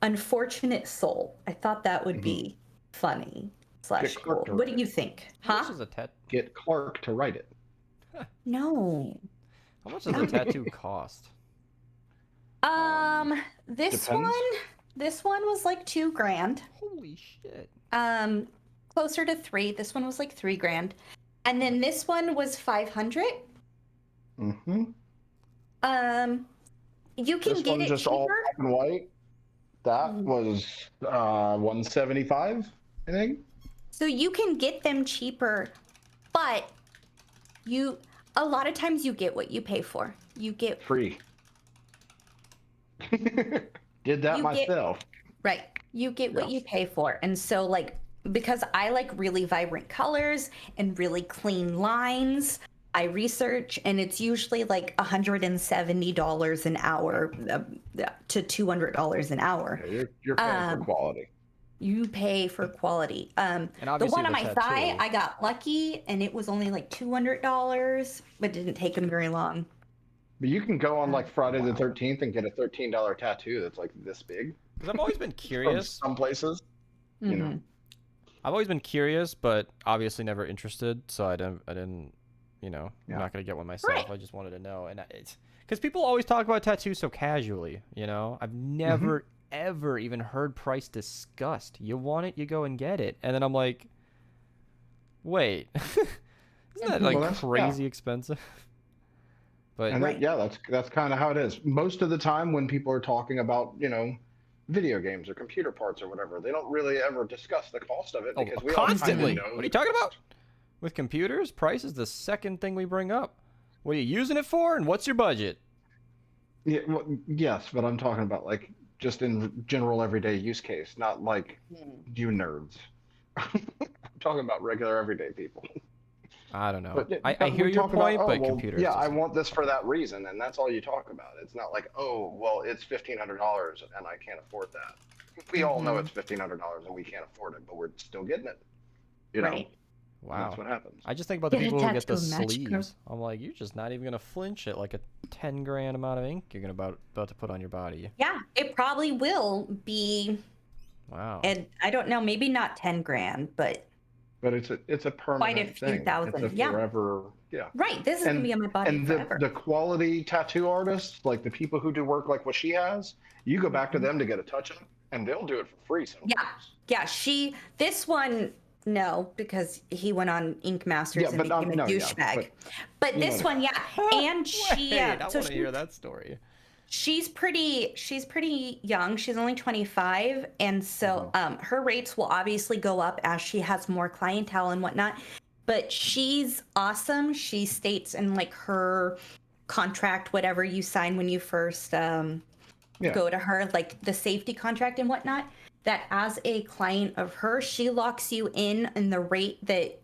unfortunate soul. I thought that would be funny / cool. What do you think? How Huh? much does a Get Clark to write it. No. How much does a tattoo cost? This Depends. this one was like $2,000. Holy shit. Closer to 3. This one was like $3,000. And then this one was 500. Mm-hmm. You can This get one it just cheaper. all black and white. That was 175, I think. So you can get them cheaper, but a lot of times you get what you pay for. You get Free. Did that myself. right. You get what you pay for. And so like because I like really vibrant colors and really clean lines, I research and it's usually like $170 an hour to $200 an hour. Yeah, you're paying for quality. You pay for quality. And The obviously one on the my tattoo. thigh, I got lucky and it was only like $200, but didn't take them very long. But you can go on like Friday the 13th and get a $13 tattoo that's like this big. Because I've always been From curious. some places, you know. I've always been curious, but obviously never interested. So I didn't, you know, I'm not gonna get one myself. Right. I just wanted to know, and it's because people always talk about tattoos so casually. You know, I've never ever even heard price discussed. You want it, you go and get it, and then I'm like, wait, isn't that like Well, that's- crazy expensive? But And Right. that's kind of how it is. Most of the time when people are talking about, you know, video games or computer parts or whatever, they don't really ever discuss the cost of it because we all constantly. kind of know. What are you talking about? With computers, price is the second thing we bring up. What are you using it for, and what's your budget? Yeah, well, yes, but I'm talking about like just in general everyday use case, not like you nerds. I'm talking about regular everyday people. I don't know. But I hear we your talk about, point, oh, but well, computers. yeah, I just- want this for that reason, and that's all you talk about. It's not like, oh, well, it's $1,500 and I can't afford that. We all know it's $1,500 and we can't afford it, but we're still getting it. You know, Right. Wow. that's what happens. I just think about the Get a people who get the tattoo match, sleeves. I'm like, you're just not even gonna flinch at like a 10 grand amount of ink you're gonna about to put on your body. Yeah, it probably will be, Wow. and I don't know, maybe not 10 grand, but But it's a permanent few thing. thousand, It's a yeah. forever, yeah. right, this is gonna be on my body And forever. the quality tattoo artists, like the people who do work like what she has, you go back to them to get a touch up, and they'll do it for free sometimes. Yeah, this one, no, because he went on Ink Masters Yeah, and but became a no, yeah, douchebag. but but you this know. one, yeah, and she, Wait, I so want to hear that story. she's pretty young. She's only 25, and so her rates will obviously go up as she has more clientele and whatnot. But she's awesome. She states in like her contract, whatever you sign when you first go to her, like the safety contract and whatnot, that as a client of hers, she locks you in the rate that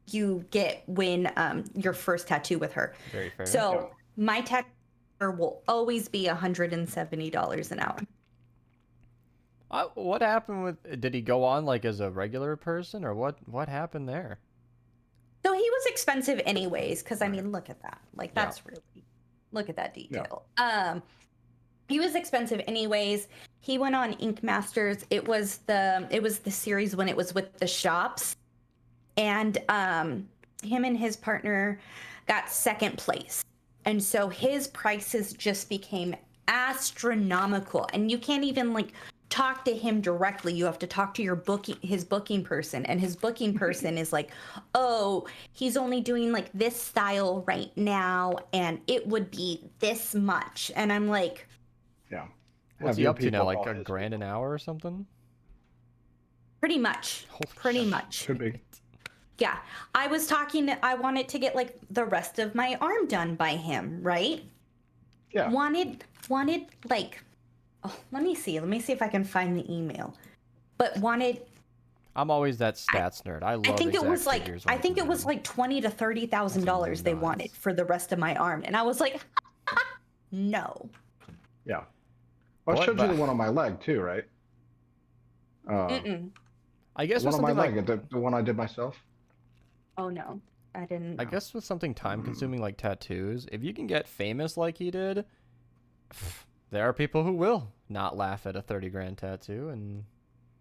you get when your first tattoo with her. Very fair. So my tattoo will always be $170 an hour. What happened with? Did he go on like as a regular person, or what happened there? So he was expensive anyways, because I mean, look at that. Like, that's really, look at that detail. He was expensive anyways. He went on Ink Masters. It was the series when it was with the shops, and him and his partner got second place, and so his prices just became astronomical, and you can't even like talk to him directly. You have to talk to his booking person, and his booking person is like, oh, he's only doing like this style right now, and it would be this much. And I'm like, Yeah. What's Have he your up to now? people Like call a his grand an people. hour or something? pretty much. Holy Pretty shit. much. Could be. Yeah. I wanted to get like the rest of my arm done by him, right? Yeah. Wanted like, oh, let me see if I can find the email. But wanted, I'm always that stats nerd. I love I think it exact was like, figures when I think can it get was 'em. like $20,000 to $30,000 they nuts. wanted for the rest of my arm, and I was like, no. Yeah. Well, I What showed you the- the one on my leg too, right? I guess The with one on my something like leg, the one I did myself. Oh no, I didn't. I guess with something time consuming like tattoos, if you can get famous like he did, there are people who will not laugh at a 30 grand tattoo. And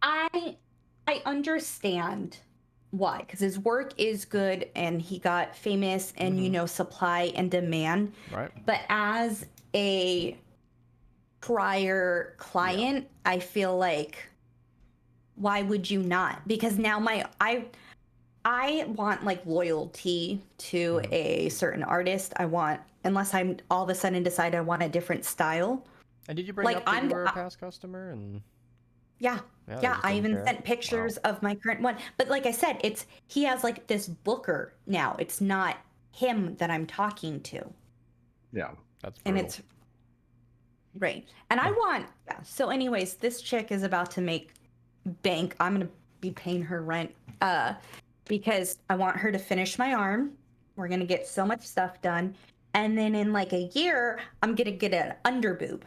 I understand why, because his work is good and he got famous, and you know, supply and demand. right, But as a prior client, I feel like, why would you not? Because now I want like loyalty to a certain artist. I want, unless I'm all of a sudden decide I want a different style. and did you bring Like, up that you were a past customer? And Yeah. they Yeah, just I didn't even care? sent pictures of my current one. But like I said, he has like this booker now. It's not him that I'm talking to. Yeah. That's And brutal. it's right. And I want, yeah. So anyways, this chick is about to make bank. I'm going to be paying her rent because I want her to finish my arm. We're going to get so much stuff done. And then in like a year, I'm going to get an underboob.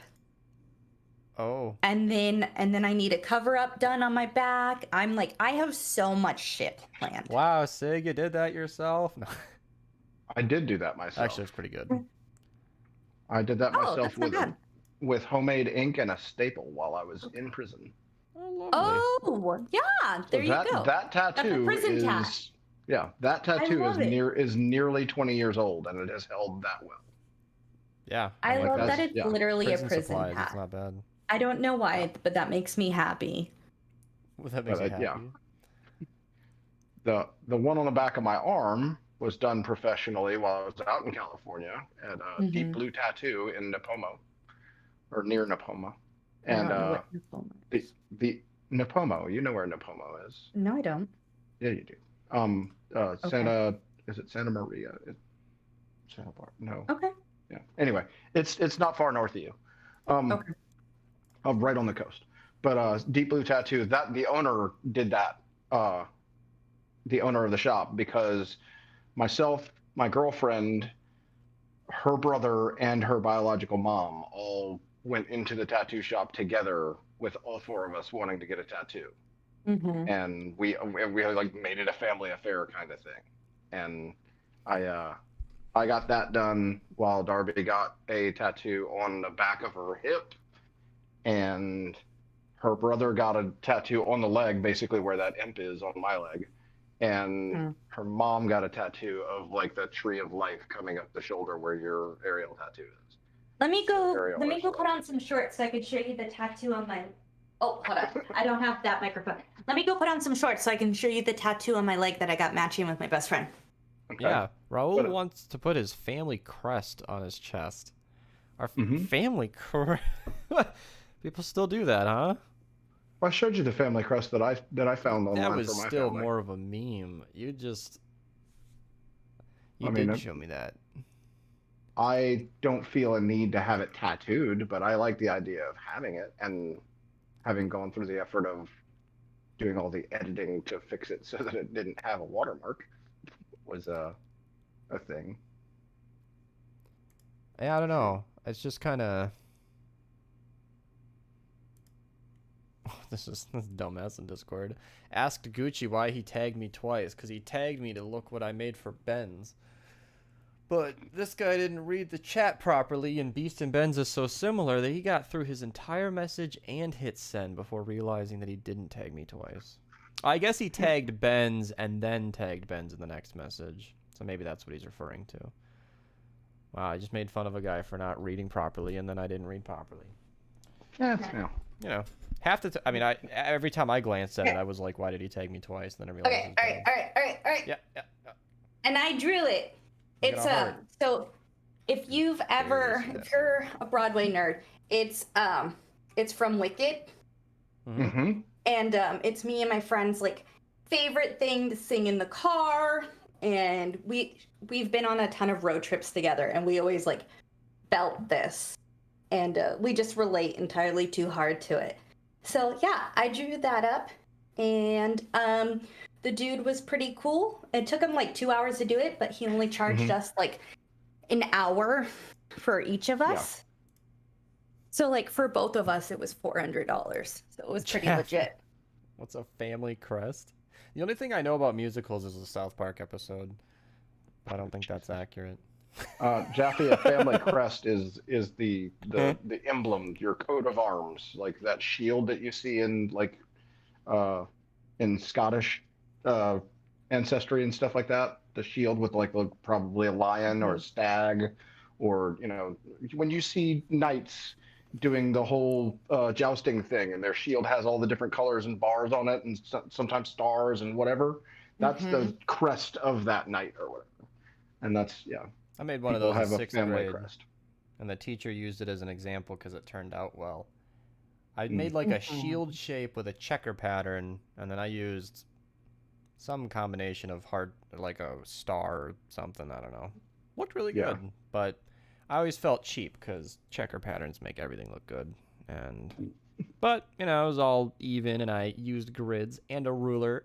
Oh, And then I need a cover up done on my back. I'm like, I have so much shit planned. wow, Sig, you did that yourself? No. I did do that myself. Actually, it's pretty good. I did that Oh, myself that's not bad. with homemade ink and a staple while I was in prison. Oh, lovely. Oh, yeah. So There you go. That tattoo prison is tat. yeah, that tattoo love it. is nearly 20 years old, and it has held that well. Yeah. I mean, love that that's- it's yeah. literally a prison prison supplies. hat. It's not bad. I don't know why, but that makes me happy. Well, that makes But, you happy. yeah. The one on the back of my arm was done professionally while I was out in California at Deep Blue Tattoo in Nipomo, or near Nipomo. I And don't know what Nipomo is. the Nipomo, you know where Nipomo is. No, I don't. Yeah, you do. Santa, is it Santa Maria? Santa Barbara? No. Okay. Yeah. Anyway, it's not far north of you. Okay. Right on the coast. But Deep Blue Tattoo, that the owner did that. The owner of the shop, because myself, my girlfriend, her brother, and her biological mom all went into the tattoo shop together, with all four of us wanting to get a tattoo. And we like made it a family affair kind of thing. And I got that done while Darby got a tattoo on the back of her hip, and her brother got a tattoo on the leg, basically where that imp is on my leg. And her mom got a tattoo of like the tree of life coming up the shoulder where your aerial tattoo is. Let me go Aerial put on some shorts so I could show you the tattoo on my. Oh, hold on. I don't have that microphone. Let me go put on some shorts so I can show you the tattoo on my leg that I got matching with my best friend. Okay. Yeah, Raul But- wants to put his family crest on his chest. Our Mhm. family crest. People still do that, huh? Well, I showed you the family crest that I found online That was for my still family. more of a meme. You just. You I mean, did show me that. I don't feel a need to have it tattooed, but I like the idea of having it, and having gone through the effort of doing all the editing to fix it so that it didn't have a watermark was a thing. Yeah, I don't know. It's just kind of. This dumbass in Discord. Asked Gucci why he tagged me twice, because he tagged me to look what I made for Benz. But this guy didn't read the chat properly, and Beast and Benz is so similar that he got through his entire message and hit send before realizing that he didn't tag me twice. I guess he tagged Benz and then tagged Benz in the next message. So maybe that's what he's referring to. Wow, I just made fun of a guy for not reading properly, and then I didn't read properly. Yeah, yeah. You know, I mean, every time I glanced at it, I was like, why did he tag me twice? And then I realized. Okay, all right. Yeah. And I drew it. Look It's at how hard. so if you're a Broadway nerd, it's from Wicked, Mm-hmm. and it's me and my friends like favorite thing to sing in the car, and we've been on a ton of road trips together, and we always like belt this, and we just relate entirely too hard to it. So yeah, I drew that up, and the dude was pretty cool. It took him like 2 hours to do it, but he only charged us like an hour for each of us. Yeah. So like for both of us, it was $400. So it was pretty legit. What's a family crest? The only thing I know about musicals is the South Park episode. I don't think that's accurate. Jaffe, a family crest is the emblem, your coat of arms, like that shield that you see in like in Scottish ancestry and stuff like that. The shield with like probably a lion or a stag, or when you see knights doing the whole jousting thing, and their shield has all the different colors and bars on it, and sometimes stars and whatever. That's the crest of that knight or whatever. And that's I made one of those in 6th grade, crest. And the teacher used it as an example because it turned out well. I made like a shield shape with a checker pattern, and then I used some combination of like a star or something. I don't know. Looked really good, but I always felt cheap because checker patterns make everything look good. But it was all even, and I used grids and a ruler,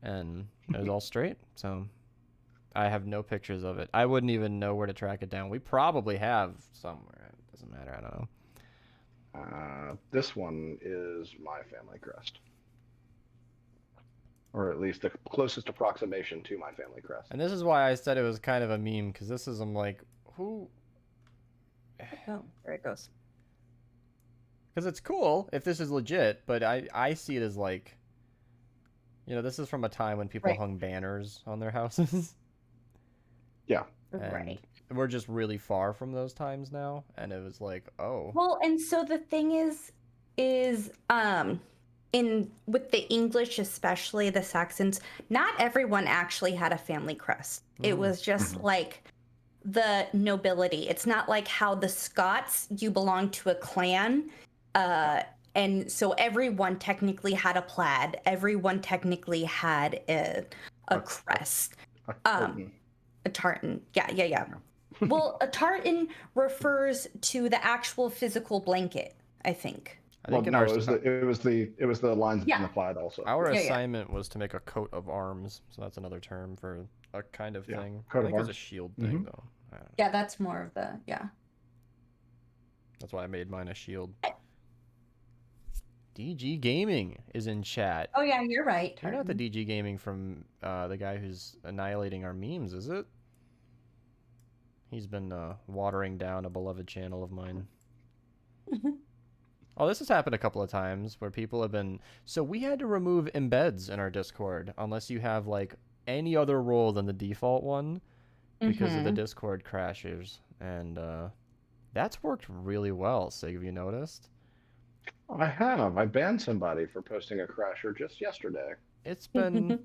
and it was all straight. So I have no pictures of it. I wouldn't even know where to track it down. We probably have somewhere. It doesn't matter. I don't know. This one is my family crest, or at least the closest approximation to my family crest. And this is why I said it was kind of a meme, because this is, I'm like, who? Oh, there it goes. Because it's cool if this is legit, but I see it as like, this is from a time when people hung banners on their houses. Yeah. Right. We're just really far from those times now, and it was like, oh. Well, and so the thing is with the English, especially the Saxons, not everyone actually had a family crest. It was just like the nobility. It's not like how the Scots, you belong to a clan, and so everyone technically had a plaid. Everyone technically had a crest. A tartan. Yeah. Well, a tartan refers to the actual physical blanket, I think. Well, no, it was the lines in the plaid also. Our assignment was to make a coat of arms, so that's another term for a kind of thing. I think it was a shield thing, though. Yeah, that's more of the That's why I made mine a shield. DG Gaming is in chat. Oh yeah, you're right. You're not the DG Gaming from the guy who's annihilating our memes, is it? He's been watering down a beloved channel of mine. Oh, this has happened a couple of times where people have been... So we had to remove embeds in our Discord unless you have like any other role than the default one because of the Discord crashes. And that's worked really well, Sig, have you noticed? I have. I banned somebody for posting a crasher just yesterday. It's been...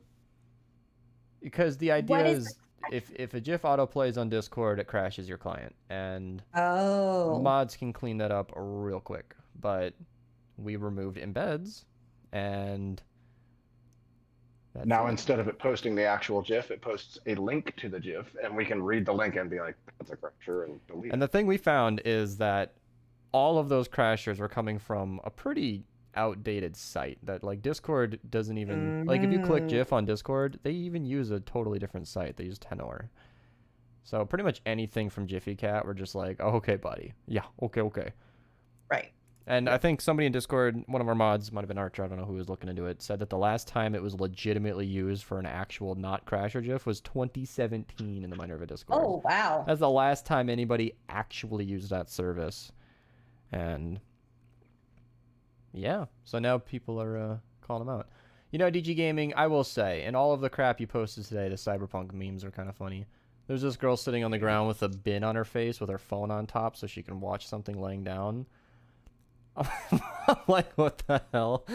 Because the idea is if a GIF autoplays on Discord, it crashes your client. And mods can clean that up real quick. But we removed embeds, and now instead of it posting the actual GIF, it posts a link to the GIF, and we can read the link and be like, that's a crasher, and delete it. And the thing we found is that all of those crashers were coming from a pretty outdated site that like Discord doesn't even like if you click GIF on Discord, they even use a totally different site. They use Tenor. So pretty much anything from Jiffy Cat, we're just like, oh, okay, buddy. Yeah, okay. Right. And I think somebody in Discord, one of our mods, might have been Archer, I don't know who was looking into it, said that the last time it was legitimately used for an actual not Crasher GIF was 2017 in the Minerva Discord. Oh, wow. That's the last time anybody actually used that service. And yeah, so now people are calling them out. You know, DG Gaming, I will say, in all of the crap you posted today, the Cyberpunk memes are kind of funny. There's this girl sitting on the ground with a bin on her face with her phone on top so she can watch something laying down. I'm like, what the hell?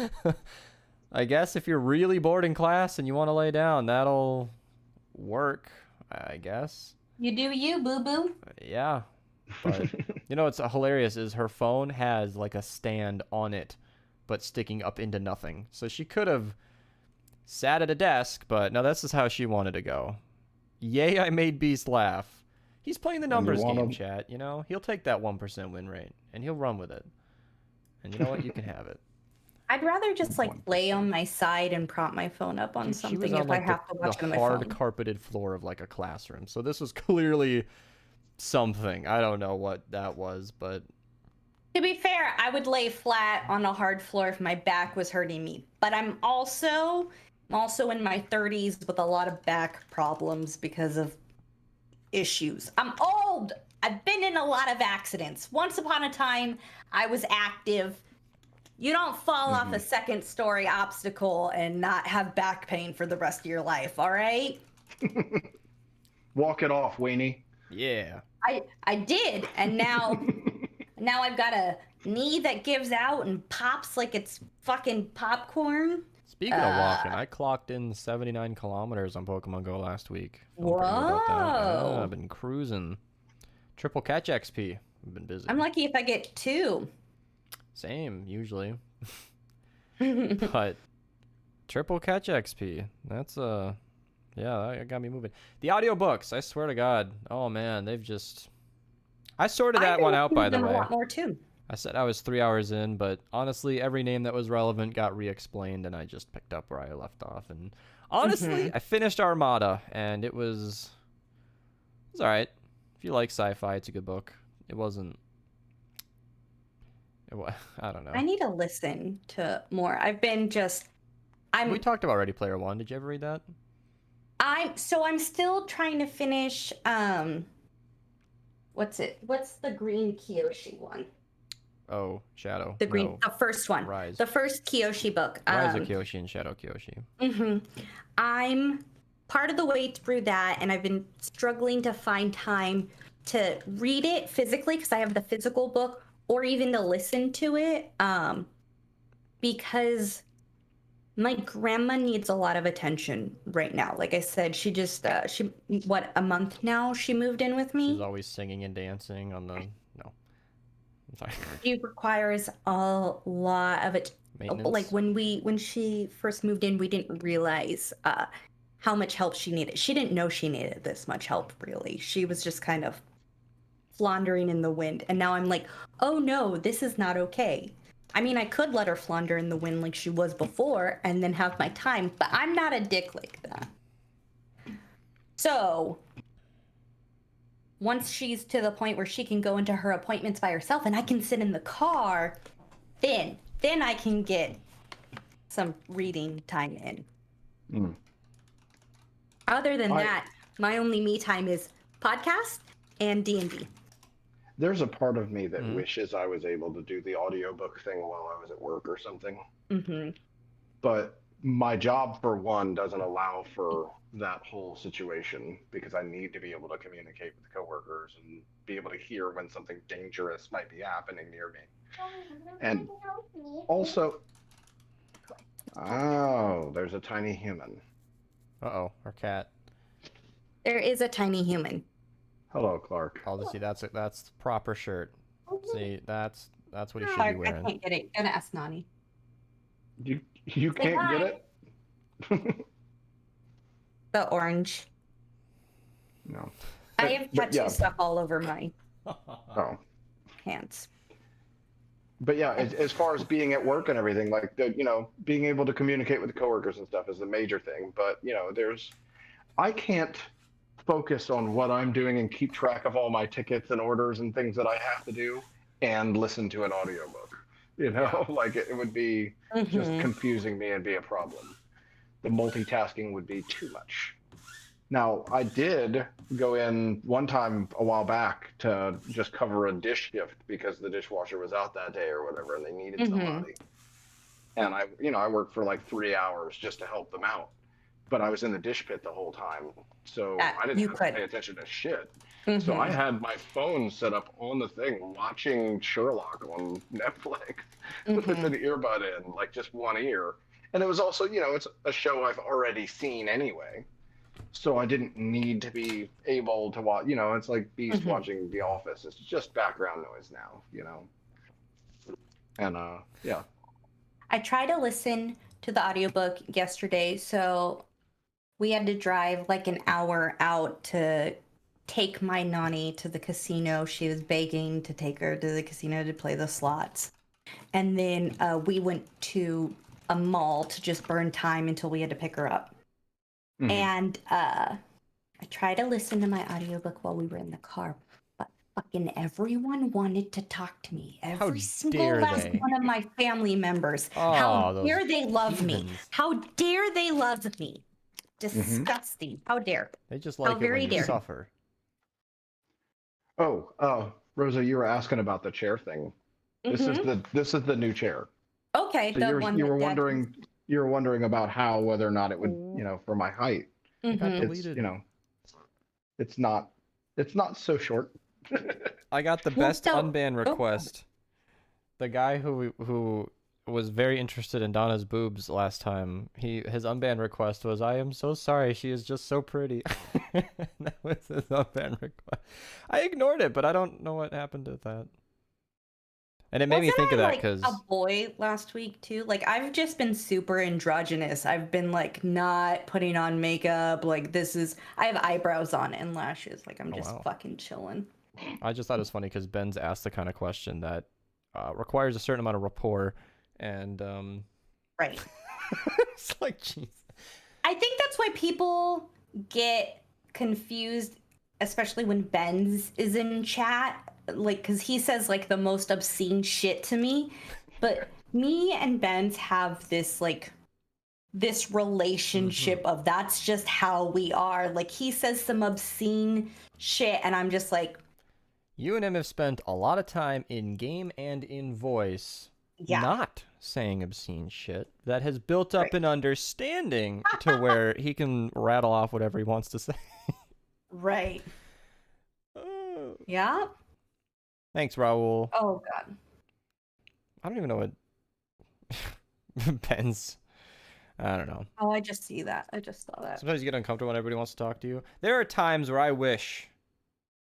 I guess if you're really bored in class and you want to lay down, that'll work, I guess. You do you, boo-boo. Yeah. But, you know what's hilarious is her phone has like a stand on it, but sticking up into nothing. So she could have sat at a desk, but no, this is how she wanted to go. Yay, I made Beast laugh. He's playing the numbers game, chat, you know? He'll take that 1% win rate, and he'll run with it. And you know what? You can have it. I'd rather just like lay on my side and prop my phone up on something She was on, if like, I have to watch it on the my hard phone. carpeted floor of like a classroom. So this was clearly something. I don't know what that was, but To be fair, I would lay flat on a hard floor if my back was hurting me. But I'm also in my 30s with a lot of back problems because of issues. I'm old. I've been in a lot of accidents. Once upon a time, I was active. You don't fall off a second story obstacle and not have back pain for the rest of your life, all right? Walk it off, Weenie. yeah. I did, and now I've got a knee that gives out and pops like it's fucking popcorn. Speaking of walking, I clocked in 79 kilometers on Pokemon Go last week. Feeling pretty good about that. Whoa. Yeah, I've been cruising. Triple catch XP. I've been busy. I'm lucky if I get 2. Same, usually. But triple catch XP. That's yeah, that got me moving. The audiobooks, I swear to God. Oh man, they've just I sorted that one out, by the way. A lot more too. I said I was 3 hours in, but honestly, every name that was relevant got re-explained, and I just picked up where I left off. And honestly, I finished Armada, and it was all right. If you like sci-fi, it's a good book. It wasn't. I don't know. I need to listen to more. We talked about Ready Player One. Did you ever read that? I'm still trying to finish what's the green Kyoshi one? Oh, Shadow. The first one. Rise. The first Kyoshi book. Rise of Kyoshi and Shadow Kyoshi. I'm part of the way through that, and I've been struggling to find time to read it physically because I have the physical book, or even to listen to it, because my grandma needs a lot of attention right now. Like I said, she just a month now she moved in with me. She's always singing and dancing on the no. I'm sorry. She requires a lot of it. Maintenance. Like when she first moved in, we didn't realize how much help she needed. She didn't know she needed this much help, really. She was just kind of floundering in the wind. And now I'm like, oh no, this is not okay. I mean, I could let her flounder in the wind like she was before and then have my time, but I'm not a dick like that. So once she's to the point where she can go into her appointments by herself and I can sit in the car, then I can get some reading time in. Other than that, my only me time is podcast and D&D. There's a part of me that wishes I was able to do the audiobook thing while I was at work or something. But my job, for one, doesn't allow for that whole situation because I need to be able to communicate with coworkers and be able to hear when something dangerous might be happening near me. And also, there's a tiny human. Uh-oh, our cat. There is a tiny human. Hello, Clark. Oh, see, that's proper shirt. See, that's what he should Clark, be wearing. I can't get it. Gonna ask Nani. You can't get it? The orange. No. I have tattoo stuff all over my Oh. hands. But yeah, as far as being at work and everything, like being able to communicate with the coworkers and stuff is the major thing. But I can't focus on what I'm doing and keep track of all my tickets and orders and things that I have to do and listen to an audiobook. You know, like it would be just Mhm. confusing me and be a problem. The multitasking would be too much. Now, I did go in one time a while back to just cover a dish shift because the dishwasher was out that day or whatever, and they needed Mhm. somebody. And I worked for like 3 hours just to help them out. But I was in the dish pit the whole time, so That I didn't you have to could. pay attention to shit. So I Mhm. had my phone set up on the thing, watching Sherlock on Netflix with an Mhm. earbud in, like just one ear. And it was also, it's a show I've already seen anyway. So I didn't need to be able to watch, it's like Beast Mhm. watching The Office. It's just background noise now, And yeah. I tried to listen to the audiobook yesterday, so we had to drive like an hour out to take my nanny to the casino. She was begging to take her to the casino to play the slots. And then we went to a mall to just burn time until we had to pick her up. Mhm. And I tried to listen to my audiobook while we were in the car, but fucking everyone wanted to talk to me. How Every single dare last they? one of my family members. How Oh, those dare they love me? heathens. How dare they love me? Mhm. Disgusting. How dare. They just How like it when very you dare. suffer. Oh, Rosa, you were asking about the chair thing. Mm-hmm. This is the new chair. Okay, So the you were one you were that Dad. wondering about how whether or not it would, Oh, for my height. it got Mm-hmm. It's, deleted. it's not so short. I got the Well, best so. unban Oh. request. The guy who was very interested in Donna's boobs last time. His unban request was, "I am so sorry. She is just so pretty." That was his unban request. I ignored it, but I don't know what happened to that. And it made me Wasn't think I of that like a because boy last week too? Like I've just been super androgynous. I've been like not putting on makeup. Like I have eyebrows on and lashes. Like I'm oh just wow, fucking chilling. I just thought it was funny because Ben's asked the kind of question that requires a certain amount of rapport, and Right. it's like, jeez. I think that's why people get confused, especially when Ben's is in chat. Like, because he says like the most obscene shit to me. But me and Ben's have this relationship of that's just how we are. Like he says some obscene shit, and I'm just like, You and him have spent a lot of time in game and in voice yeah, not saying obscene shit that has built up right, an understanding to where he can rattle off whatever he wants to say. right, Oh. yeah. Thanks, Raul. Oh God. I don't even know what Ben's. I don't know. Oh, I just see that. I just saw that. Sometimes you get uncomfortable when everybody wants to talk to you. There are times where I wish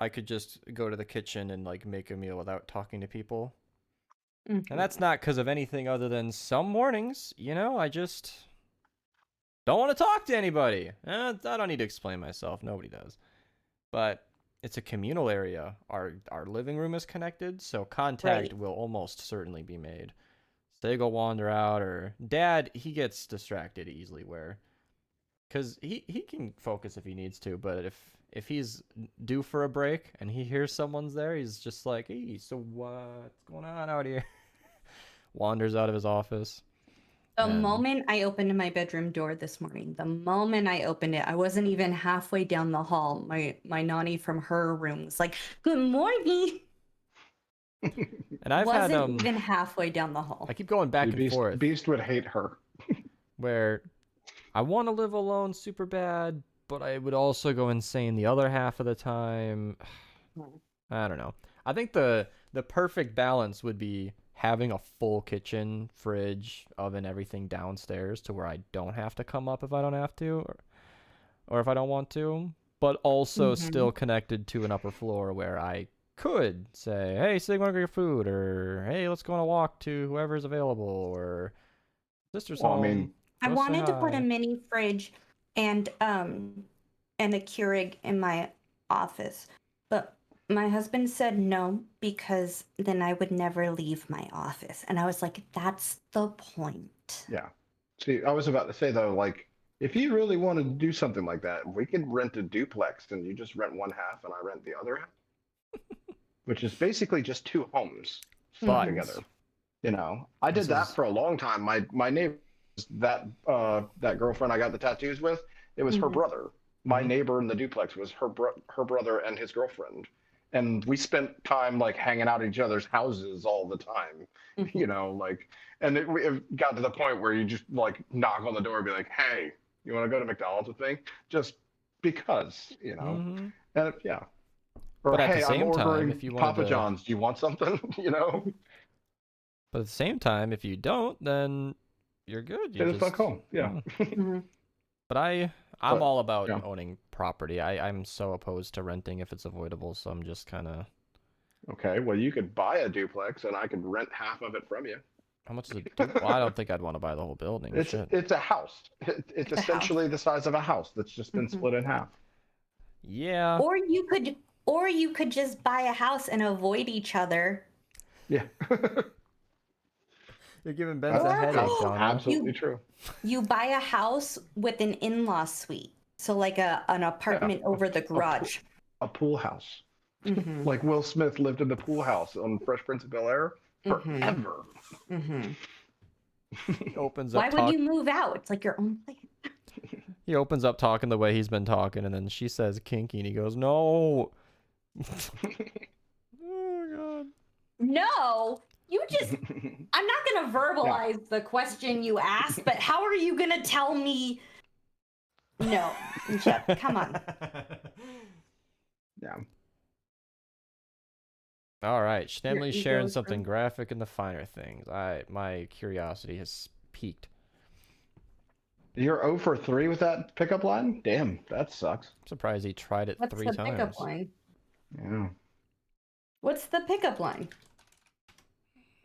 I could just go to the kitchen and like make a meal without talking to people. And that's not because of anything other than some mornings, I just don't want to talk to anybody. I don't need to explain myself. Nobody does. But it's a communal area. Our living room is connected, so contact Right. will almost certainly be made. So they go wander out, or Dad, he gets distracted easily because he can focus if he needs to, but if he's due for a break and he hears someone's there, he's just like, hey, so what's going on out here? Wanders out of his office. The And moment I opened my bedroom door this morning, the moment I opened it, I wasn't even halfway down the hall. My nanny from her room was like, "Good morning." I've had Wasn't even halfway down the hall. I keep going See, back and forth Beast would hate her. where I want to live alone super bad, but I would also go insane the other half of the time. I don't know. I think the perfect balance would be having a full kitchen, fridge, oven, everything downstairs to where I don't have to come up if I don't have to, or if I don't want to, but also Mhm. still connected to an upper floor where I could say, hey, so you want to get your food, or hey, let's go on a walk to whoever's available, or sister's Well, I home. mean, I Go say wanted to put a hi. mini fridge and a Keurig in my office, but my husband said no because then I would never leave my office. And I was like, that's the point. yeah. See, I was about to say though, like, if you really wanted to do something like that, we could rent a duplex and you just rent one half and I rent the other half, which is basically just two homes stuck But Mhm. together. I did This that is- for a long time. My neighbor, that girlfriend I got the tattoos with, it was her Mhm. brother. My Mhm. neighbor in the duplex was her brother and his girlfriend, and we spent time like hanging out at each other's houses all the time. Mhm. Like, and it got to the point where you just like knock on the door and be like, "Hey, you want to go to McDonald's with me?" Just because. Mhm. And yeah. Or But at the hey, I'm same time, ordering if you wanted Papa to, John's. Do you want something? but at the same time, if you don't, then you're good. You It is fuck just, home. Yeah. yeah. Mhm. But I'm But all about yeah. owning property. I'm so opposed to renting if it's avoidable, so I'm just kind of. Okay. Well, you could buy a duplex, and I could rent half of it from you. How much is a Well, I don't think I'd want to buy the whole building. It's Shit. it's a house. It's It's a house. essentially the size of a house that's just been Mhm. split in half. Yeah. Or you could just buy a house and avoid each other. Yeah. You're giving Ben's That's, a Or headache, that's Donna. absolutely true. you buy a house with an in-law suite. So like an Yeah. apartment over the garage. A pool house. Mhm. Like Will Smith lived in the pool house on Fresh Prince of Bel-Air Mhm. forever. Mhm. He opens Why up would you move out? It's like your own place. He opens up talking the way he's been talking, and then she says kinky, and he goes, "No." Oh god. No, you just. I'm not gonna verbalize the question you asked, but how are you gonna tell me? No, Jeff, come on. Yeah. All right, Your Stanley's ego sharing is something hurt. graphic in the finer things. My curiosity has peaked. You're 0 for 3 with that pickup line? Damn, that sucks. I'm surprised he tried it What's 3 the pickup times. line? Yeah. What's the pickup line?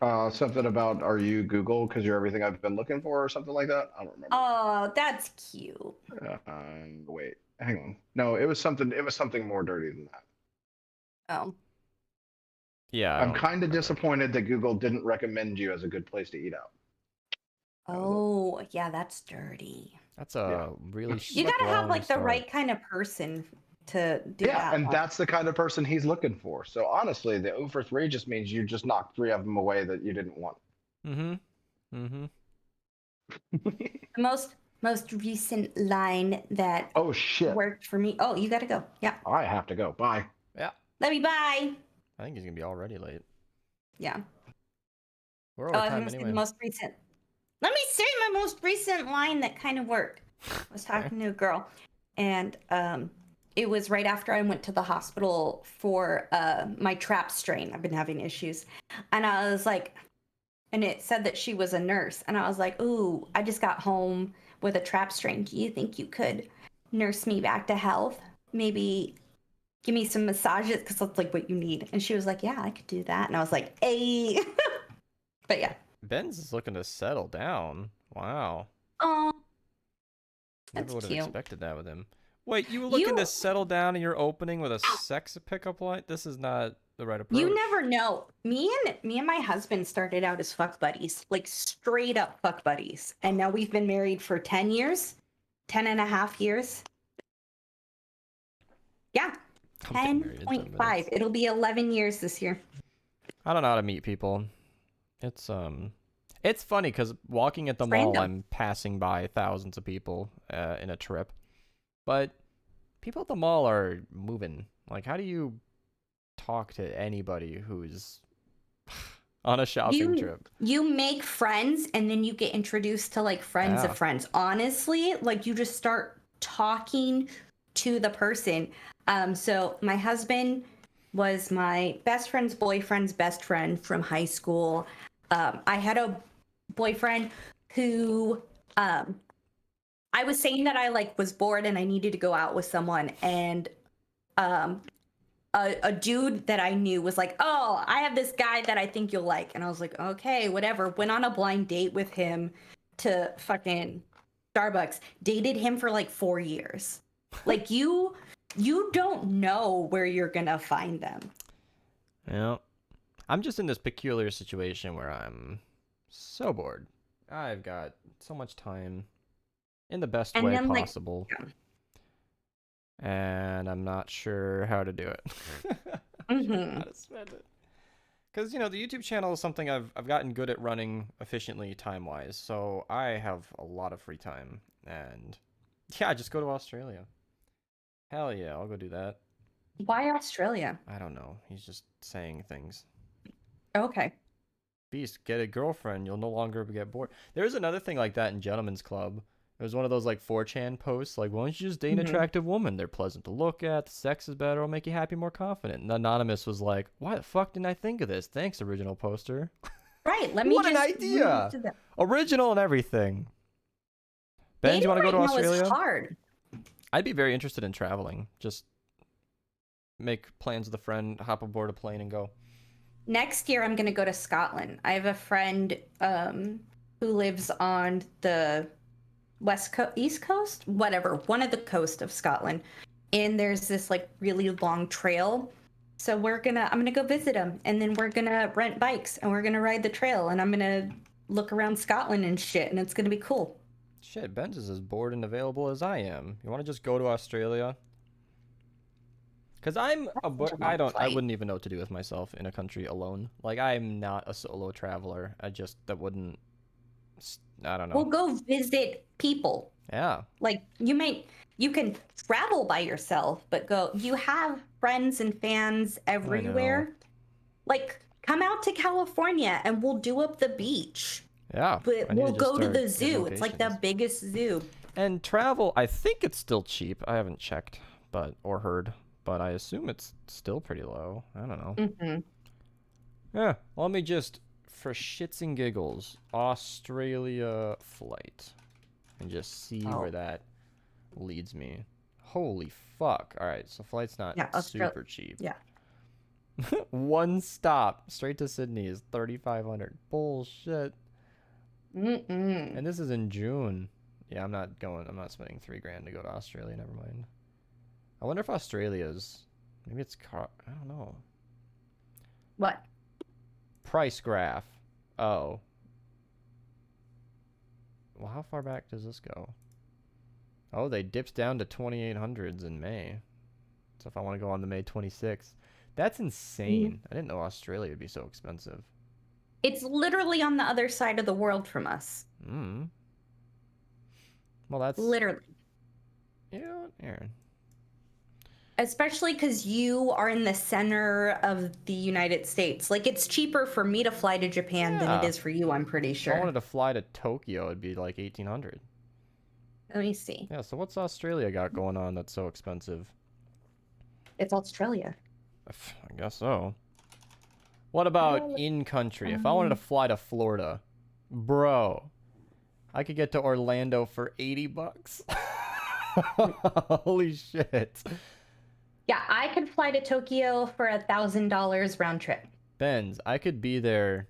Something about are you Google because you're everything I've been looking for or something like that? I don't remember. Oh, that's cute. Wait, hang on. No, it was something. It was something more dirty than that. Oh, Yeah, I I'm don't kind of remember. disappointed that Google didn't recommend you as a good place to eat out. That was it. oh, yeah, that's dirty. That's Yeah. a really You gotta have strong like the start. right kind of person to do Yeah, that and one. that's the kind of person he's looking for. So honestly, the 0 for 3 just means you just knocked 3 of them away that you didn't want. Mm-hmm. Mm-hmm. The most recent line that Oh shit! worked for me. Oh, you gotta go. Yeah. I have to go. Bye. Yeah. Let me bye. I think he's gonna be already late. Yeah. We're Oh, over I was time gonna say the anyway. most recent. Let me say my most recent line that kind of worked. I was talking to a girl, and it was right after I went to the hospital for my trap strain. I've been having issues, and I was like, and it said that she was a nurse, and I was like, ooh, I just got home with a trap strain. Do you think you could nurse me back to health? Maybe give me some massages because that's like what you need. And she was like, yeah, I could do that. And I was like, hey. But yeah. Ben's is looking to settle down. Wow. Oh, Never that's would have cute. expected that with him. Wait, you were looking to settle down and you're opening with a sex pickup line? This is not the right approach. You never know. Me and my husband started out as fuck buddies, like straight up fuck buddies. And now we've been married for 10 years, 10 and a half years. Yeah, I'm getting married in 10 10.5. minutes. It'll be 11 years this year. I don't know how to meet people. It's funny because walking at the It's mall, random. I'm passing by thousands of people in a trip, but people at the mall are moving. Like, how do you talk to anybody who's on a shopping trip? You make friends and then you get introduced to like friends Yeah. of friends. Honestly, like you just start talking to the person. So my husband was my best friend's boyfriend's best friend from high school. I had a boyfriend who I was saying that I like was bored and I needed to go out with someone, and a dude that I knew was like, oh, I have this guy that I think you'll like. And I was like, okay, whatever. Went on a blind date with him to fucking Starbucks. Dated him for like 4 years. Like you don't know where you're gonna find them. Yeah. I'm just in this peculiar situation where I'm so bored. I've got so much time in the best And way then, like, possible. yeah. And I'm not sure how to do it. Mhm. How to spend it. Because, you know, the YouTube channel is something I've gotten good at running efficiently time-wise, so I have a lot of free time, and yeah, just go to Australia. Hell yeah, I'll go do that. Why Australia? I don't know. He's just saying things. Okay. Beast, get a girlfriend. You'll no longer get bored. There's another thing like that in Gentleman's Club. It was one of those like 4chan posts, like, why don't you just date an attractive woman? They're pleasant to look at, the sex is better, it'll make you happy, more confident. And Anonymous was like, why the fuck didn't I think of this? Thanks, original poster. Right. Let me What just an idea! Original and everything. Ben, do you want to go to Australia? It's hard. I'd be very interested in traveling. Just make plans with a friend, hop aboard a plane, and go. Next year, I'm going to go to Scotland. I have a friend who lives on the East Coast, whatever, one of the coast of Scotland. And there's this like really long trail. So I'm gonna go visit him, and then we're gonna rent bikes and we're gonna ride the trail, and I'm gonna look around Scotland and shit, and it's gonna be cool. Shit, Ben's is as bored and available as I am. You want to just go to Australia? Because I wouldn't even know what to do with myself in a country alone. Like, I'm not a solo traveler. I don't know. We'll go visit people. Yeah. Like, you can travel by yourself, but you have friends and fans everywhere. Like, come out to California and we'll do up the beach. Yeah. But we'll go to the zoo. It's like the biggest zoo. And travel, I think it's still cheap. I haven't checked or heard, but I assume it's still pretty low. I don't know. Mm-hmm. Yeah. Let me just, for shits and giggles, Australia flight. And just see where that leads me. Holy fuck. Alright, so flight's not super cheap. Yeah. One stop straight to Sydney is $3,500. Bullshit. And this is in June. Yeah, I'm not spending $3,000 to go to Australia, never mind. I wonder if Australia's, maybe it's I don't know. What? Price graph. Oh. Well, how far back does this go? Oh, they dipped down to 2,800s in May. So if I want to go on the May 26th. That's insane. I didn't know Australia would be so expensive. It's literally on the other side of the world from us. Well, that's... Literally. Yeah, Aaron. Especially because you are in the center of the United States. Like, it's cheaper for me to fly to Japan than it is for you, I'm pretty sure. If I wanted to fly to Tokyo, it'd be like 1,800. Let me see. Yeah, so what's Australia got going on that's so expensive? It's Australia. I guess so. What about in-country? If I wanted to fly to Florida, bro, I could get to Orlando for $80. Holy shit. Yeah, I could fly to Tokyo for $1,000 round trip. Benz, I could be there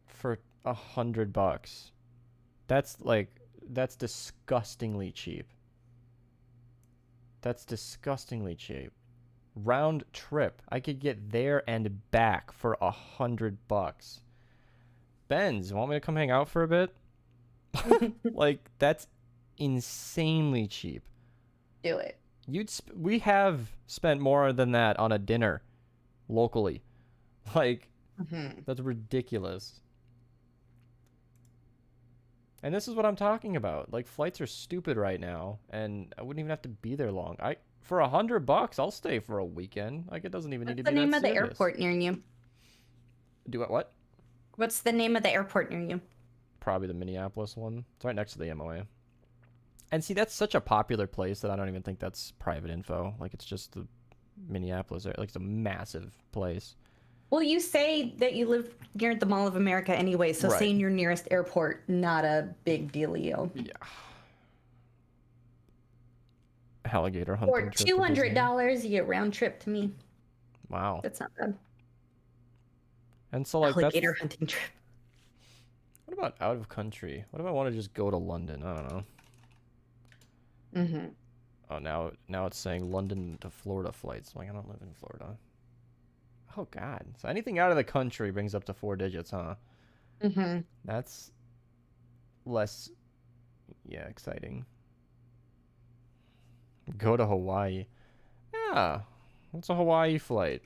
for $100. That's disgustingly cheap. That's disgustingly cheap. Round trip. I could get there and back for $100. Benz, want me to come hang out for a bit? Like, that's insanely cheap. Do it. We have spent more than that on a dinner locally. Like, that's ridiculous. And this is what I'm talking about. Like, flights are stupid right now, and I wouldn't even have to be there long. For $100, I'll stay for a weekend. Like, it doesn't even need to be that serious. What's the name of the airport near you? Do what? What's the name of the airport near you? Probably the Minneapolis one. It's right next to the MOA. And see, that's such a popular place that I don't even think that's private info. Like, it's just the Minneapolis. Like, it's a massive place. Well, you say that you live near the Mall of America anyway, so Right. saying your nearest airport, not a big dealio. Yeah. Alligator hunting For trip to Disney. $200, you get round trip to me. Wow. That's not bad. And so, like, Alligator hunting trip. What about out of country? What if I want to just go to London? I don't know. Oh, now it's saying London to Florida flights. Like, I don't live in Florida. Oh, God. So anything out of the country brings up to 4 digits, huh? That's less, exciting. Go to Hawaii. Yeah. What's a Hawaii flight?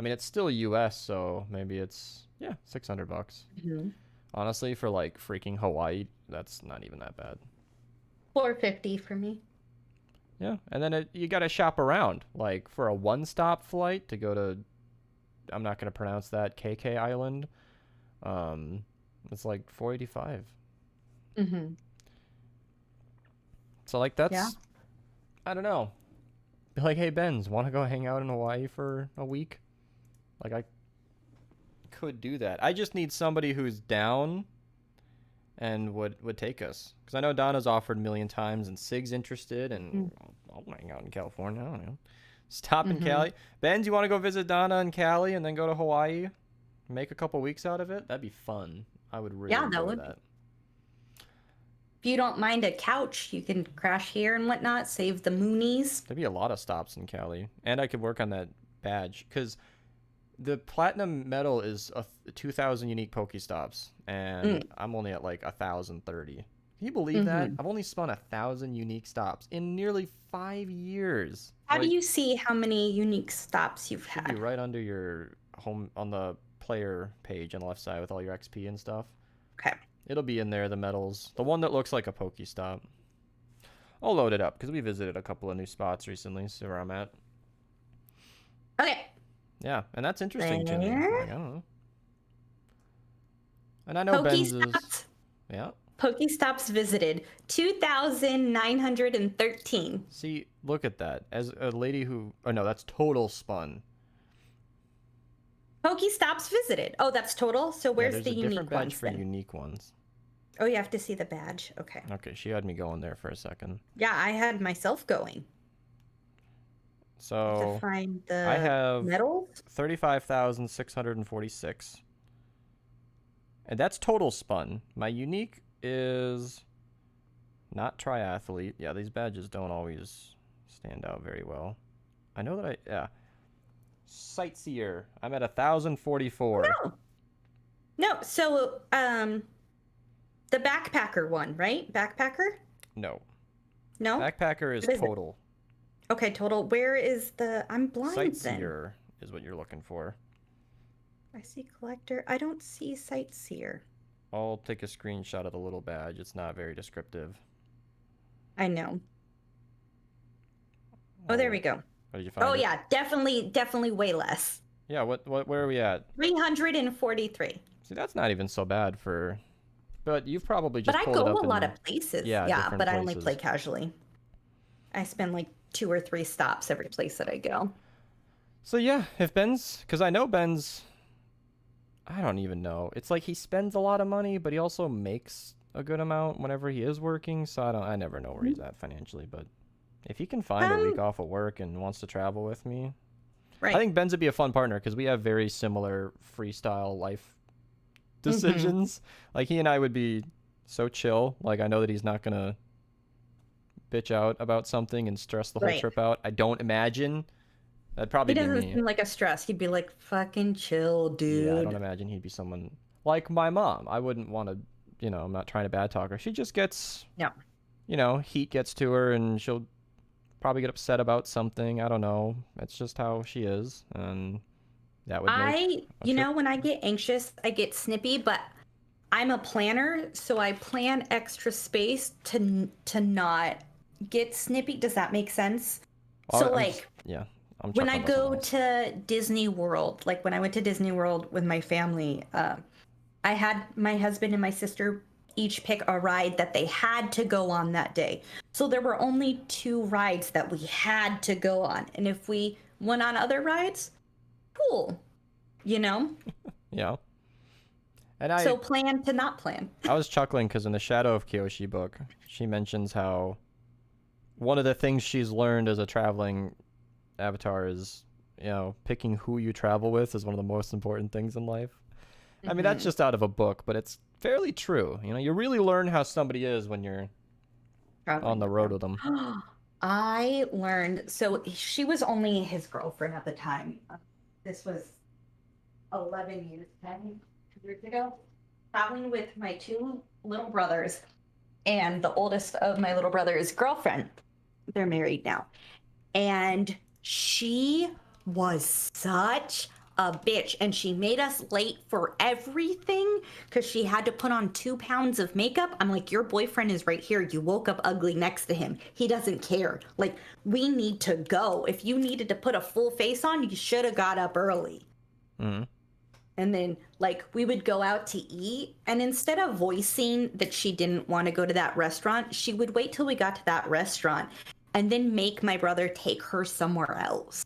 I mean, it's still US, so maybe it's, yeah, $600. Mm-hmm. Honestly, for like freaking Hawaii, that's not even that bad. $450 for me. Yeah, and then you got to shop around. Like for a one-stop flight to go to, I'm not going to pronounce that, KK Island, it's like $485. Mm-hmm. So like that's, Yeah. I don't know. Be like, hey Benz, want to go hang out in Hawaii for a week? Like I could do that. I just need somebody who's down and would take us. Because I know Donna's offered a million times and Sig's interested and I'll hang out in California. I don't know. Stop in Cali. Benz, you want to go visit Donna in Cali and then go to Hawaii? Make a couple weeks out of it? That'd be fun. I would really enjoy that. If you don't mind a couch, you can crash here and whatnot, save the moonies. There'd be a lot of stops in Cali. And I could work on that badge. Because the platinum medal is 2,000 unique Pokestops. And I'm only at like 1,030. Can you believe that? I've only spun 1,000 unique stops in nearly 5 years. How do you see how many unique stops you've Should had? be right under your home on the player page on the left side with all your XP and stuff. Okay. It'll be in there, the medals. The one that looks like a Pokestop. I'll load it up because we visited a couple of new spots recently. See where I'm at. Okay. Yeah, and that's interesting to me. There. Like, I don't know. And I know Ben's is... Pokestops. Yeah. Pokestops visited 2,913. See, look at that. As a lady who... Oh, no, that's total spun. Pokestops visited. Oh, that's total? So where's there's the a unique different badge ones for then? unique ones. Oh, you have to see the badge. Okay. Okay, she had me going there for a second. Yeah, I had myself going. So To find the I have medals? 35,646. And that's total spun. My unique is not triathlete. Yeah, these badges don't always stand out very well. I know that yeah. Sightseer. I'm at 1,044. No, so the backpacker one, right? Backpacker? No. No? Backpacker is What is it? total. Okay, total. Where is the... I'm blind Sightseer is what you're looking for. then. I see collector. I don't see sightseer. I'll take a screenshot of the little badge. It's not very descriptive. I know. Oh, there we go. What did you find? Oh, yeah. Definitely way less. Yeah, where are we at? 343. See, that's not even so bad for... But you've probably just But I pulled go it up a in- lot of places. Yeah, Yeah, different but I only places. play casually. I spend like 2 or 3 stops every place that I go. So yeah, if Ben's... Because I know Ben's... I don't even know. It's like he spends a lot of money, but he also makes a good amount whenever he is working. So I never know where he's at financially. But if he can find a week off of work and wants to travel with me... Right. I think Ben's would be a fun partner because we have very similar freestyle life decisions. Like he and I would be so chill. Like I know that he's not going to bitch out about something and stress the whole Right. trip out. I don't imagine. That'd probably He be doesn't me. seem like a stress. He'd be like, fucking chill, dude. Yeah, I don't imagine he'd be someone like my mom. I wouldn't want to, I'm not trying to bad talk her. She just gets, heat gets to her and she'll probably get upset about something. I don't know. That's just how she is. And that would make when I get anxious, I get snippy, but I'm a planner, so I plan extra space to not get snippy. Does that make sense? Well, So I'm like just- yeah. I'm when I chuckling go about something else. to Disney World, like when I went to Disney World with my family, I had my husband and my sister each pick a ride that they had to go on that day. So there were only 2 rides that we had to go on. And if we went on other rides, cool. Yeah. And So plan to not plan. I was chuckling because in the Shadow of Kyoshi book, she mentions how one of the things she's learned as a traveling avatar is, picking who you travel with is one of the most important things in life. I mean, that's just out of a book, but it's fairly true. You really learn how somebody is when you're on the road with them. I learned, so she was only his girlfriend at the time. This was 11 years, 10 years ago. Traveling with my 2 little brothers and the oldest of my little brother's girlfriend. They're married now. And she was such a bitch, and she made us late for everything because she had to put on 2 pounds of makeup. I'm like, your boyfriend is right here. You woke up ugly next to him. He doesn't care. Like, we need to go. If you needed to put a full face on, you should have got up early. Mm-hmm. And then, like, we would go out to eat, and instead of voicing that she didn't want to go to that restaurant, she would wait till we got to that restaurant and then make my brother take her somewhere else.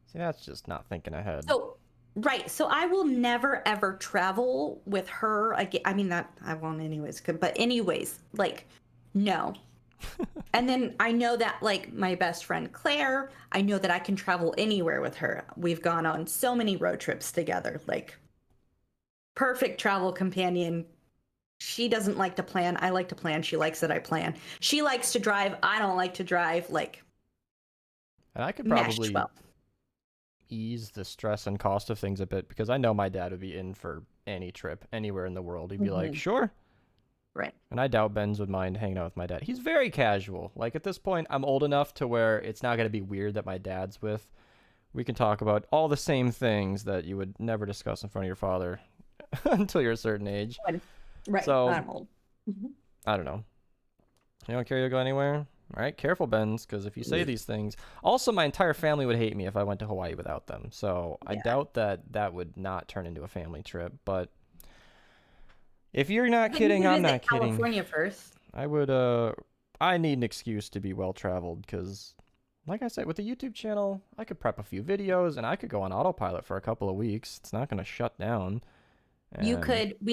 See, that's just not thinking ahead. So, right. So I will never, ever travel with her again. I mean, that I won't anyways. But anyways, like, no. And then I know that, like, my best friend Claire, I know that I can travel anywhere with her. We've gone on so many road trips together. Like, perfect travel companion. She doesn't like to plan. I like to plan. She likes that I plan. She likes to drive. I don't like to drive. Like, And I could meshed probably well. ease the stress and cost of things a bit because I know my dad would be in for any trip anywhere in the world. He'd be like, sure. Right. And I doubt Benz would mind hanging out with my dad. He's very casual. Like, at this point, I'm old enough to where it's not going to be weird that my dad's with. We can talk about all the same things that you would never discuss in front of your father until you're a certain age. Right. So, I'm old. I don't know. You don't care to go anywhere? All right, careful, Benz, because if you say these things... Also, my entire family would hate me if I went to Hawaii without them. So I doubt that that would not turn into a family trip. But if you're not kidding, I'm not kidding. California first. I would, I need an excuse to be well-traveled because, like I said, with the YouTube channel, I could prep a few videos and I could go on autopilot for a couple of weeks. It's not going to shut down. We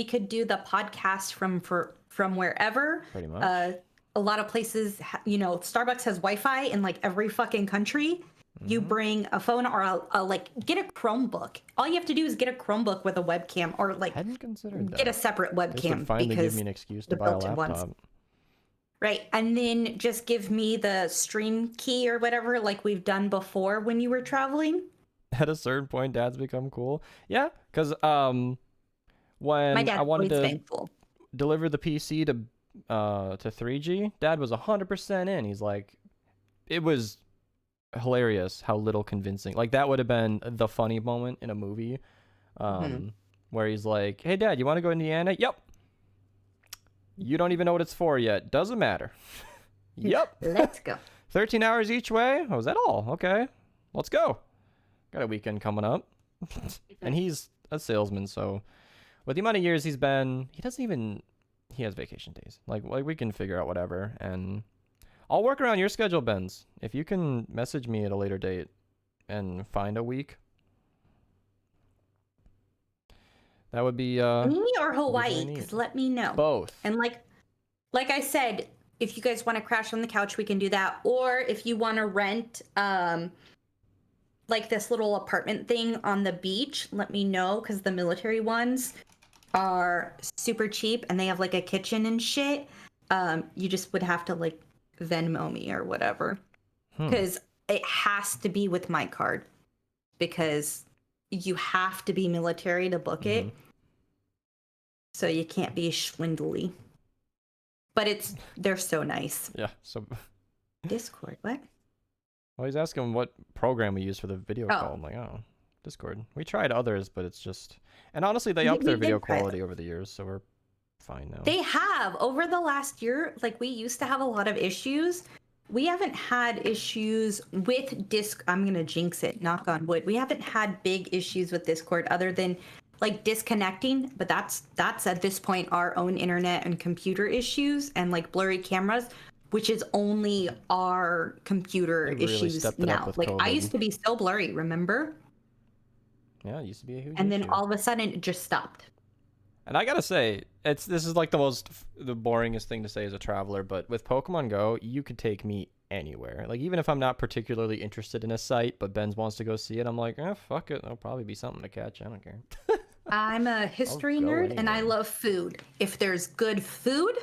could do the podcast from wherever. Pretty much. A lot of places, Starbucks has Wi-Fi in like every fucking country. You bring a phone or like get a Chromebook. All you have to do is get a Chromebook with a webcam or like Hadn't considered that. get a separate webcam. This would finally because give me an excuse to the buy a built-in laptop. ones. Right, and then just give me the stream key or whatever, like we've done before when you were traveling. At a certain point, dads become cool. Yeah, because when My dad's I wanted always to thankful. deliver the PC to 3G, Dad was 100% in. He's like, it was hilarious how little convincing. Like, that would have been the funny moment in a movie, where he's like, "Hey, Dad, you want to go to Indiana?" Yep. You don't even know what it's for yet. Doesn't matter. Yep. Let's go. 13 hours each way? Oh, is that all? Okay. Let's go. Got a weekend coming up. And he's a salesman, so with the amount of years he's been, he has vacation days. Like we can figure out whatever, and I'll work around your schedule, Benz. If you can message me at a later date and find a week, that would be Me or really Hawaii? neat. Because let me know. Both. And like I said, if you guys want to crash on the couch, we can do that. Or if you want to rent like this little apartment thing on the beach, let me know, because the military ones are super cheap and they have like a kitchen and shit. You just would have to like Venmo me or whatever, because it has to be with my card, because you have to be military to book it. So you can't be swindly. But they're so nice. Yeah. So Discord, what? well, he's asking what program we use for the video call. I'm like, oh, Discord. We tried others, but it's just, and honestly, they upped their video quality over the years, so we're fine now. They have over the last year. Like, we used to have a lot of issues. We haven't had issues with I'm gonna jinx it, knock on wood. We haven't had big issues with Discord other than like disconnecting, but that's at this point our own internet and computer issues and like blurry cameras, which is only our computer They really issues stepped it up now. with Like, I COVID. used to be so blurry, remember? Yeah, it used to be a huge And then issue. all of a sudden it just stopped. And I gotta say, this is like the boringest thing to say as a traveler, but with Pokemon Go, you could take me anywhere. Like, even if I'm not particularly interested in a site, but Benz wants to go see it, I'm like, fuck it, there'll probably be something to catch. I don't care. I'm a history go nerd and I anywhere. love food. If there's good food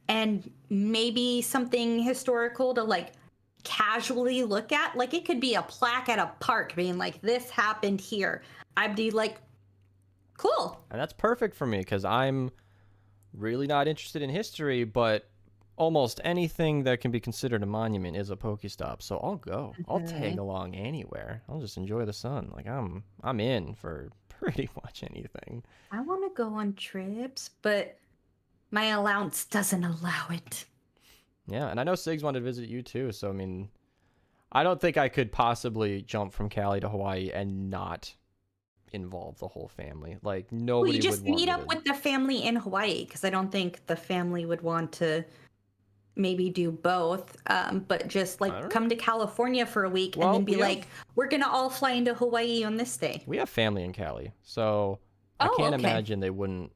and maybe something historical to like casually look at, like it could be a plaque at a park being like, this happened here, I'd be like, cool. And that's perfect for me because I'm really not interested in history, but almost anything that can be considered a monument is a Pokestop. So I'll go. I'll tag along anywhere. I'll just enjoy the sun. Like I'm in for pretty much anything. I want to go on trips, but my allowance doesn't allow it. Yeah, and I know Sigs wanted to visit you too. So I mean, I don't think I could possibly jump from Cali to Hawaii and not involve the whole family. Like nobody We just would want meet me up to... with the family in Hawaii because I don't think the family would want to maybe do both. But just I like don't come to California for a week Well, and then be we have- like, we're gonna all fly into Hawaii on this day. We have family in Cali, so I Oh, can't okay. imagine they wouldn't,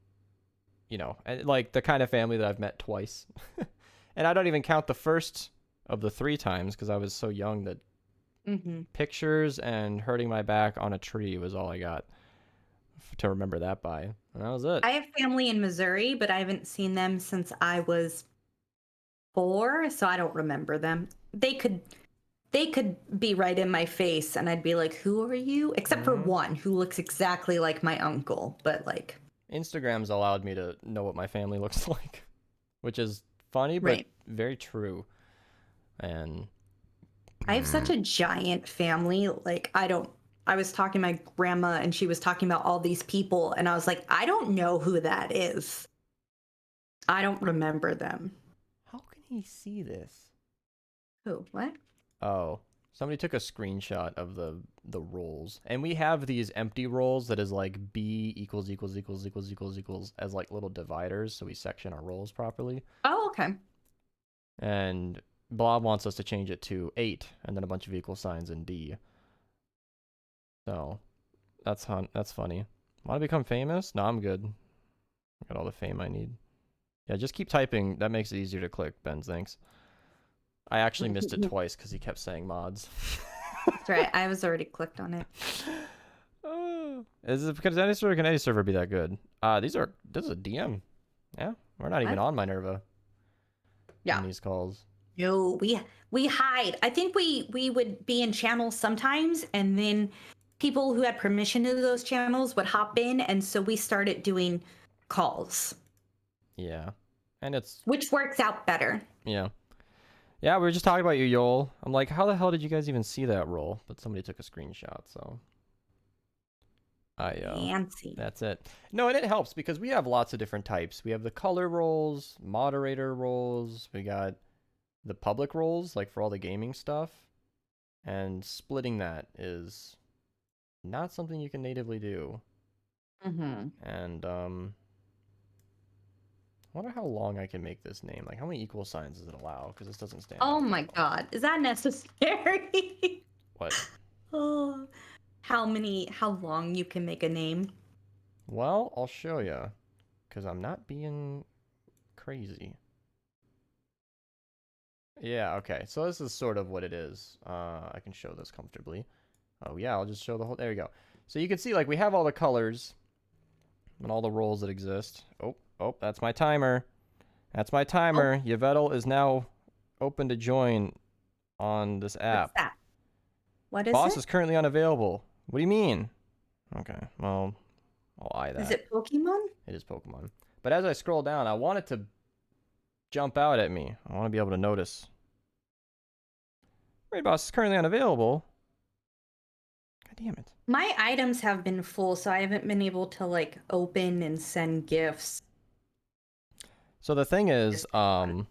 like the kind of family that I've met twice. And I don't even count the first of the 3 times because I was so young that Mm-hmm. pictures and hurting my back on a tree was all I got to remember that by. And that was it. I have family in Missouri, but I haven't seen them since I was 4, so I don't remember them. They could be right in my face and I'd be like, who are you? Except for one who looks exactly like my uncle, but like Instagram's allowed me to know what my family looks like, which is funny, but Right. very true. And I have such a giant family. Like I was talking to my grandma and she was talking about all these people and I was like, I don't know who that is. I don't remember them. how can he see this? Who? What? Oh, somebody took a screenshot of the rolls, and we have these empty rolls that is like B equals equals equals equals equals equals as like little dividers, so we section our rolls properly. Oh, okay. And Blob wants us to change it to 8, and then a bunch of equal signs in D. So that's funny. Want to become famous? No, I'm good. I got all the fame I need. Yeah, just keep typing. That makes it easier to click, Ben. Thanks. I actually missed it twice because he kept saying mods. That's right. I was already clicked on it. Is it because any server can any server be that good? This is a DM. Yeah, we're not even on Minerva. Yeah. In these calls. No, we hide. I think we would be in channels sometimes, and then people who had permission to those channels would hop in, and so we started doing calls, Yeah, and it's which works out better. yeah. Yeah, we were just talking about you, Yoel. I'm like, how the hell did you guys even see that roll? But somebody took a screenshot, so Fancy. that's it. No, and it helps because we have lots of different types. We have the color roles, moderator roles, we got the public roles, like for all the gaming stuff. And splitting that is not something you can natively do. Mm-hmm. And I wonder how long I can make this name. Like, how many equal signs does it allow? Because this doesn't stand Oh out my that well. god, is that necessary? What? Oh, how long you can make a name? Well, I'll show you. Because I'm not being crazy. Yeah, okay. So this is sort of what it is. I can show this comfortably. Oh, yeah, I'll just show the whole... There we go. So you can see, like, we have all the colors and all the roles that exist. Oh, that's my timer. That's my timer. Yvettel is now open to join on this app. What's that? What is Boss it? is currently unavailable. What do you mean? Okay, well, I'll eye that. Is it Pokemon? It is Pokemon. But as I scroll down, I want it to jump out at me. I want to be able to notice. Raid Boss is currently unavailable. God damn it. My items have been full, so I haven't been able to like open and send gifts. So the thing is, Yvettel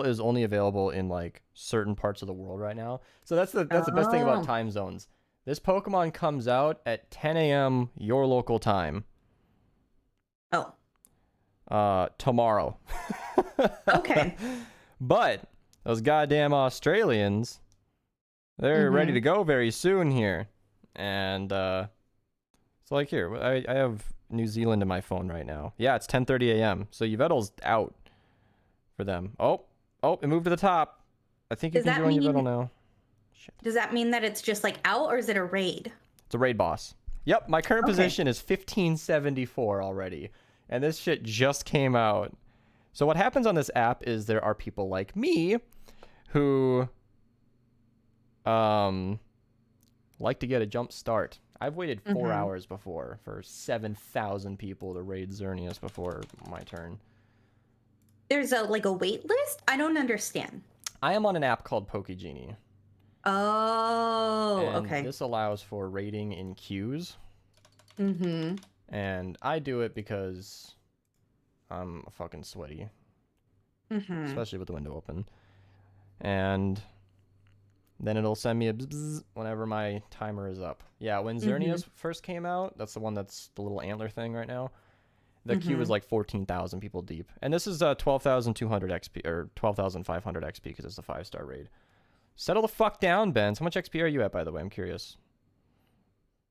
is only available in like certain parts of the world right now. So that's the best thing about time zones. This Pokemon comes out at 10 a.m. your local time. Oh. Tomorrow. Okay. But those goddamn Australians, they're ready to go very soon here. And so like here, I have New Zealand in my phone right now. Yeah, it's 10:30 a.m. So Yvettel's out for them. Oh, it moved to the top. I think you Does can that join mean- Yvettel now. Shit. Does that mean that it's just like out, or is it a raid? It's a raid boss. Yep, my current Okay. position is 1574 already. And this shit just came out. So what happens on this app is there are people like me who like to get a jump start. I've waited 4 hours before for 7,000 people to raid Xerneas before my turn. There's a wait list? I don't understand. I am on an app called PokeGenie. Oh, And okay. this allows for rating in queues. Mm-hmm. And I do it because I'm fucking sweaty. Mm-hmm. Especially with the window open. And then it'll send me a bzz whenever my timer is up. Yeah, when Xerneas first came out, that's the one that's the little antler thing right now. The queue is like 14,000 people deep. And this is 12,200 XP, or 12,500 XP because it's a 5-star raid. Settle the fuck down, Benz. How much XP are you at, by the way? I'm curious.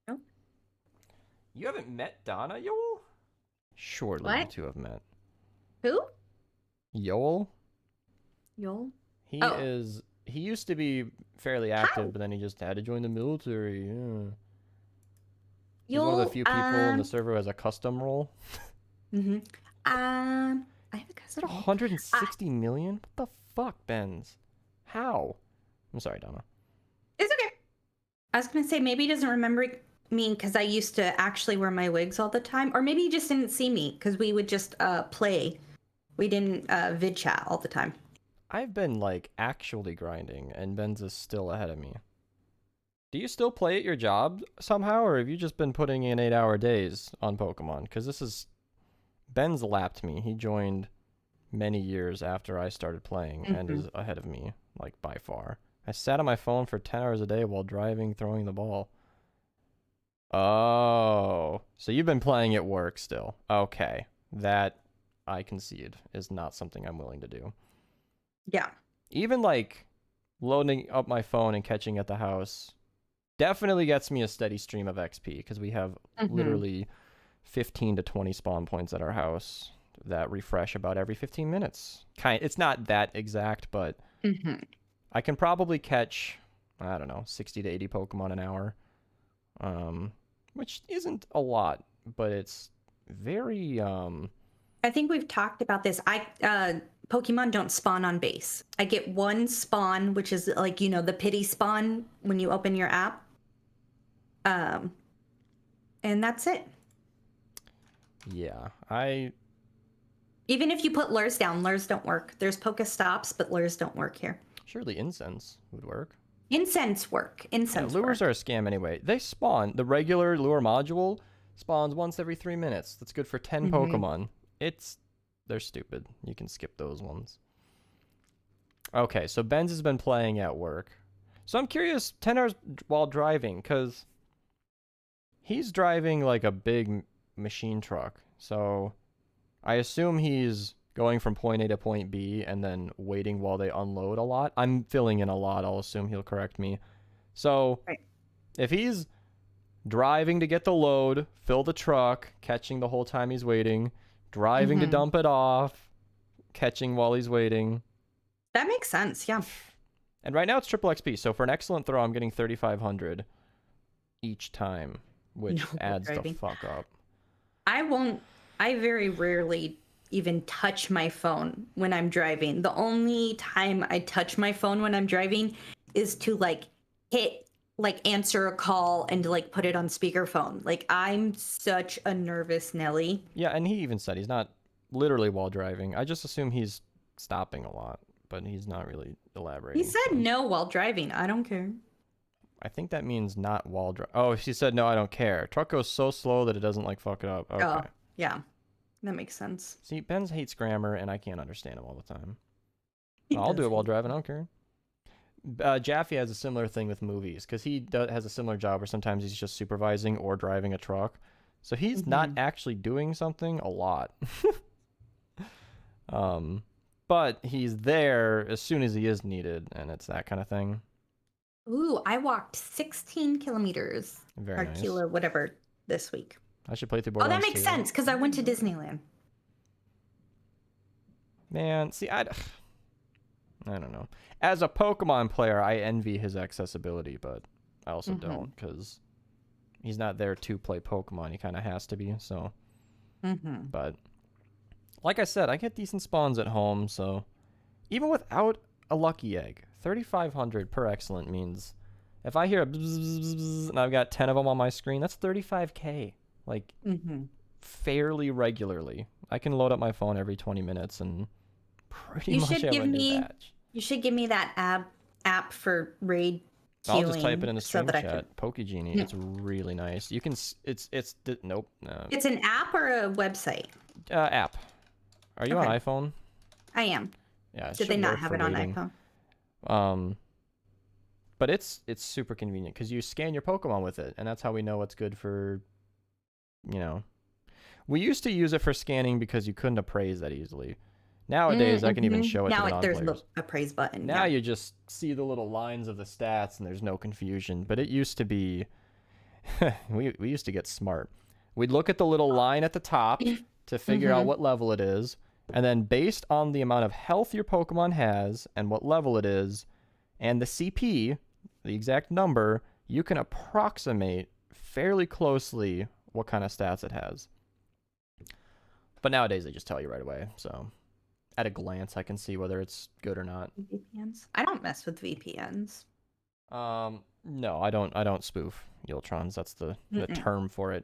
Oh. You haven't met Donna, Yoel? Surely you What? two have met. Who? Yoel? Yol? He Oh. is... He used to be fairly active, but then he just had to join the military. Yeah. He's one of the few people in the server who has a custom role. Mm-hmm. I have a custom role. 160 million? What the fuck, Benz? How? I'm sorry, Donna. It's okay. I was gonna say maybe he doesn't remember me because I used to actually wear my wigs all the time, or maybe he just didn't see me because we would just play. We didn't vid chat all the time. I've been, like, actually grinding, and Benz is still ahead of me. Do you still play at your job somehow, or have you just been putting in 8-hour days on Pokemon? Because this is... Benz lapped me. He joined many years after I started playing and is ahead of me, like, by far. I sat on my phone for 10 hours a day while driving, throwing the ball. Oh. So you've been playing at work still. Okay. That, I concede, is not something I'm willing to do. Yeah. Even, like, loading up my phone and catching at the house definitely gets me a steady stream of XP, because we have literally 15 to 20 spawn points at our house that refresh about every 15 minutes. It's not that exact, but I can probably catch, I don't know, 60 to 80 Pokemon an hour, which isn't a lot, but it's very... I think we've talked about this. Pokemon don't spawn on base. I get one spawn, which is like, the pity spawn when you open your app. And that's it. Yeah, Even if you put lures down, lures don't work. There's Pokestops, but lures don't work here. Surely incense would work. Incense work. Incense lures work. are a scam anyway. They spawn. The regular lure module spawns once every 3 minutes. That's good for 10 Pokemon. They're stupid. You can skip those ones. Okay, so Benz has been playing at work. So I'm curious, 10 hours while driving, because he's driving like a big machine truck. So I assume he's going from point A to point B and then waiting while they unload a lot. I'm filling in a lot. I'll assume he'll correct me. So if he's driving to get the load, fill the truck, catching the whole time he's waiting, driving to dump it off, catching while he's waiting. That makes sense, yeah. And right now it's triple XP. So for an excellent throw, I'm getting 3,500 each time, which adds the fuck up. I very rarely even touch my phone when I'm driving. The only time I touch my phone when I'm driving is to answer a call and to put it on speakerphone. I'm such a nervous Nelly. Yeah, and he even said he's not literally while driving. I just assume he's stopping a lot, but he's not really elaborating. He said no while driving. I don't care. I think that means not while driving. Oh, she said no, I don't care. Truck goes so slow that it doesn't fuck it up. Okay. Oh, yeah. That makes sense. See, Benz hates grammar, and I can't understand him all the time. I'll do it while driving. I don't care. Jaffe has a similar thing with movies, because he has a similar job where sometimes he's just supervising or driving a truck. So he's not actually doing something a lot. But he's there as soon as he is needed, and it's that kind of thing. Ooh, I walked 16 kilometers. Very nice. Kilo, whatever, this week. I should play through Oh, Borderlands that makes 2. sense, because I went to Disneyland. Man, see, I don't know. As a Pokemon player, I envy his accessibility, but I also don't, because he's not there to play Pokemon. He kind of has to be, so. But, like I said, I get decent spawns at home, so. Even without a lucky egg, 3,500 per excellent means if I hear a bzz, bzz, bzz, bzz, and I've got 10 of them on my screen, that's 35K. Fairly regularly. I can load up my phone every 20 minutes and pretty You much should have give a new me badge. you should give me that app for raid queuing. I'll just type it in the so stream that I chat. Pokegenie. Yeah. It's really nice. You can. Nope. No. It's an app or a website? App. Are you on Okay. iPhone? I am. Yeah. It Did they should not work have for it on raiding. iPhone? But it's super convenient because you scan your Pokemon with it, and that's how we know what's good for. You know, we used to use it for scanning because you couldn't appraise that easily. Nowadays, I can even show it to the there's non-players. the appraise button. Now yeah. you just see the little lines of the stats and there's no confusion. But it used to be, we used to get smart. We'd look at the little line at the top to figure out what level it is. And then based on the amount of health your Pokemon has and what level it is, and the CP, the exact number, you can approximate fairly closely what kind of stats it has. But nowadays they just tell you right away. So at a glance, I can see whether it's good or not. VPNs. I don't mess with VPNs. No, I don't spoof Yultrons. That's the term for it.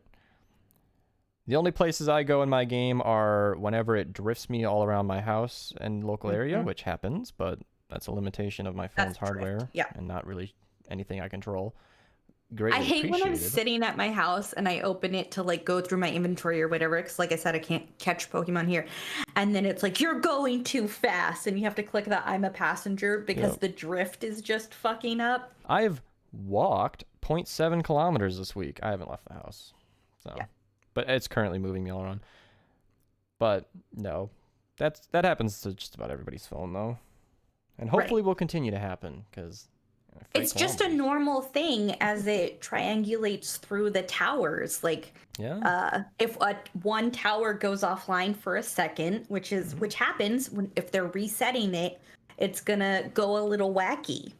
The only places I go in my game are whenever it drifts me all around my house and local area, which happens, but that's a limitation of my phone's hardware and not really anything I control. Greatly I hate when I'm appreciated. sitting at my house and I open it to like go through my inventory or whatever, because like I said, I can't catch Pokemon here, and then it's like you're going too fast and you have to click that I'm a passenger because the drift is just fucking up. I've walked 0.7 kilometers this week. I haven't left the house, so but it's currently moving me all around. But no, that happens to just about everybody's phone though, and hopefully will continue to happen because. It's just a normal thing as it triangulates through the towers. Like, if one tower goes offline for a second, which happens if they're resetting it, it's gonna go a little wacky.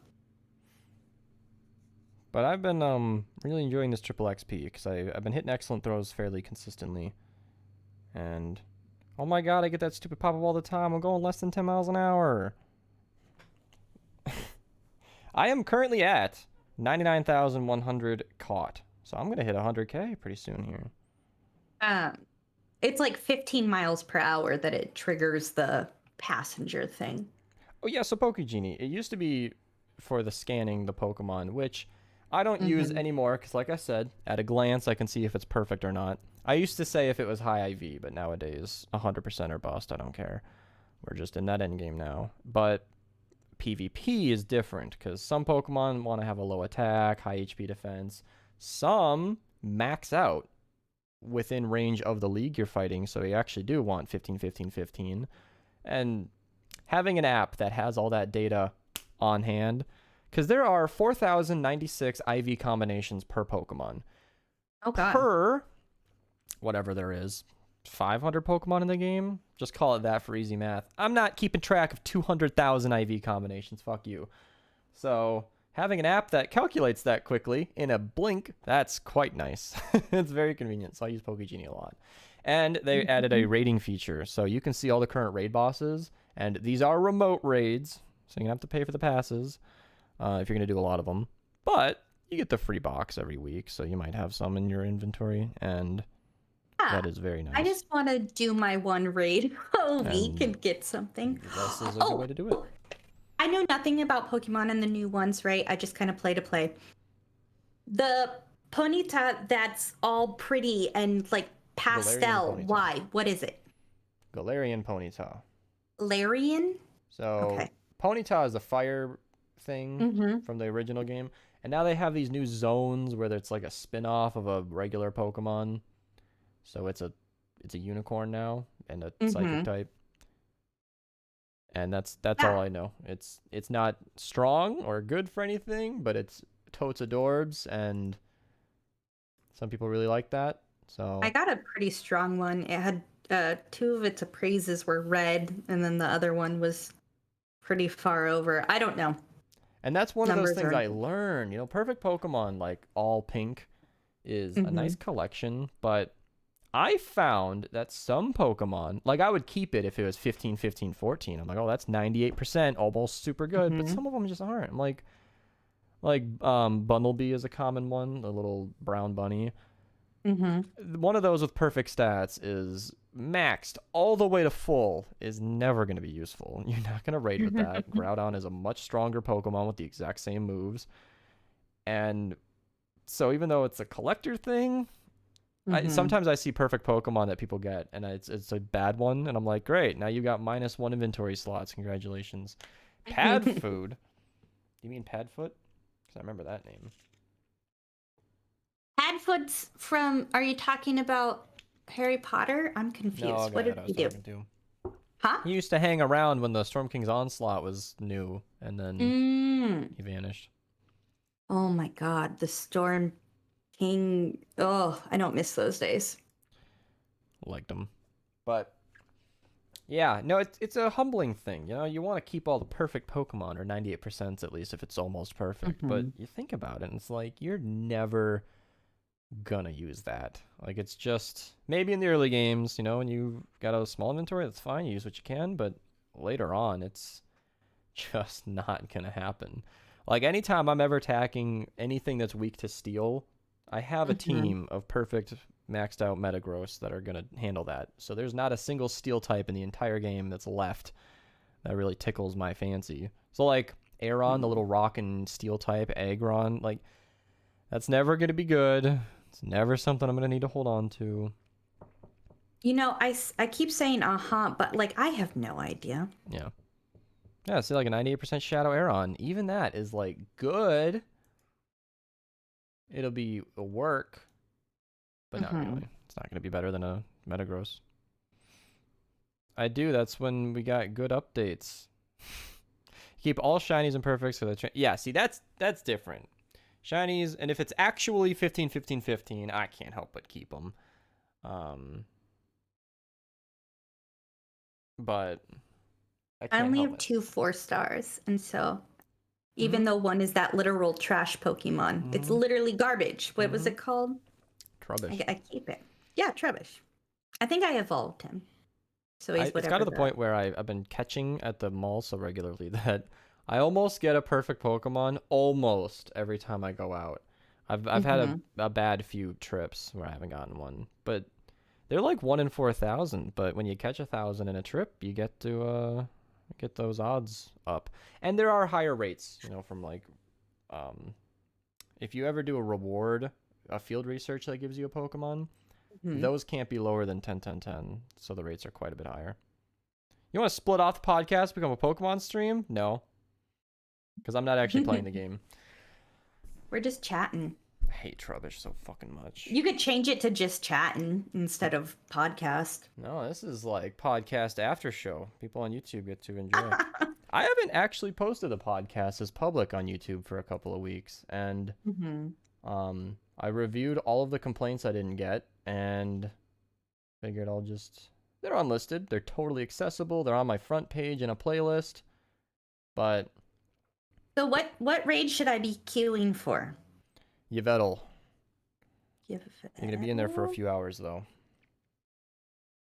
But I've been really enjoying this triple XP because I've been hitting excellent throws fairly consistently, and oh my god, I get that stupid pop-up all the time. I'm going less than 10 miles an hour. I am currently at 99,100 caught. So I'm going to hit 100K pretty soon here. It's like 15 miles per hour that it triggers the passenger thing. Oh yeah, so Pokegenie. It used to be for the scanning the Pokemon, which I don't use anymore because like I said, at a glance I can see if it's perfect or not. I used to say if it was high IV, but nowadays 100% or bust, I don't care. We're just in that endgame now. But PvP is different because some Pokemon want to have a low attack, high HP defense. Some max out within range of the league you're fighting, so you actually do want 15, 15, 15. And having an app that has all that data on hand, because there are 4,096 IV combinations per Pokemon. Oh god. Per whatever there is. 500 Pokemon in the game? Just call it that for easy math. I'm not keeping track of 200,000 IV combinations. Fuck you. So having an app that calculates that quickly in a blink, that's quite nice. It's very convenient. So I use Pokegenie a lot. And they added a raiding feature. So you can see all the current raid bosses. And these are remote raids. So you're going to have to pay for the passes if you're going to do a lot of them. But you get the free box every week. So you might have some in your inventory. And that is very nice. I just want to do my one raid a week and get something. This is a good way to do it. I know nothing about Pokemon and the new ones, right? I just kind of play to play. The Ponyta that's all pretty and like pastel. Why? What is it? Galarian Ponyta. Larian? So Ponyta is a fire thing from the original game. And now they have these new zones where it's like a spin-off of a regular Pokemon. So it's a unicorn now and a psychic type. And that's all I know. It's not strong or good for anything, but it's totes adorbs, and some people really like that. So I got a pretty strong one. It had 2 of its appraises were red, and then the other one was pretty far over. I don't know. And that's one of those things I learned. You know, perfect Pokemon like all pink is a nice collection, but I found that some Pokemon, like I would keep it if it was 15, 15, 14. I'm like, oh, that's 98%, almost super good. But some of them just aren't. I'm like Bumblebee is a common one, the little brown bunny. One of those with perfect stats is maxed all the way to full is never going to be useful. You're not going to raid with that. Groudon is a much stronger Pokemon with the exact same moves. And so even though it's a collector thing, sometimes I see perfect Pokemon that people get, and it's a bad one, and I'm like, great, now you got -1 inventory slots. Congratulations. Pad food? Do you mean Padfoot? Because I remember that name. Padfoot's from. Are you talking about Harry Potter? I'm confused. No, What did he do? Huh? He used to hang around when the Storm King's Onslaught was new, and then he vanished. Oh my god, the Storm King. Oh, I don't miss those days. Liked him. But yeah, no, it's a humbling thing. You know, you want to keep all the perfect Pokemon, or 98% at least if it's almost perfect. But you think about it, and it's like, you're never gonna use that. Like, it's just maybe in the early games, you know, when you've got a small inventory, that's fine, you use what you can, but later on it's just not gonna happen. Like, anytime I'm ever attacking anything that's weak to steel, I have a team of perfect maxed out Metagross that are gonna handle that. So there's not a single steel type in the entire game that's left that really tickles my fancy. So like Aeron, the little rock and steel type, Aggron, like, that's never gonna be good. It's never something I'm going to need to hold on to. You know, I keep saying but like, I have no idea. Yeah. Yeah, see, like a 98% Shadow Aeron. Even that is like good. It'll be a work, but not really. It's not going to be better than a Metagross. That's when we got good updates. Keep all shinies and perfects for the yeah, see, that's different. Shinies, and if it's actually 15, 15, 15, I can't help but keep them. But I only have 2 4-stars, and so even though one is that literal trash Pokemon, it's literally garbage. What was it called? Trubbish. I keep it. Yeah, Trubbish. I think I evolved him. So he's whatever. It's got to the point where I've been catching at the mall so regularly that I almost get a perfect Pokemon almost every time I go out. I've had a bad few trips where I haven't gotten one, but they're like 1 in 4,000. But when you catch 1,000 in a trip, you get to get those odds up. And there are higher rates, you know, from like if you ever do a field research that gives you a Pokemon, those can't be lower than 10, 10, 10. So the rates are quite a bit higher. You want to split off the podcast, become a Pokemon stream? No. Because I'm not actually playing the game. We're just chatting. I hate Trubbish so fucking much. You could change it to just chatting instead of podcast. No, this is like podcast after show. People on YouTube get to enjoy. I haven't actually posted the podcast as public on YouTube for a couple of weeks. And I reviewed all of the complaints I didn't get and figured they're unlisted. They're totally accessible. They're on my front page in a playlist. But so what raid should I be queuing for? Yveltal. You're going to be in there for a few hours, though.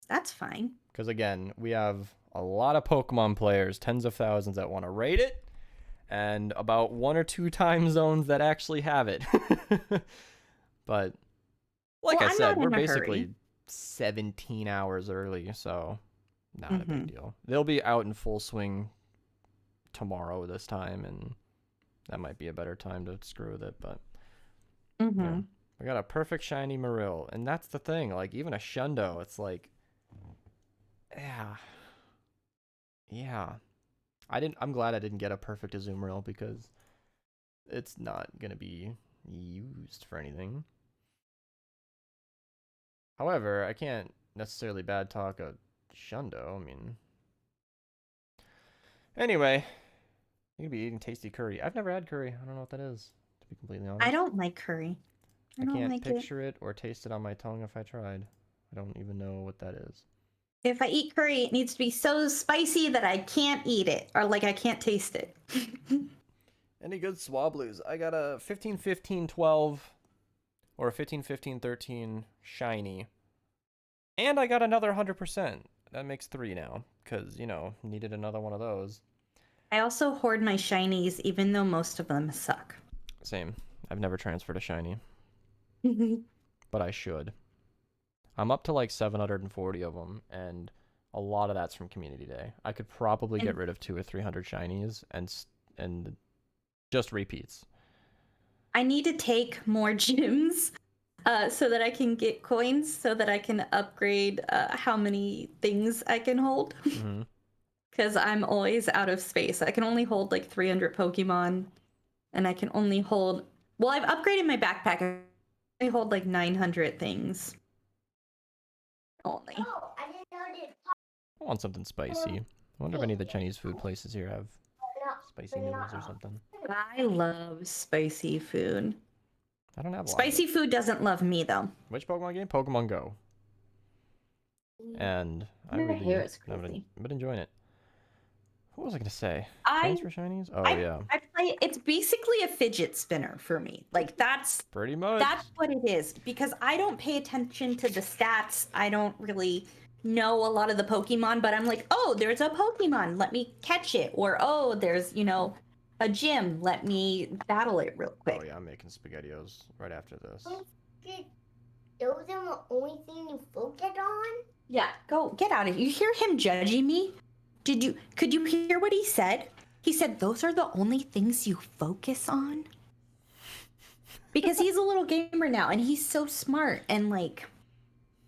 That's fine. Because, again, we have a lot of Pokemon players, tens of thousands that want to raid it, and about 1 or 2 time zones that actually have it. But, like I said, we're basically 17 hours early, so not a big deal. They'll be out in full swing tomorrow this time, and that might be a better time to screw with it, but yeah. I got a perfect shiny Marill, and that's the thing, like, even a Shundo, it's like, yeah, I'm glad I didn't get a perfect Azumarill, because it's not gonna be used for anything. However, I can't necessarily bad talk a Shundo. I mean, anyway, you could be eating tasty curry. I've never had curry. I don't know what that is, to be completely honest. I don't like curry. I can't picture it or taste it on my tongue if I tried. I don't even know what that is. If I eat curry, it needs to be so spicy that I can't eat it, or like I can't taste it. Any good Swablues? I got a 15, 15, 12 or a 15, 15, 13 shiny. And I got another 100%. That makes 3 now, because, you know, needed another one of those. I also hoard my shinies, even though most of them suck. Same. I've never transferred a shiny. But I should. I'm up to like 740 of them, and a lot of that's from Community Day. I could probably get rid of 200 or 300 shinies and just repeats. I need to take more gyms so that I can get coins so that I can upgrade how many things I can hold. Mm-hmm. Because I'm always out of space. I can only hold like 300 Pokemon, and I can only hold. Well, I've upgraded my backpack. I hold like 900 things. Only. I want something spicy. I wonder if any of the Chinese food places here have spicy noodles or something. I love spicy food. I don't have a lot of Spicy it. food doesn't love me though. Which Pokemon game? Pokemon Go. And I My really hair is have crazy. been enjoying it. What was I gonna say? I Transfer shinies? Oh yeah. I play. It's basically a fidget spinner for me. Like that's Pretty much. That's what it is, because I don't pay attention to the stats. I don't really know a lot of the Pokemon, but I'm like, oh, there's a Pokemon, let me catch it. Or, oh, there's, a gym, let me battle it real quick. Oh yeah, I'm making SpaghettiOs right after this. Those are the only thing you focus on? Yeah, go, get out of here. You hear him judging me? Could you hear what he said? He said, those are the only things you focus on? Because he's a little gamer now, and he's so smart, and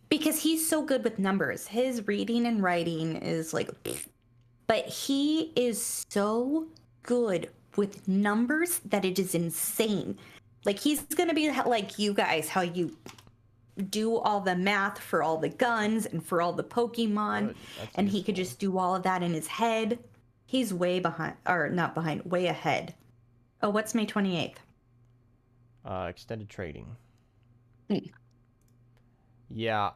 because he's so good with numbers. His reading and writing is like, but he is so good with numbers that it is insane. Like, he's gonna be like you guys, how you do all the math for all the guns and for all the Pokemon, Good, that's and he could useful. just do all of that in his head. He's way behind, or not behind, way ahead. Oh, what's May 28th? Extended trading. Hmm. Yeah,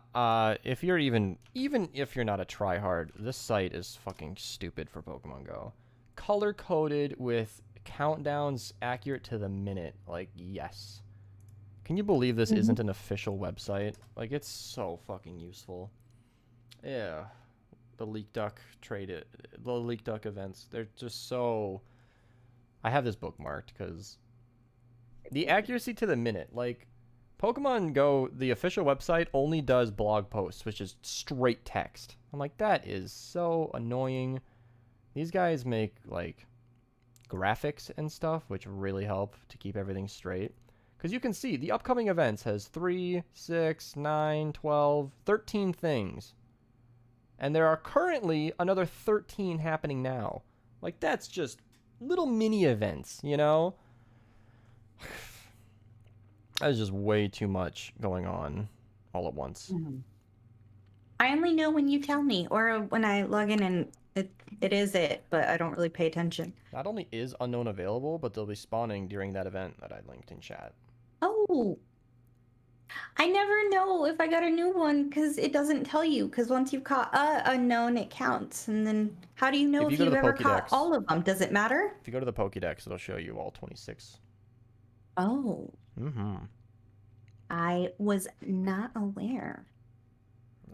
if you're even if you're not a tryhard, this site is fucking stupid for Pokemon Go. Color coded with countdowns accurate to the minute. Like, yes. Can you believe this isn't an official website? Like, it's so fucking useful. Yeah. The Leak Duck the Leak Duck events, they're just so... I have this bookmarked because the accuracy to the minute, like, Pokemon Go, the official website, only does blog posts, which is straight text. I'm like, that is so annoying. These guys make, like, graphics and stuff, which really help to keep everything straight. Because you can see, the upcoming events has 3, 6, 9, 12, 13 things. And there are currently another 13 happening now. Like, that's just little mini events, you know? That's just way too much going on all at once. I only know when you tell me, or when I log in and it is it, but I don't really pay attention. Not only is Unknown available, but they'll be spawning during that event that I linked in chat. Oh, I never know if I got a new one because it doesn't tell you. Because once you've caught unknown, it counts. And then how do you know If if you go to you've the ever caught Pokédex- all of them? Does it matter? If you go to the Pokédex, it'll show you all 26. Oh, Mm-hmm. I was not aware.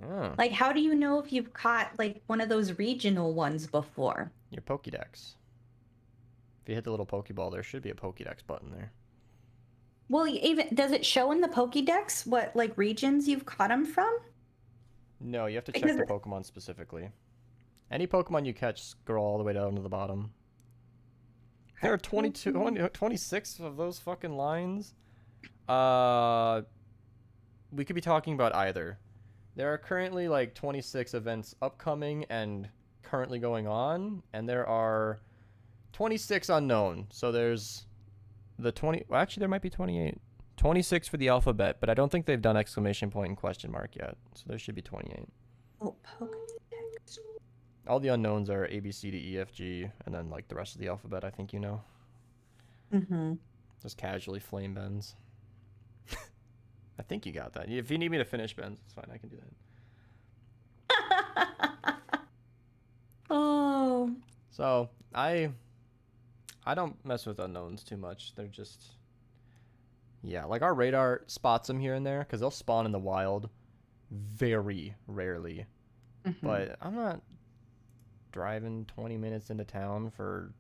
Yeah. Like, how do you know if you've caught like one of those regional ones before? Your Pokédex. If you hit the little Pokeball, there should be a Pokédex button there. Well, even does it show in the Pokédex what like regions you've caught them from? No, you have to check Because- the Pokemon specifically. Any Pokemon you catch, scroll all the way down to the bottom. There are 26 of those fucking lines. We could be talking about either. There are currently like 26 events upcoming and currently going on, and there are 26 unknown. So there's the 20. Well, actually, there might be 28. 26 for the alphabet, but I don't think they've done exclamation point and question mark yet. So there should be 28. Oh, Pokédex. All the unknowns are A, B, C, D, E, F, G, and then like the rest of the alphabet. I think you know. Mm-hmm. Just casually flame bends. I think you got that. If you need me to finish bends, it's fine. I can do that. Oh. So I don't mess with unknowns too much. They're just, yeah, like our radar spots them here and there because they'll spawn in the wild very rarely. Mhm. But I'm not driving 20 minutes into town for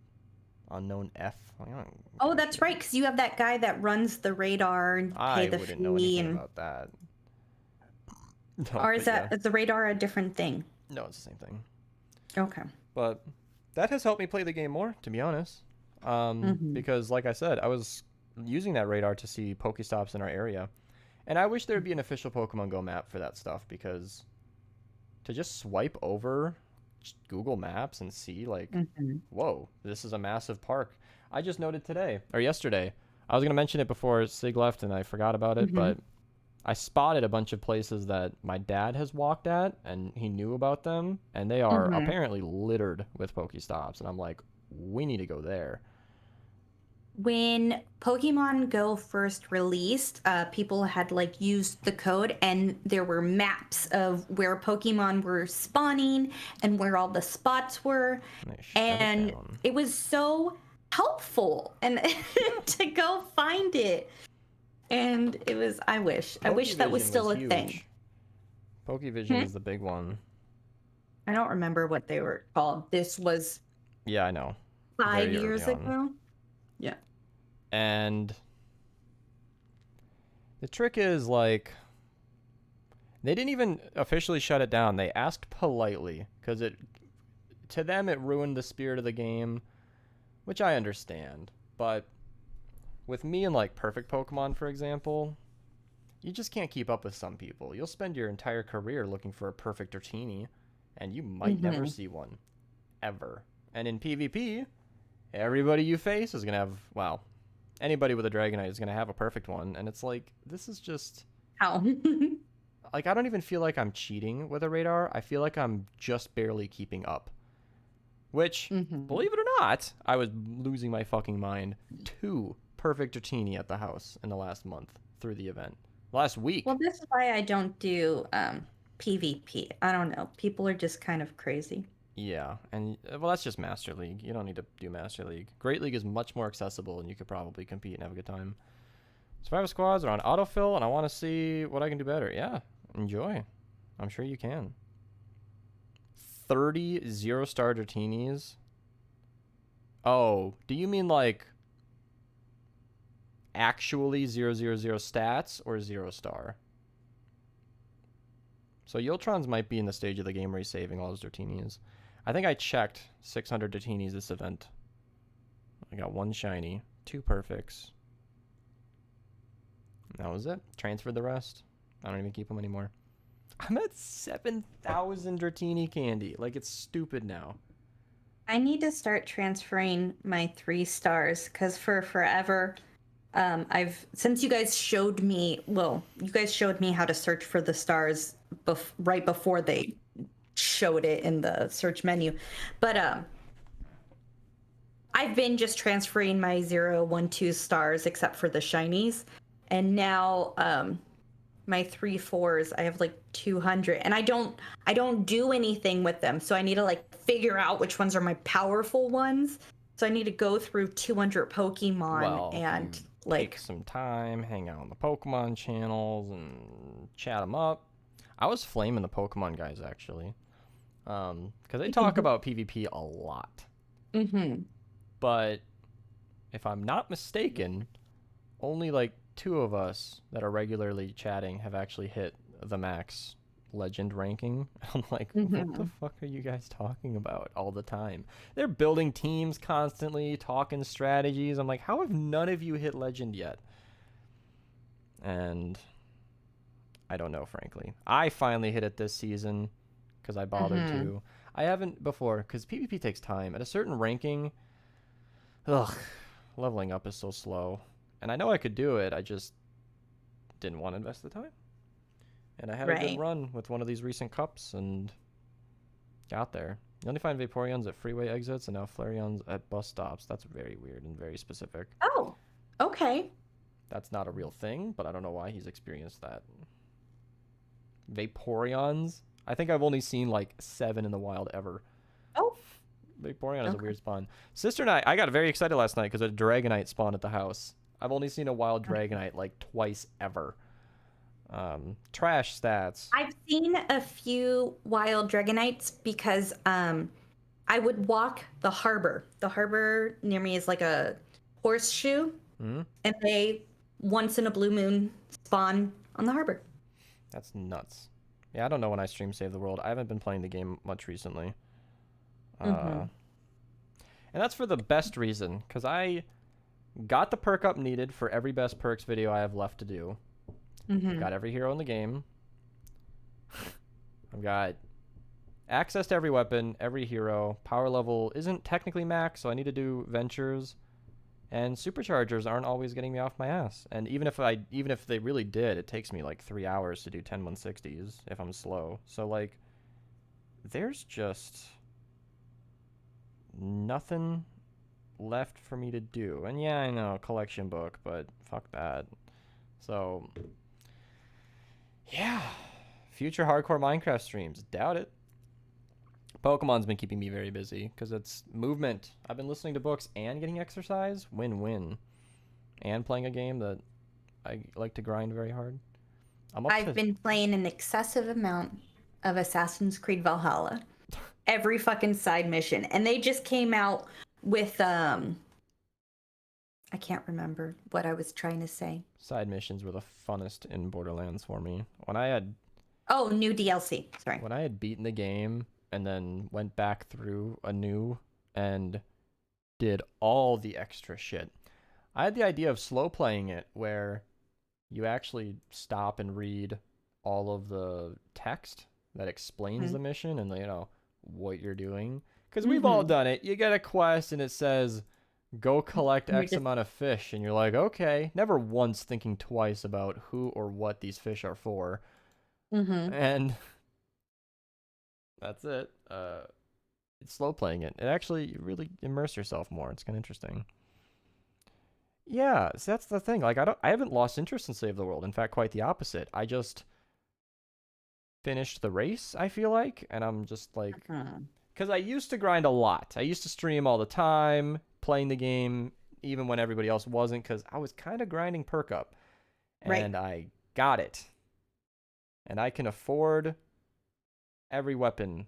unknown F. Like, I don't give Oh, a that's shit. right, because you have that guy that runs the radar and pay I the wouldn't fee know anything and about that. No, Or is but that is the radar a different thing? no, it's the same thing. Okay. But that has helped me play the game more, to be honest. Because like I said, I was using that radar to see Pokestops in our area. And I wish there would be an official Pokemon Go map for that stuff, because to just swipe over Google Maps and see, like, whoa, this is a massive park. I just noted today, or yesterday, I was going to mention it before Sig left and I forgot about it, but I spotted a bunch of places that my dad has walked at and he knew about them, and they are apparently littered with Pokestops. And I'm like, we need to go there. When Pokemon Go first released, people had like used the code, and there were maps of where Pokemon were spawning and where all the spots were, and it was so helpful and to go find it. And it was, I wish that was still a thing. Pokevision is the big one. I don't remember what they were called. This was Yeah, I know. 5 years ago. Yeah. And the trick is, like, they didn't even officially shut it down. They asked politely, because to them it ruined the spirit of the game, which I understand. But with me and like Perfect Pokemon, for example, you just can't keep up with some people. You'll spend your entire career looking for a perfect Dratini, and you might never see one, ever. And in PvP, everybody you face is gonna have, well, anybody with a Dragonite is gonna have a perfect one, and it's like, this is just how. Like, I don't even feel like I'm cheating with a radar. I feel like I'm just barely keeping up. Which, believe it or not, I was losing my fucking mind. 2 perfect Dratini at the house in the last month through the event. Last week. Well, this is why I don't do PvP. I don't know. People are just kind of crazy. Yeah, and well, that's just Master League. You don't need to do Master League. Great League is much more accessible, and you could probably compete and have a good time. Survivor squads are on autofill, and I want to see what I can do better. Yeah, enjoy. I'm sure you can. 30 0-star Dratinis. Oh, do you mean like actually 000 stats or 0-star? So Yoltrons might be in the stage of the game where he's saving all his Dratinis. I think I checked 600 Dratinis this event. I got 1 shiny, 2 perfects. That was it. Transferred the rest. I don't even keep them anymore. I'm at 7,000 Dratini candy. Like, it's stupid now. I need to start transferring my 3 stars, because for forever, since you guys showed me, you guys showed me how to search for the stars right before they showed it in the search menu. But I've been just transferring my 0, 1, 2 stars except for the shinies. And now my 3 4s, I have like 200, and I don't do anything with them. So I need to like figure out which ones are my powerful ones. So I need to go through 200 Pokemon and like take some time, hang out on the Pokemon channels and chat them up. I was flaming the Pokemon guys, actually, because they talk about PvP a lot. But if I'm not mistaken, only like 2 of us that are regularly chatting have actually hit the max legend ranking. I'm like, what the fuck are you guys talking about all the time? They're building teams constantly, talking strategies. I'm like, how have none of you hit legend yet? And I don't know, frankly. I finally hit it this season because I bothered to. I haven't before, because PvP takes time. At a certain ranking, leveling up is so slow. And I know I could do it, I just didn't want to invest the time. And I had a good run with one of these recent cups and got there. You only find Vaporeons at freeway exits and now Flareons at bus stops. That's very weird and very specific. Oh, okay. That's not a real thing, but I don't know why he's experienced that. Vaporeons? I think I've only seen like 7 in the wild ever. Oh. Vaporeon is a weird spawn. Sister and I got very excited last night because a Dragonite spawned at the house. I've only seen a wild Dragonite like twice ever. Trash stats. I've seen a few wild Dragonites because I would walk the harbor. The harbor near me is like a horseshoe, and they once in a blue moon spawn on the harbor. That's nuts. Yeah, I don't know when I stream Save the World. I haven't been playing the game much recently. Mhm. And that's for the best reason, because I got the perk up needed for every best perks video I have left to do. Mhm. Got every hero in the game. I've got access to every weapon, every hero. Power level isn't technically max, so I need to do ventures. And superchargers aren't always getting me off my ass. And even if they really did, it takes me like 3 hours to do 10 160s if I'm slow. So like there's just nothing left for me to do. And yeah, I know, collection book, but fuck that. So yeah, future hardcore Minecraft streams, doubt it. Pokemon's been keeping me very busy because it's movement. I've been listening to books and getting exercise. Win-win. And playing a game that I like to grind very hard. I've been playing an excessive amount of Assassin's Creed Valhalla. Every fucking side mission. And they just came out with I can't remember what I was trying to say. Side missions were the funnest in Borderlands for me. When I had new DLC. Sorry. When I had beaten the game and then went back through anew and did all the extra shit. I had the idea of slow playing it where you actually stop and read all of the text that explains the mission and what you're doing, because we've all done it. You get a quest and it says go collect X amount of fish, and you're like, okay, never once thinking twice about who or what these fish are for. And that's it. It's slow playing it. It actually, you really immerse yourself more. It's kind of interesting. Yeah, so that's the thing. Like, I haven't lost interest in Save the World. In fact, quite the opposite. I just finished the race, I feel like, and I'm just like, because I used to grind a lot. I used to stream all the time, playing the game, even when everybody else wasn't, because I was kind of grinding perk up. And I got it. And I can afford every weapon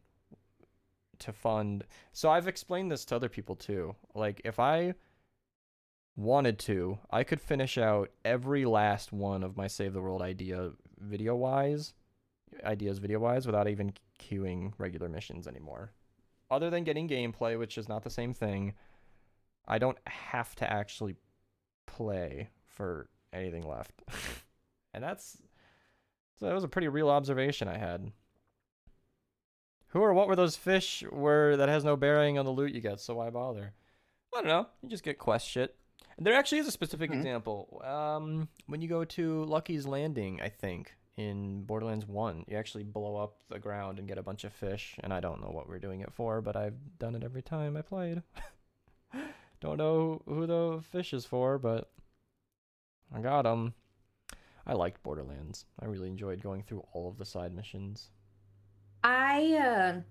to fund. So I've explained this to other people too. Like, if I wanted to, I could finish out every last one of my Save the World ideas video-wise without even queuing regular missions anymore. Other than getting gameplay, which is not the same thing, I don't have to actually play for anything left. And that was a pretty real observation I had. Who or what were those fish that has no bearing on the loot you get, so why bother? I don't know. You just get quest shit. And there actually is a specific example. When you go to Lucky's Landing, I think, in Borderlands 1, you actually blow up the ground and get a bunch of fish. And I don't know what we're doing it for, but I've done it every time I played. Don't know who the fish is for, but I got them. I liked Borderlands. I really enjoyed going through all of the side missions. I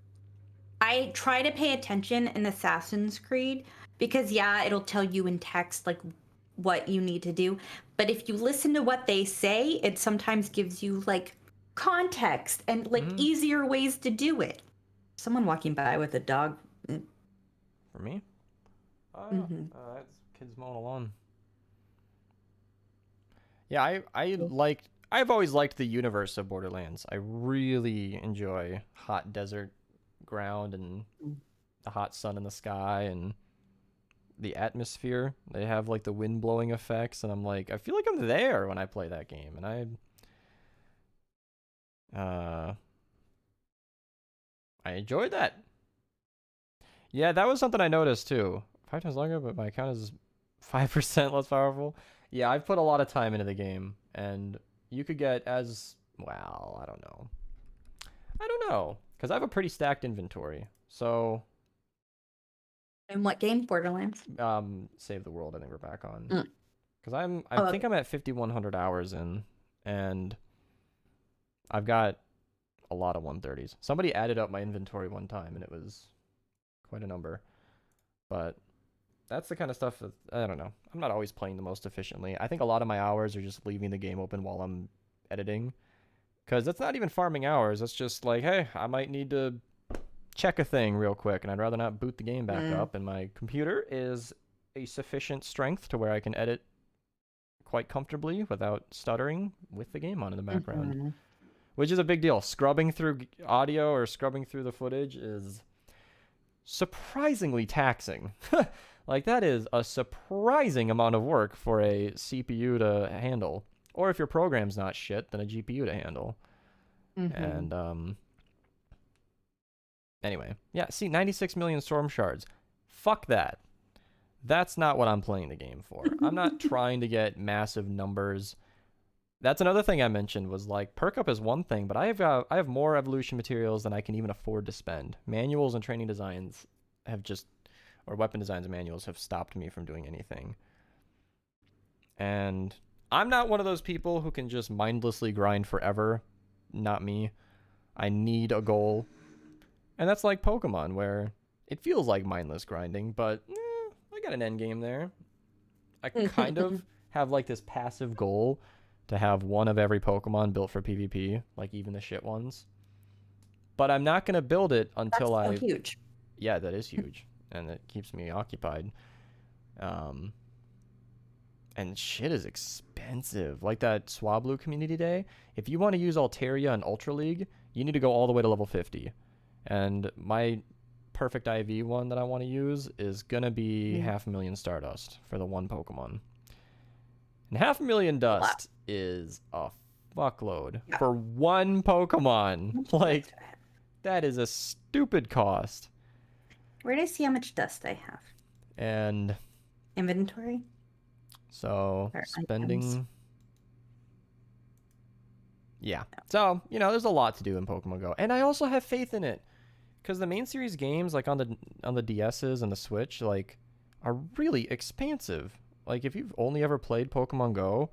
try to pay attention in Assassin's Creed because it'll tell you in text like what you need to do. But if you listen to what they say, it sometimes gives you like context and like easier ways to do it. Someone walking by with a dog. For me? That's kids mowing a lawn. Yeah, I've always liked the universe of Borderlands. I really enjoy hot desert ground and the hot sun in the sky and the atmosphere. They have like the wind blowing effects, and I'm like, I feel like I'm there when I play that game, and I enjoyed that. Yeah, that was something I noticed too. 5 times longer, but my account is 5% less powerful. Yeah, I've put a lot of time into the game, and you could get as well. I don't know, because I have a pretty stacked inventory. So, In what game? Borderlands. Save the World. I think we're back on, because I think I'm at 5,100 hours in, and I've got a lot of 130s. Somebody added up my inventory one time, and it was quite a number, but that's the kind of stuff that, I don't know. I'm not always playing the most efficiently. I think a lot of my hours are just leaving the game open while I'm editing, because that's not even farming hours. That's just like, hey, I might need to check a thing real quick, and I'd rather not boot the game back up, and my computer is a sufficient strength to where I can edit quite comfortably without stuttering with the game on in the background. which is a big deal. Scrubbing through audio or scrubbing through the footage is surprisingly taxing. Like, that is a surprising amount of work for a CPU to handle. Or if your program's not shit, then a GPU to handle. Mhm. And, anyway. Yeah, see, 96 million storm shards. Fuck that. That's not what I'm playing the game for. I'm not trying to get massive numbers. That's another thing I mentioned was, like, perk up is one thing, but I have more evolution materials than I can even afford to spend. Manuals and training designs have just, or weapon designs and manuals have stopped me from doing anything. And I'm not one of those people who can just mindlessly grind forever. Not me. I need a goal. And that's like Pokemon, where it feels like mindless grinding, but I got an end game there. I kind of have like this passive goal to have one of every Pokemon built for PvP, like even the shit ones. But I'm not going to build it until That's so huge. Yeah, that is huge. And it keeps me occupied. And shit is expensive. Like that Swablu Community Day, if you want to use Altaria and Ultra League, you need to go all the way to level 50. And my perfect IV one that I want to use is going to be 500,000 Stardust for the one Pokemon. And 500,000 dust is a fuckload for one Pokemon. Like, that is a stupid cost. Where do I see how much dust I have? And Inventory? so Or spending items. Yeah. So, you know, there's a lot to do in Pokemon Go. And I also have faith in it. Because the main series games, like on the DSs and the Switch, like, are really expansive. Like, if you've only ever played Pokemon Go,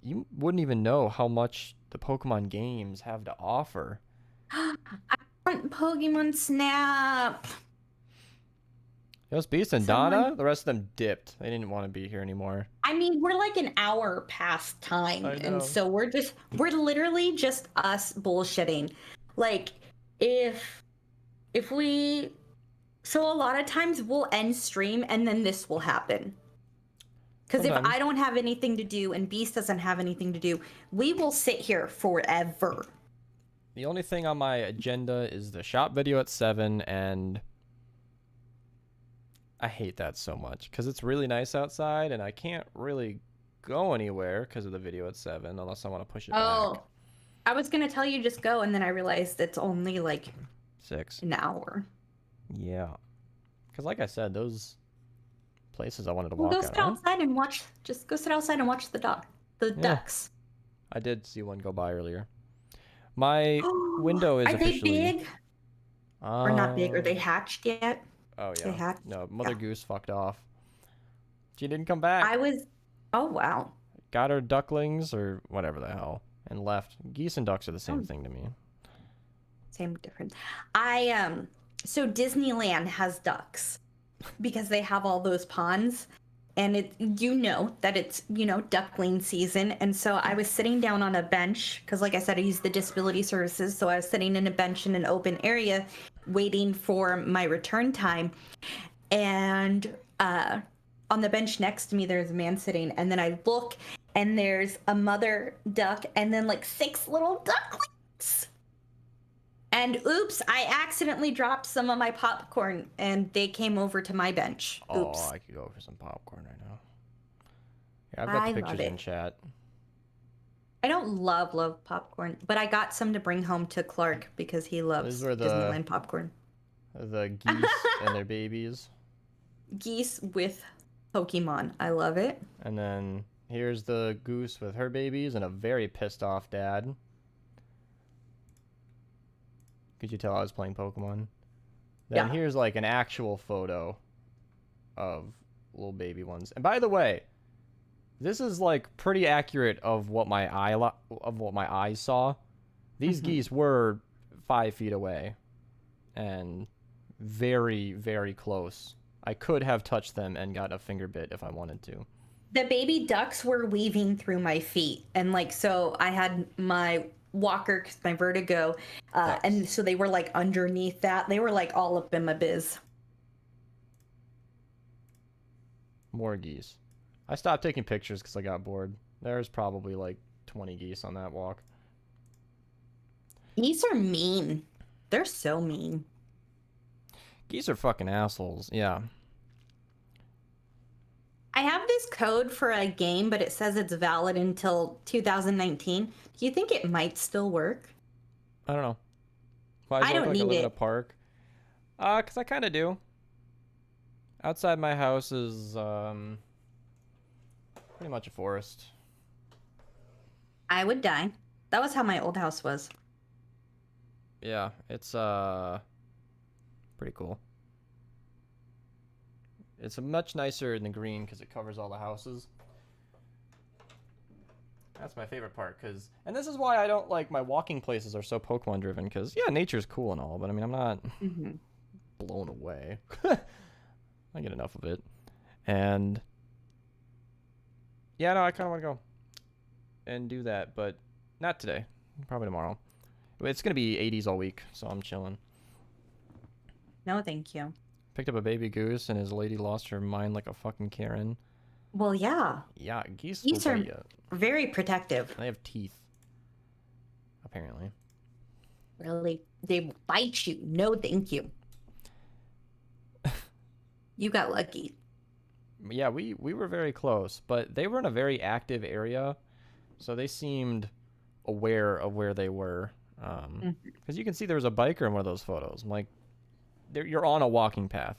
you wouldn't even know how much the Pokemon games have to offer. I want Pokemon Snap. It was Beast and Someone- Donna. The rest of them dipped. They didn't want to be here anymore. I mean, we're like an hour past time, I know. and so we're literally just us bullshitting. Like, if we, so a lot of times we'll end stream and then this will happen. Because if Sometimes. I don't have anything to do and Beast doesn't have anything to do, we will sit here forever. The only thing on my agenda is the shop video at 7, and I hate that so much because it's really nice outside and I can't really go anywhere because of the video at 7 unless I want to push it back. I was gonna tell you just go, and then I realized it's only like 6. an hour. Yeah. Because like I said, those places I wanted to We'll walk go out sit on. outside and watch. Just go sit outside and watch the ducks. I did see one go by earlier. My window is Are they officially... big? Or not big? Are they hatched yet? Oh, They yeah. hatched? No, Mother Yeah. Goose fucked off. She didn't come back. Oh, wow. Got her ducklings or whatever the hell and left. Geese and ducks are the same thing to me. Same difference. So Disneyland has ducks because they have all those ponds, and that it's duckling season. And so I was sitting down on a bench because, like I said, I use the disability services, so I was sitting in a bench in an open area waiting for my return time, and on the bench next to me there's a man sitting, and then I look and there's a mother duck and then like 6 little ducklings. And oops, I accidentally dropped some of my popcorn and they came over to my bench. Oops. Oh, I could go for some popcorn right now. Yeah, I've got I the love pictures in it. chat. I don't love popcorn, but I got some to bring home to Clark because he loves These were the- Disneyland popcorn. The geese and their babies. Geese with Pokemon. I love it. And then here's the goose with her babies and a very pissed off dad. Could you tell I was playing Pokemon? Then Yeah. here's like an actual photo of little baby ones. And by the way, this is like pretty accurate of what my eyes saw. These geese were 5 feet away and very, very close. I could have touched them and got a finger bit if I wanted to. The baby ducks were weaving through my feet, and like so I had my walker 'cause my vertigo, and so they were like underneath that. They were like all up in my biz. More geese. I stopped taking pictures because I got bored. There's probably like 20 geese on that walk. Geese are mean. They're so mean. Geese are fucking assholes. Yeah. I have this code for a game, but it says it's valid until 2019. Do you think it might still work? I don't know. Why does I it look don't like I need live in a it. park? 'Cause I kind of do. Outside my house is pretty much a forest. I would die. That was how my old house was. Yeah, it's pretty cool. It's much nicer in the green because it covers all the houses. That's my favorite part, and this is why I don't like my walking places are so Pokemon driven, because yeah, nature's cool and all, but I mean, I'm not blown away. I get enough of it. And yeah, no, I kind of want to go and do that, but not today. Probably tomorrow. It's going to be 80s all week, so I'm chilling. No, thank you. Picked up a baby goose, and his lady lost her mind like a fucking Karen. Well, yeah. Yeah, geese Geese will are bite you. very protective. They have teeth, apparently. Really, they bite you. No, thank you. You got lucky. Yeah, we were very close, but they were in a very active area, so they seemed aware of where they were. Because you can see there was a biker in one of those photos. I'm like, you're on a walking path.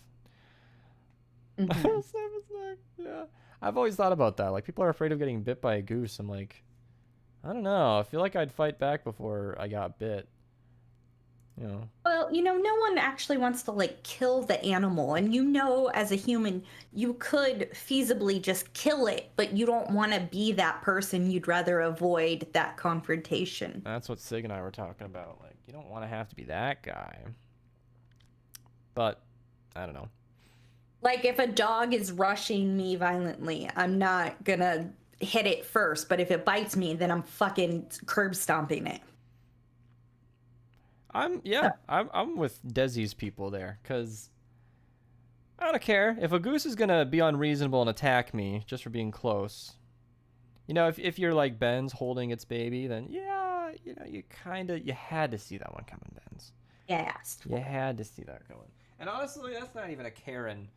Yeah, I've always thought about that. Like, people are afraid of getting bit by a goose. I'm like, I don't know. I feel like I'd fight back before I got bit. You know. Well, no one actually wants to like kill the animal, and as a human, you could feasibly just kill it, but you don't want to be that person. You'd rather avoid that confrontation. That's what Sig and I were talking about. Like, you don't want to have to be that guy. But I don't know. Like, if a dog is rushing me violently, I'm not gonna hit it first, but if it bites me, then I'm fucking curb stomping it. I'm with Desi's people there, because I don't care. If a goose is gonna be unreasonable and attack me just for being close, if you're like Ben's holding its baby, then yeah, you had to see that one coming, Ben's. Yes. You had to see that coming. And honestly, that's not even a Karen.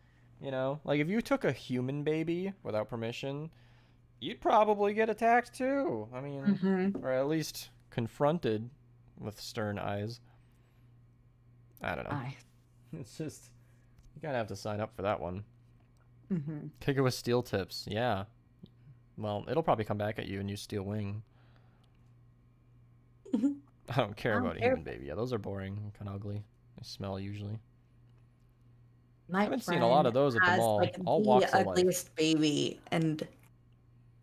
Like, if you took a human baby without permission, you'd probably get attacked too. I mean, or at least confronted with stern eyes. I don't know. It's just, you gotta have to sign up for that one. Kick it with steel tips. Yeah. Well, it'll probably come back at you and you steel wing. I don't care about a human baby. Yeah, those are boring, kind of ugly. They smell usually. I haven't seen a lot of those at the mall. Like, all walks of life. The ugliest baby, and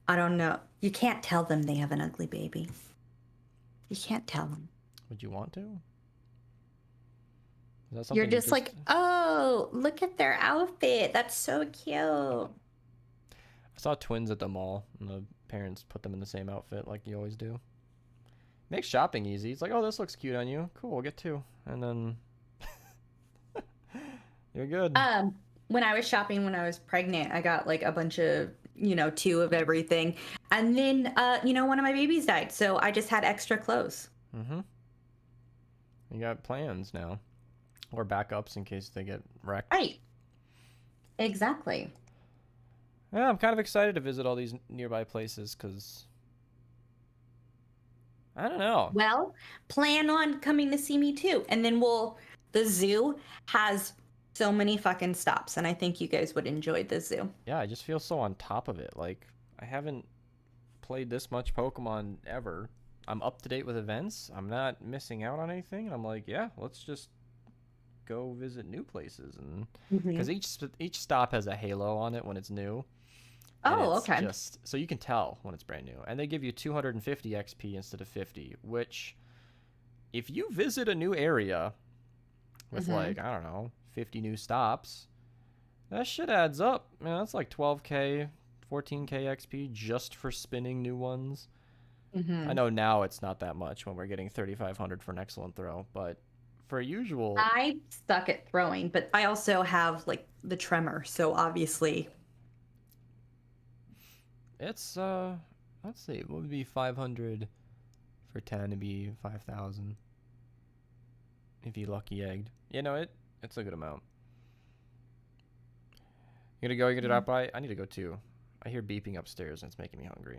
I don't know. You can't tell them they have an ugly baby. You can't tell them. Would you want to? You're just like, oh, look at their outfit. That's so cute. I saw twins at the mall, and the parents put them in the same outfit like you always do. Makes shopping easy. It's like, oh, this looks cute on you. Cool, we'll get two. And then you're good. When I was shopping when I was pregnant, I got like a bunch of, two of everything. And then, one of my babies died. So I just had extra clothes. You got plans now. Or backups in case they get wrecked. Right. Exactly. Yeah, I'm kind of excited to visit all these nearby places because I don't know. Well, plan on coming to see me too. And then the zoo has so many fucking stops, and I think you guys would enjoy the zoo. Yeah, I just feel so on top of it. Like, I haven't played this much Pokemon ever. I'm up to date with events. I'm not missing out on anything. And I'm like, yeah, let's just go visit new places. And because each stop has a halo on it when it's new. Oh, okay. Just so you can tell when it's brand new. And they give you 250 XP instead of 50, which if you visit a new area with like, I don't know, 50 new stops, that shit adds up. Man, that's like 12k, 14k XP just for spinning new ones. I know now it's not that much when we're getting 3,500 for an excellent throw, but for usual... I suck at throwing, but I also have like the tremor, so obviously... It's, let's see, what would be 500 for 10 to be 5,000? If you lucky egged. You know, it's a good amount. You gonna go? You gonna drop by? I need to go too. I hear beeping upstairs and it's making me hungry.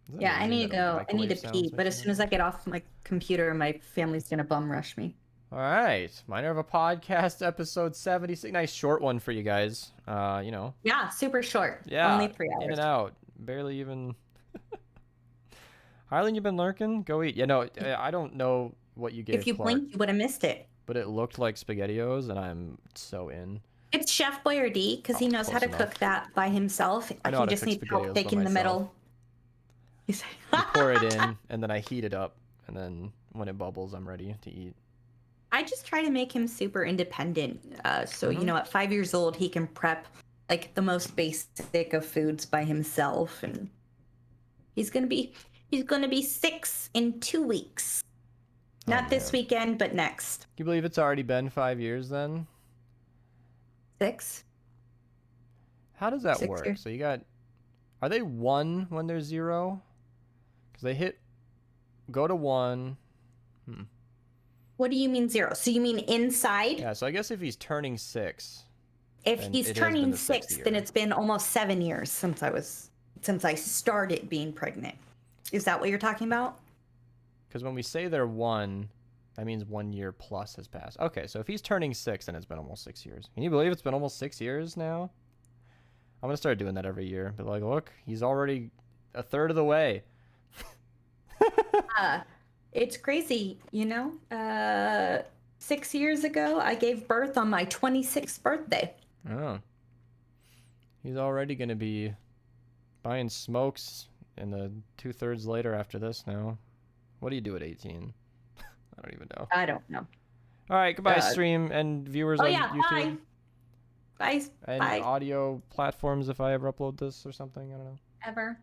Is that Yeah, I amazing need to that a go. I need microwave to sounds pee, make but me as soon as I hungry? get off my computer, my family's gonna bum rush me. All right, Minerva podcast episode 76. Nice short one for you guys. You know. Yeah, super short. Yeah. Only 3 hours. In and out. Barely even. Harlan, you been lurking? Go eat. Yeah, no, I don't know what you gave If you Clark, blinked, you would have missed it. but it looked like SpaghettiOs, and I'm so in. It's Chef Boyardee because he Oh, knows how close to enough. cook that by himself. I know He how to just cook needs help SpaghettiOs by taking the myself. middle. He's You pour it in, and then I heat it up, and then when it bubbles, I'm ready to eat. I just try to make him super independent. So Mhm. you know, at 5 years old, he can prep like the most basic of foods by himself, and he's gonna be 6 in 2 weeks. Oh, Not this man. weekend, but next. Can you believe it's already been 5 years then? 6. How does that 6 work? years. So you got, are they 1 when they're 0? Because they go to 1. What do you mean 0? So you mean inside? Yeah, so I guess if he's turning 6, If then he's it has been turning the 6, 6th then year. it's been almost 7 years since I started being pregnant. Is that what you're talking about? Because when we say they're 1, that means 1 year plus has passed. Okay, so if he's turning 6, then it's been almost 6 years. Can you believe it's been almost 6 years now? I'm going to start doing that every year. But like, look, he's already a third of the way. It's crazy, you know? 6 years ago, I gave birth on my 26th birthday. Oh. He's already going to be buying smokes in the 2/3 later after this now. What do you do at 18? I don't even know. I don't know. All right, goodbye, Uh, stream and viewers Oh, on yeah, YouTube. bye. Bye. And Bye. audio platforms if I ever upload this or something. I don't know. Ever.